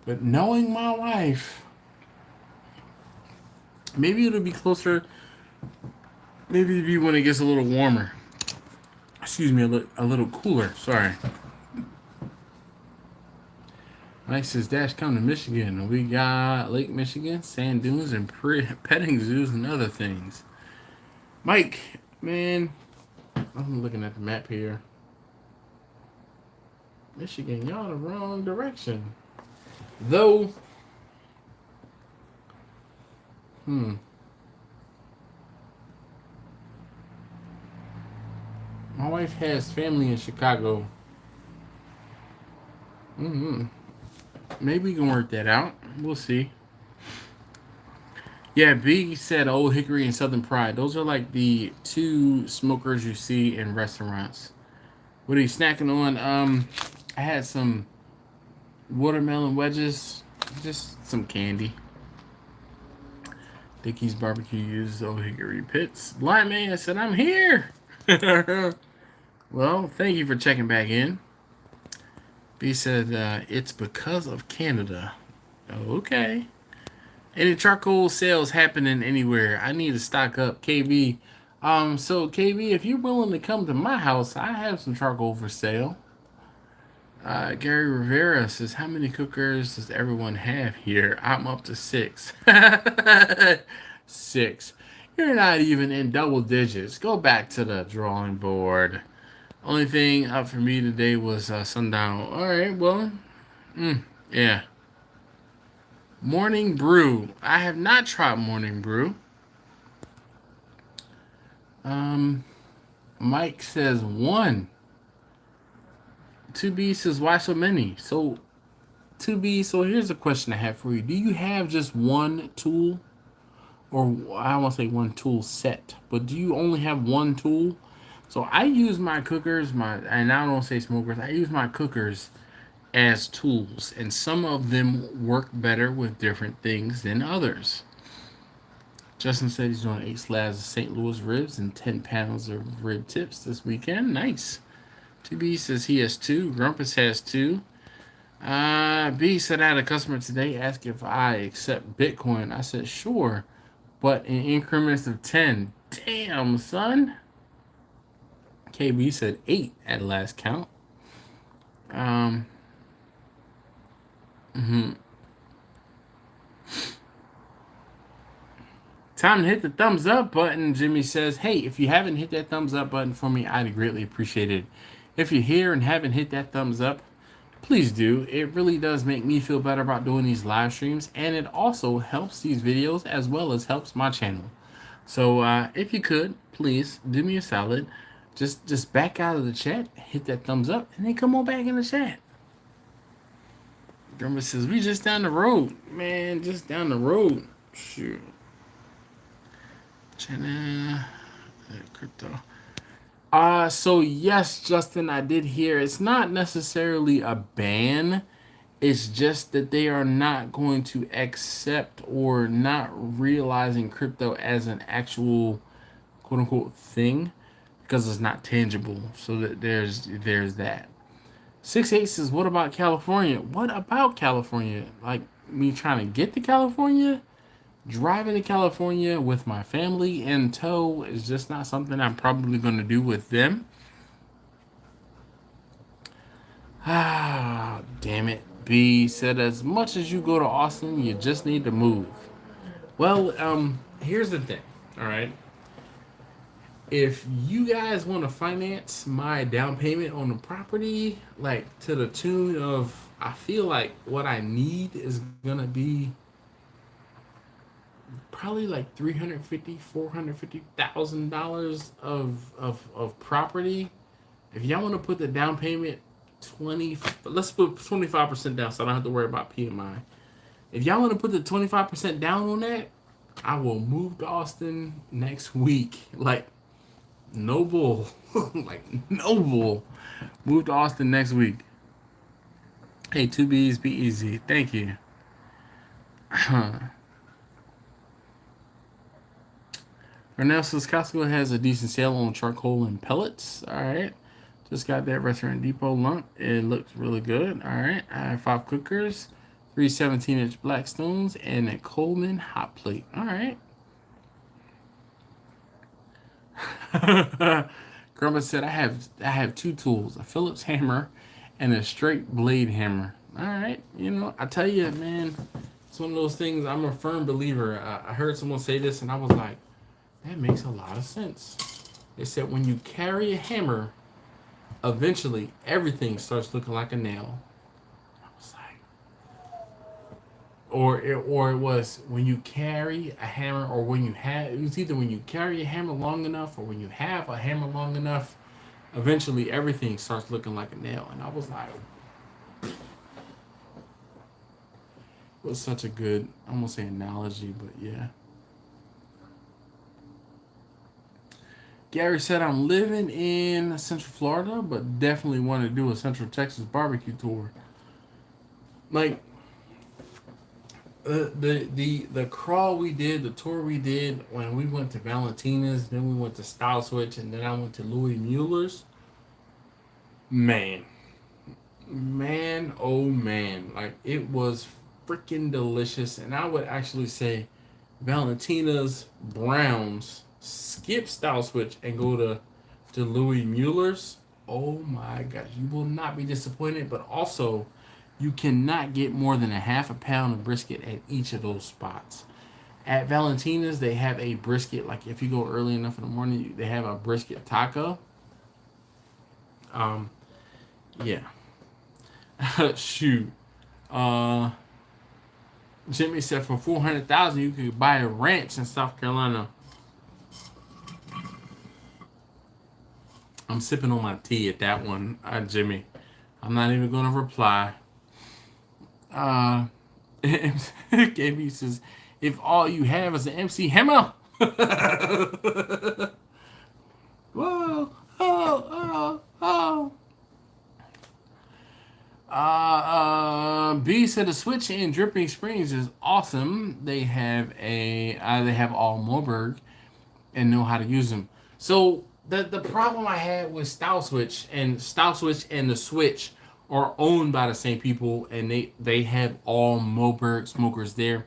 But knowing my wife, maybe it'll be closer. Maybe it'll be when it gets a little warmer. Excuse me, a little cooler. Sorry. Mike says, Dash, come to Michigan. We got Lake Michigan, sand dunes, and petting zoos and other things. Mike, man, I'm looking at the map here. Michigan, y'all the wrong direction. Though, my wife has family in Chicago. Maybe we can work that out. We'll see. Yeah, B said Old Hickory and Southern Pride. Those are like the two smokers you see in restaurants. What are you snacking on? I had some watermelon wedges, just some candy. Dickie's Barbecue uses Old Hickory pits. Blind Man said, I'm here. Well, thank you for checking back in. B said, it's because of Canada. Okay. Any charcoal sales happening anywhere? I need to stock up. KB. So KB, if you're willing to come to my house, I have some charcoal for sale. Gary Rivera says, how many cookers does everyone have here? I'm up to 6. 6. You're not even in double digits. Go back to the drawing board. Only thing up for me today was sundown. All right, well, yeah. Morning Brew. I have not tried Morning Brew. Mike says 1. 2B says, why so many? So, 2B, so here's a question I have for you. Do you have just one tool? Or I don't want to say one tool set, but do you only have one tool? So I use my cookers, and I don't say smokers, I use my cookers as tools. And some of them work better with different things than others. Justin said he's doing 8 slabs of St. Louis ribs and 10 pounds of rib tips this weekend. Nice. 2B says he has 2. Grumpus has 2. B said I had a customer today ask if I accept Bitcoin. I said sure, but in increments of 10. Damn, son. KB said 8 at last count. Time to hit the thumbs up button. Jimmy says, hey, if you haven't hit that thumbs up button for me, I'd greatly appreciate it. If you're here and haven't hit that thumbs up, please do. It really does make me feel better about doing these live streams, and it also helps these videos as well as helps my channel. So if you could, please do me a solid. Just back out of the chat, hit that thumbs up, and then come on back in the chat. Grandma says, we just down the road. Man, just down the road. Shoot. China, crypto. So yes, Justin, I did hear it's not necessarily a ban. It's just that they are not going to accept or not realizing crypto as an actual quote unquote thing because it's not tangible. So that there's that. 6-8 says, what about California? What about California? Like me trying to get to California? Driving to California with my family in tow is just not something I'm probably going to do with them. Ah, damn it. B said, as much as you go to Austin, you just need to move. Well, here's the thing, all right? If you guys want to finance my down payment on the property, like to the tune of, I feel like what I need is going to be probably like $350,000-$450,000 of property. If y'all want to put the down payment 20, let's put 25% down, so I don't have to worry about PMI. If y'all want to put the 25% down on that, I will move to Austin next week. Like no bull, like no bull. Move to Austin next week. Hey, 2Bs, be easy. Thank you. Right says Costco has a decent sale on charcoal and pellets. All right. Just got that Restaurant Depot lump. It looks really good. All right. I have 5 cookers, 3 17-inch Blackstones, and a Coleman hot plate. All right. Grandma said I have 2 tools, a Phillips hammer and a straight blade hammer. All right. You know, I tell you, man, it's one of those things. I'm a firm believer. I heard someone say this, and I was like, that makes a lot of sense. They said when you carry a hammer, eventually everything starts looking like a nail. I was like, or it was when you carry a hammer, or when you have, it was either when you carry a hammer long enough or when you have a hammer long enough, eventually everything starts looking like a nail. And I was like, it was such a good, I won't say analogy, but yeah. Gary said, I'm living in Central Florida, but definitely want to do a Central Texas barbecue tour. Like, the crawl we did, the tour we did when we went to Valentina's, then we went to Style Switch, and then I went to Louis Mueller's. Man, oh man, like it was freaking delicious. And I would actually say Valentina's, Browns, skip Style Switch and go to Louis Mueller's. Oh my gosh, you will not be disappointed. But also, you cannot get more than a half a pound of brisket at each of those spots. At Valentina's, they have a brisket. Like if you go early enough in the morning, they have a brisket taco. Yeah. Shoot. Jimmy said for $400,000 you could buy a ranch in South Carolina. I'm sipping on my tea at that one, Jimmy. I'm not even gonna reply. KB says, if all you have is an MC Hammer. Whoa, oh. B said the switch in Dripping Springs is awesome. They have all Moberg and know how to use them. So the problem I had with Style Switch and the Switch are owned by the same people, and they have all Moberg smokers there.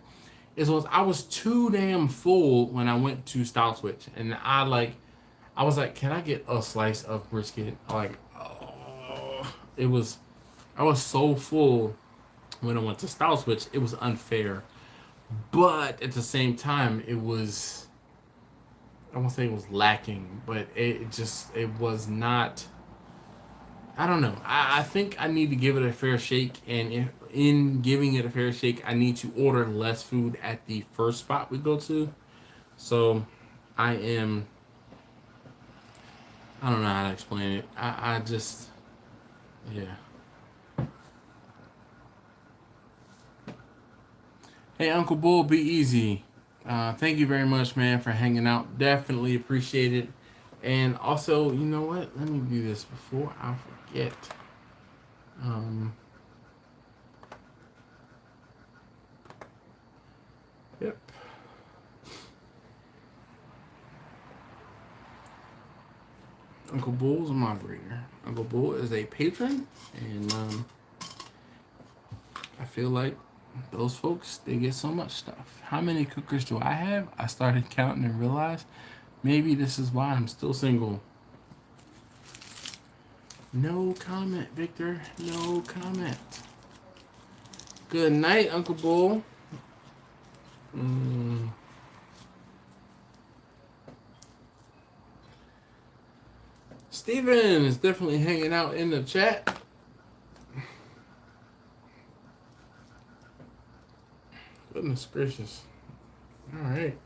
I was too damn full when I went to Style Switch, and I was like, can I get a slice of brisket? Like, I was so full when I went to Style Switch. It was unfair, but at the same time, I won't say it was lacking, but it was not. I don't know. I think I need to give it a fair shake, and in giving it a fair shake, I need to order less food at the first spot we go to. So, I don't know how to explain it. I just, yeah. Hey, Uncle Bull, be easy. Thank you very much, man, for hanging out. Definitely appreciate it. And also, you know what? Let me do this before I forget. Yep. Uncle Bull's a moderator. Uncle Bull is a patron, and I feel like those folks, they get so much stuff. How many cookers do I have? I started counting and realized maybe this is why I'm still single. No comment, Victor. No comment. Good night, Uncle Bull. Steven is definitely hanging out in the chat. Goodness gracious. All right.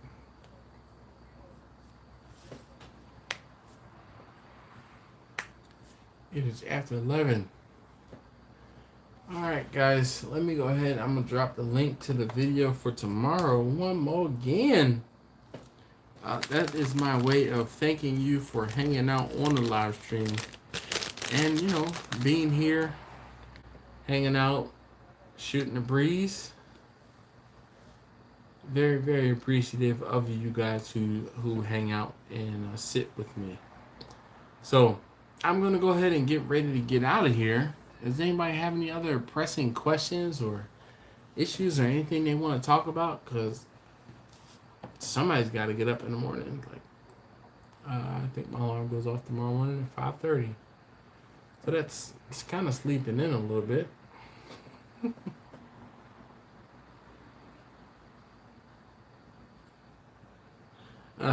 It is after 11. All right, guys. Let me go ahead. I'm going to drop the link to the video for tomorrow. One more again. That is my way of thanking you for hanging out on the live stream. And, you know, being here, hanging out, shooting the breeze. Very, very appreciative of you guys who hang out and sit with me. So, I'm going to go ahead and get ready to get out of here. Does anybody have any other pressing questions or issues or anything they want to talk about? Because somebody's got to get up in the morning. Like, I think my alarm goes off tomorrow morning at 5:30. So it's kind of sleeping in a little bit.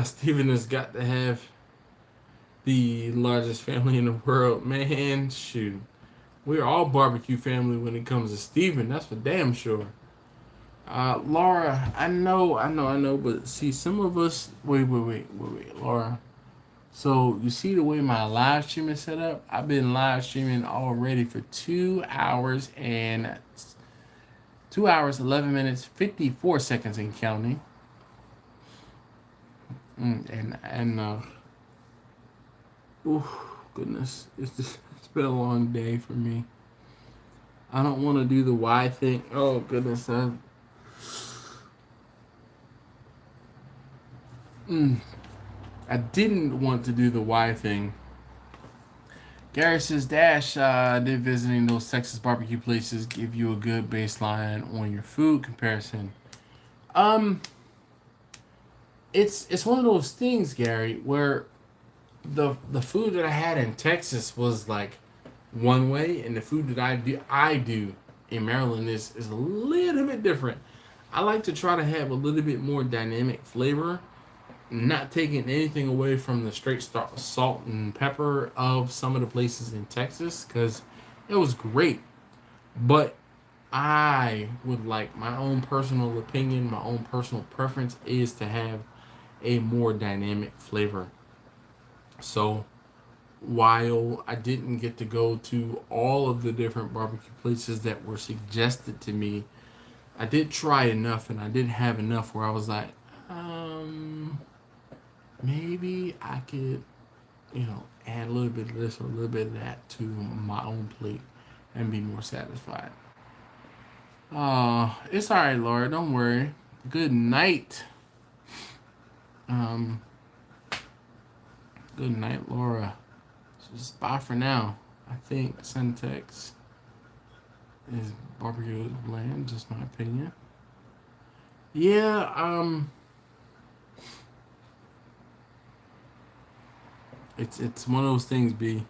Steven has got to have the largest family in the world. Man, shoot. We're all barbecue family when it comes to Steven. That's for damn sure. Laura, I know, but see, some of us... Wait, Laura. So, you see the way my live stream is set up? I've been live streaming already for 2 hours and... 2 hours, 11 minutes, 54 seconds and counting. Oh goodness, it's been a long day for me. I don't want to do the why thing. Oh goodness, I didn't want to do the why thing. Gary says, Dash, did visiting those Texas barbecue places give you a good baseline on your food comparison? It's one of those things, Gary, where the food that I had in Texas was like one way, and the food that I do in Maryland is a little bit different. I like to try to have a little bit more dynamic flavor, not taking anything away from the straight salt and pepper of some of the places in Texas, because it was great. But I would like, my own personal opinion, my own personal preference is to have a more dynamic flavor. So while I didn't get to go to all of the different barbecue places that were suggested to me, I did try enough, and I did have enough where I was like, maybe I could, add a little bit of this or a little bit of that to my own plate and be more satisfied. It's all right, Laura. Don't worry. Good night. Good night, Laura. So just bye for now. I think Centex is barbecue bland, just my opinion. Yeah, it's one of those things, B.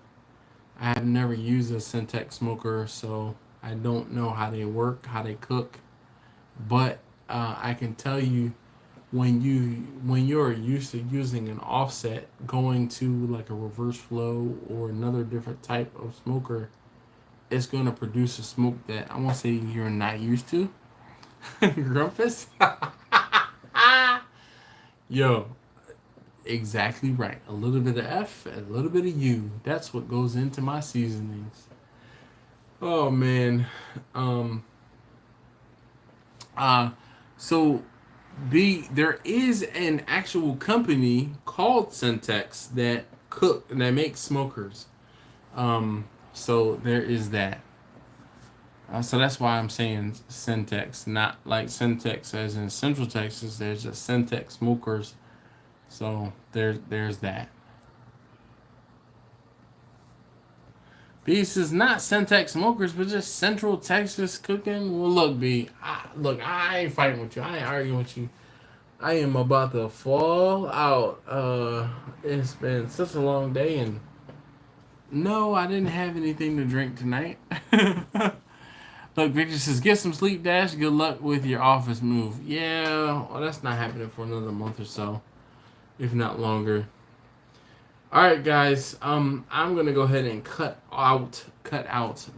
I have never used a Centex smoker, so I don't know how they work, how they cook. But I can tell you, when you're used to using an offset, going to like a reverse flow or another different type of smoker, it's going to produce a smoke that I won't say you're not used to. Grumpus? Yo, exactly right. A little bit of F, a little bit of U. That's what goes into my seasonings. Oh man. So there is an actual company called Centex that cook and they make smokers. So there is that. So that's why I'm saying Syntex, not like Syntex as in Central Texas. There's a Syntex smokers. So there's that. B says not Syntex smokers, but just Central Texas cooking. Well, look, B. I ain't fighting with you. I ain't arguing with you. I am about to fall out. It's been such a long day, and no, I didn't have anything to drink tonight. Look, Victor says, get some sleep, Dash. Good luck with your office move. Yeah, well, that's not happening for another month or so, if not longer. All right, guys. I'm gonna go ahead and cut out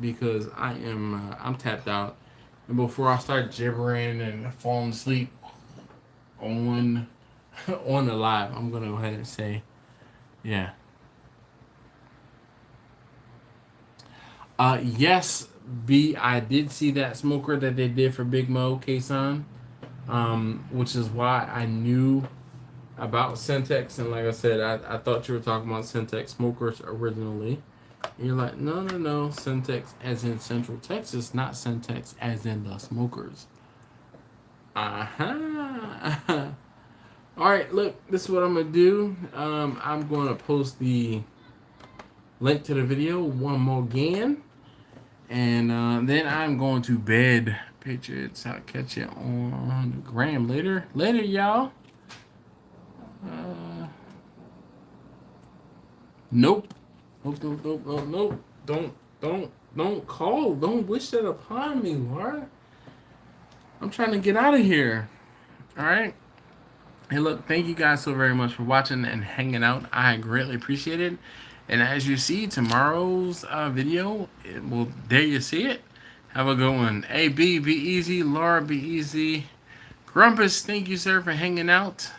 because I'm tapped out, and before I start gibbering and falling asleep on the live, I'm gonna go ahead and say, yeah. Yes, B, I did see that smoker that they did for Big Mo Kason, which is why I knew about Syntex. And like I said, I thought you were talking about Syntex smokers originally. And you're like, no, Syntex as in Central Texas, not Syntex as in the smokers. Uh-huh. All right, look, this is what I'm going to do. I'm going to post the link to the video one more again. And then I'm going to bed. Patriots, I'll catch you on the gram later. Later, y'all. Nope. Nope. Don't call. Don't wish that upon me, Laura. I'm trying to get out of here. All right. Hey, look, thank you guys so very much for watching and hanging out. I greatly appreciate it. And as you see, tomorrow's video, there you see it. Have a good one. AB, be easy. Laura, be easy. Grumpus, thank you, sir, for hanging out.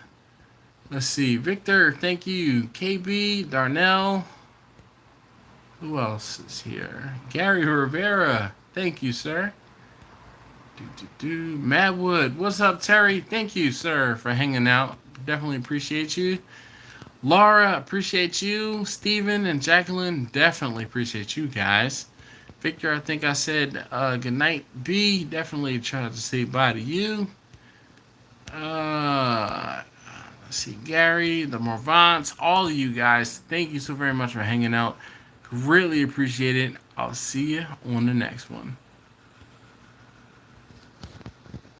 Let's see. Victor, thank you. KB, Darnell. Who else is here? Gary Rivera, thank you, sir. Madwood, what's up, Terry? Thank you, sir, for hanging out. Definitely appreciate you. Laura, appreciate you. Steven and Jacqueline, definitely appreciate you guys. Victor, I think I said good night. B, definitely try to say bye to you. Let's see, Gary, the Morvants, all of you guys, thank you so very much for hanging out. Really appreciate it. I'll see you on the next one.